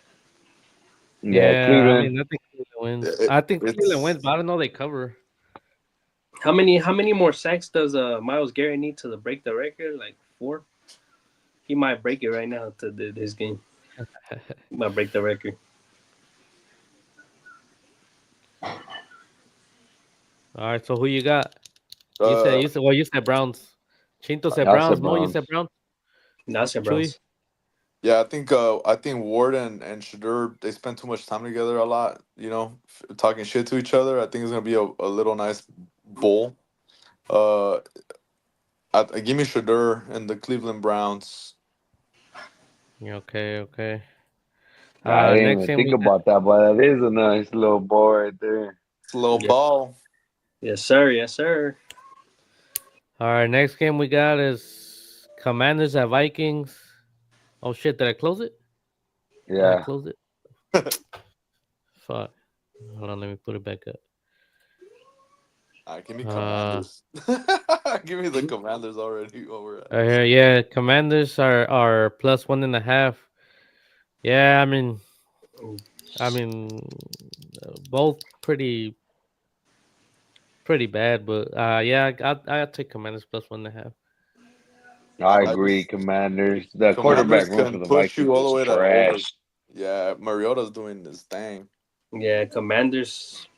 Yeah, yeah, I Cleveland. mean, I think Cleveland wins. it, I think Cleveland it's wins, but I don't know they cover. How many more sacks does Miles Garrett need to break the record? Like 4? He might break it right now to this game. He might break the record. All right, so who you got? uh You said Browns. Chinto said I said Browns. Mo, you Browns. said Browns. That's your Chewy. Browns. yeah. I think Ward and Shadur, they spend too much time together a lot. Talking shit to each other. I think it's gonna be a little nice bowl. Uh, give me Shadur and the Cleveland Browns. Yeah, okay. I didn't Next even game think we got. about that, but that is a nice little ball right there. It's a little Yeah. ball. Yes, sir. Yes, sir. All right, next game we got is Commanders at Vikings. Oh shit, did I close it? I Yeah. closed it. Fuck. Hold on, let me put it back up. Give me Uh, Commanders. Give me the Commanders already over at. yeah, Commanders are +1.5. Yeah, I mean, both pretty bad, but yeah, I take Commanders +1.5. I I agree, just Commanders. The quarterback Commanders room for can the push you Vikings all the is way to over. trash. Yeah, Mariota's doing his thing. Yeah, Commanders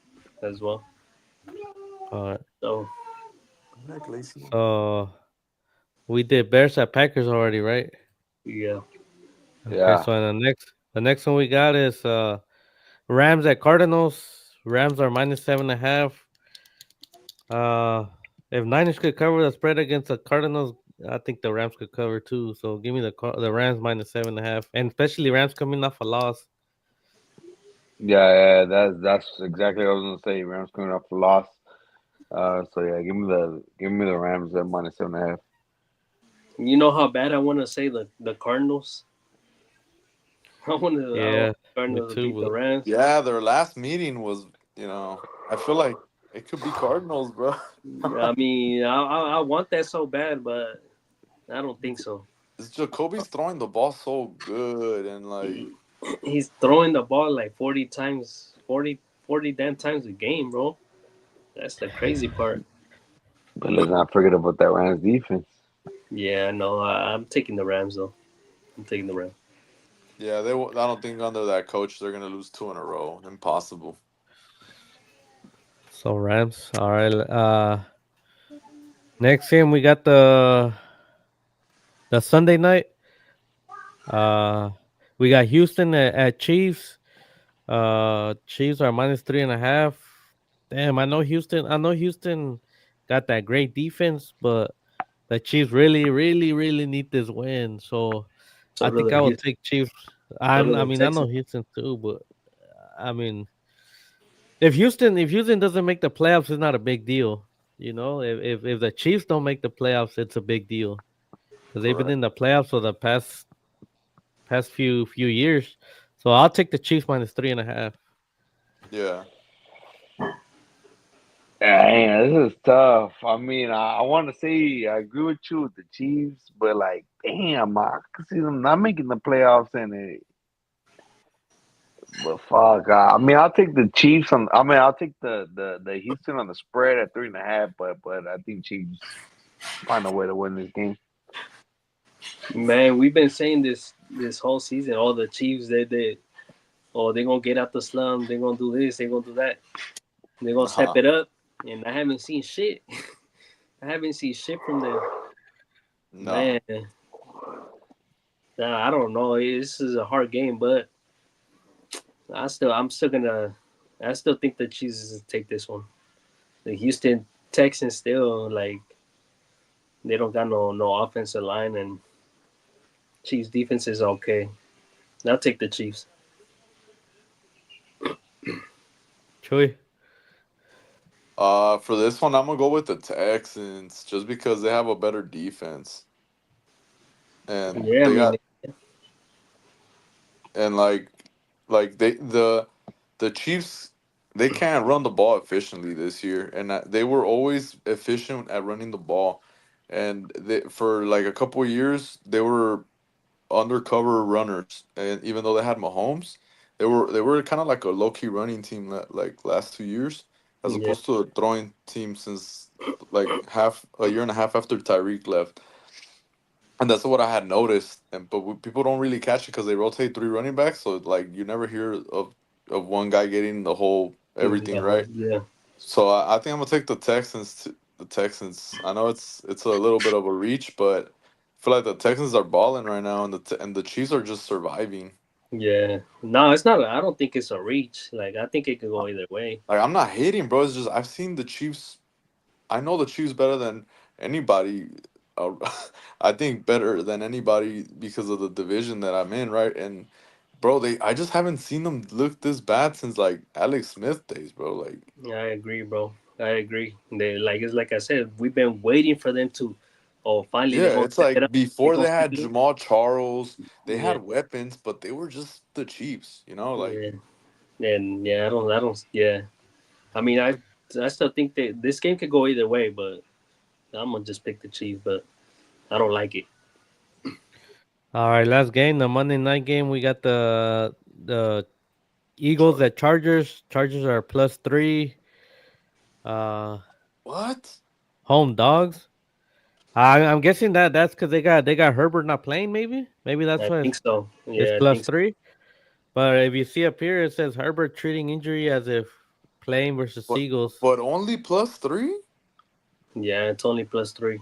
as well. All right, So Heck, Lacey. so we did Bears at Packers already, right? yeah, Okay, Yeah. so the next one we got is Rams at Cardinals. Rams are -7.5. Uh, if Niners could cover the spread against the Cardinals, I think the Rams could cover too. So give me the Rams -7.5, and especially Rams coming off a loss. Yeah, that's exactly what I was gonna say. Rams coming off a loss. So yeah, give me the Rams at -7.5. you know how bad I want to say the Cardinals. I want Yeah, me Cardinals to too. beat the But Rams. Yeah, their last meeting was, I feel like it could be Cardinals, bro. I mean, I want that so bad, but I don't think so. It's Jacoby's throwing the ball so good, and like, He's throwing the ball like 40 times, 40 damn times a game, bro. That's the crazy part. But let's not forget about that Rams defense. Yeah, no, I'm taking the Rams though. I'm taking the Rams. yeah, I don't think under that coach they're gonna lose 2 in a row. Impossible. so Rams. All right. Next game we got the Sunday night. Uh, we got Houston at Chiefs. Chiefs are -3.5. Damn, I know Houston got that great defense, but the Chiefs really need this win. So So I do think the I will Houston, take Chiefs. so do I the mean, I know Texans. Houston too, but I mean, if Houston doesn't make the playoffs, it's not a big deal. You know, if the Chiefs don't make the playoffs, it's a big deal because they've been Correct. in the playoffs for the past few years. So I'll take the Chiefs -3.5. Yeah. Man, this is tough. I mean, I want to say I agree with you with the Chiefs, but like, damn, I can see them not making the playoffs in it. But fuck, I mean, I'll take the Chiefs on. I mean, I'll take the Houston on the spread at 3.5. But I think Chiefs find a way to win this game. Man, we've been saying this whole season. All the Chiefs, they're gonna get out the slum. They're gonna do this. They're gonna do that. They're gonna step Uh-huh. it up. And I haven't seen shit. I haven't seen shit from them. No. Man, nah, I don't know. This is a hard game, but I still think the Chiefs take this one. The Houston Texans still like they don't got no offensive line, and Chiefs defense is okay. I'll take the Chiefs. Chewy. For this one, I'm gonna go with the Texans just because they have a better defense, and Yeah, I they mean, got and like they the Chiefs. they can't run the ball efficiently this year, and they were always efficient at running the ball, and for like a couple of years they were undercover runners, and even though they had Mahomes, they were kind of like a low key running team like last 2 years, as Yeah, opposed to a throwing team since like half a year and a half after Tyreek left, and that's what I had noticed. And but people don't really catch it because they rotate three running backs, so like you never hear of one guy getting the whole everything right. yeah, So I think I'm gonna take the Texans. The Texans. I know it's a little bit of a reach, but I feel like the Texans are balling right now, and the Chiefs are just surviving. yeah. No, it's not. I don't think it's a reach. Like I think it could go either way. Like I'm not hating, bro. It's just I've seen the Chiefs. I know the Chiefs better than anybody. Uh, I think better than anybody because of the division that I'm in, right? And bro, I just haven't seen them look this bad since like Alex Smith days, bro. Like Yeah, I agree, bro. I agree. They like it's like I said, we've been waiting for them to. Oh, finally they're yeah, gonna it's step it like up. They before gonna they had feel it. Jamal Charles, they Yeah, had weapons, but they were just the Chiefs, you know, like yeah, and yeah, I don't. Yeah, I mean, I still think that this game could go either way, but I'm gonna just pick the Chiefs. But I don't like it. All right, last game, the Monday night game. We got the Eagles at Chargers. Chargers are +3. Uh, what? home dogs. I'm guessing that's because they got Herbert not playing. Maybe that's I why think so. it's Yeah, I plus think so. three. But if you see up here, it says Herbert treating injury as if playing versus But Eagles. but only +3 Yeah, it's only +3.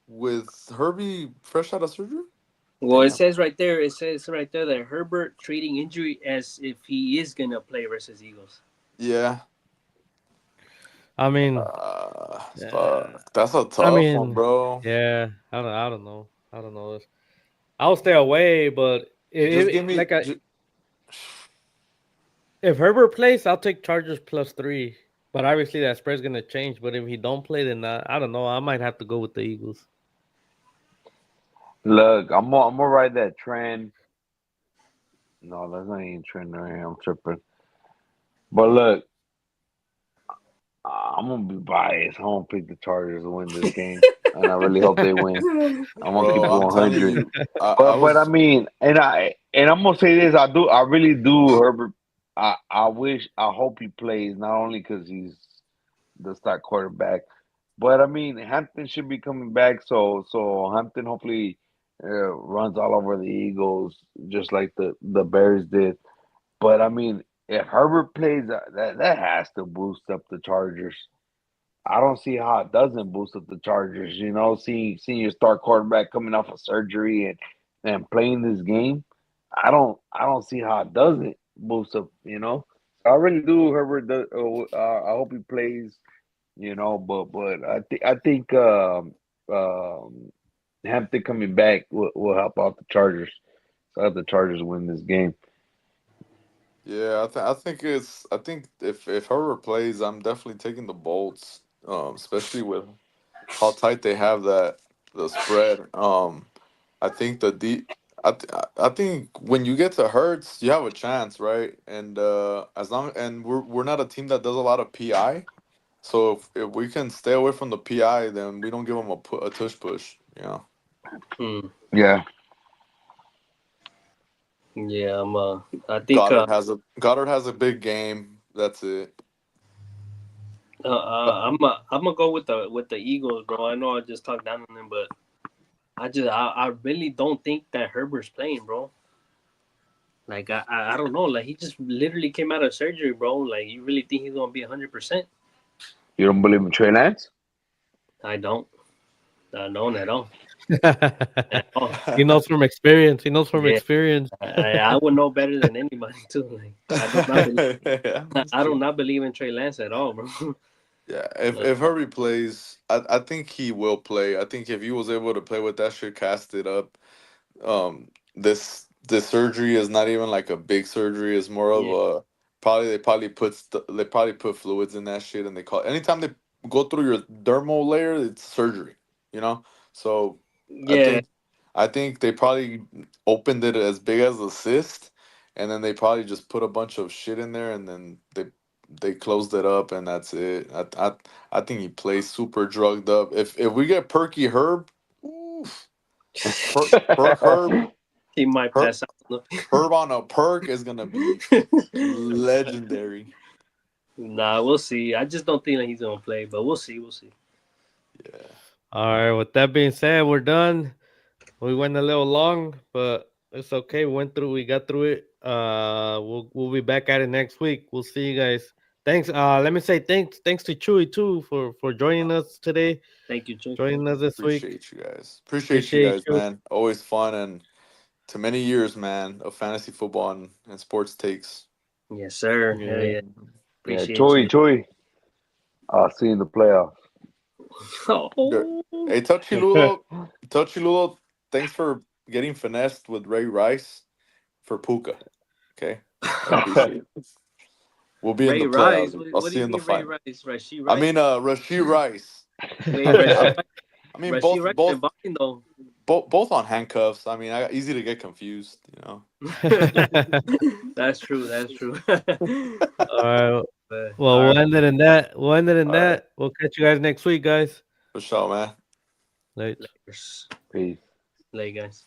with Herbie fresh out of surgery. Well, it Damn. says right there. It says right there that Herbert treating injury as if he is gonna play versus Eagles. Yeah. I mean, uh, Fuck. That's a I tough one, mean, bro. yeah. I don't know. I don't know. I'll stay away, but Just give me. if Herbert plays, I'll take Chargers +3. But obviously that spread's gonna change. But if he don't play, then I don't know. I might have to go with the Eagles. Look, I'm gonna ride that trend. No, that's not even trend right here. I'm tripping. But look, I'm gonna be biased. I'm gonna pick the Chargers to win this game, and I really hope they win. I'm gonna keep Bro, it I'm telling 100. you, I But I was. mean, and I'm gonna say this. I really do, Herbert. I hope he plays not only because he's the start quarterback, but I mean Hampton should be coming back. So Hampton hopefully runs all over the Eagles just like the Bears did. But I mean, if Herbert plays, that has to boost up the Chargers. I don't see how it doesn't boost up the Chargers. You know, seeing your star quarterback coming off of surgery and playing this game, I don't see how it doesn't boost up. You know, I really do. Herbert, I hope he plays. You know, but I think Hampton coming back will help out the Chargers. So I have the Chargers win this game. Yeah, I think if Herbert plays, I'm definitely taking the Bolts. Especially with how tight they have the spread. I think I think when you get to Hurts, you have a chance, right? And we're not a team that does a lot of PI. So if we can stay away from the PI, then we don't give them a tush push. You know, Hmm. Yeah. Yeah, I think. Goddard has a big game. That's it. I'm gonna go with the Eagles, bro. I know I just talked down on them, but I really don't think that Herbert's playing, bro. Like I don't know. Like he just literally came out of surgery, bro. Like you really think he's gonna be 100%? You don't believe in Trey Lance? I don't. I don't at all. At all. He knows from experience. He knows from Yeah, experience. I would know better than anybody too. Like Yeah, that's I do true. not believe in Trey Lance at all, bro. Yeah, if Hurry plays, I think he will play. I think if he was able to play with that shit casted up, this surgery is not even like a big surgery. It's more of Yeah, a they probably put fluids in that shit, and they call anytime they go through your dermal layer, it's surgery. You know, so I yeah, think I think they probably opened it as big as a cyst, and then they probably just put a bunch of shit in there, and then they closed it up, and that's it. I think he plays super drugged up. If we get Perky Herb, oof, Herb He might Herb, pass out. Herb on a perk is gonna be legendary. Nah, we'll see. I just don't think that he's gonna play, but we'll see. We'll see. Yeah. All right. With that being said, we're done. We went a little long, but it's okay. We got through it. We'll be back at it next week. We'll see you guys. Thanks. Let me say thanks to Chewy too for joining us today. Thank you, Chuck. Joining us this week. Appreciate you guys. Appreciate you guys, man. Always fun, and to many years, man, of fantasy football and sports takes. Yes, sir. Yeah. Hell yeah. Yeah, Appreciate Chewy, you. Chewy. I'll see you in the playoffs. Oh. Hey, Touchy Lulo, thanks for getting finessed with Ray Rice for Puka. Okay, I appreciate it. We'll be in Ray the Rice. playoffs. What I'll do see you you in the mean Ray final. Rice? Rashid I Rice? mean, Rashid Rice. Wait, Rashid I mean, Rashid both Rice both and Boston, though. both on handcuffs. I mean, easy to get confused. That's true. That's true. All right. But, Well, all we'll right. end it in that. We'll end it in All right. that. We'll catch you guys next week, guys. For sure, man. Later. Lakers. Peace. Late, guys.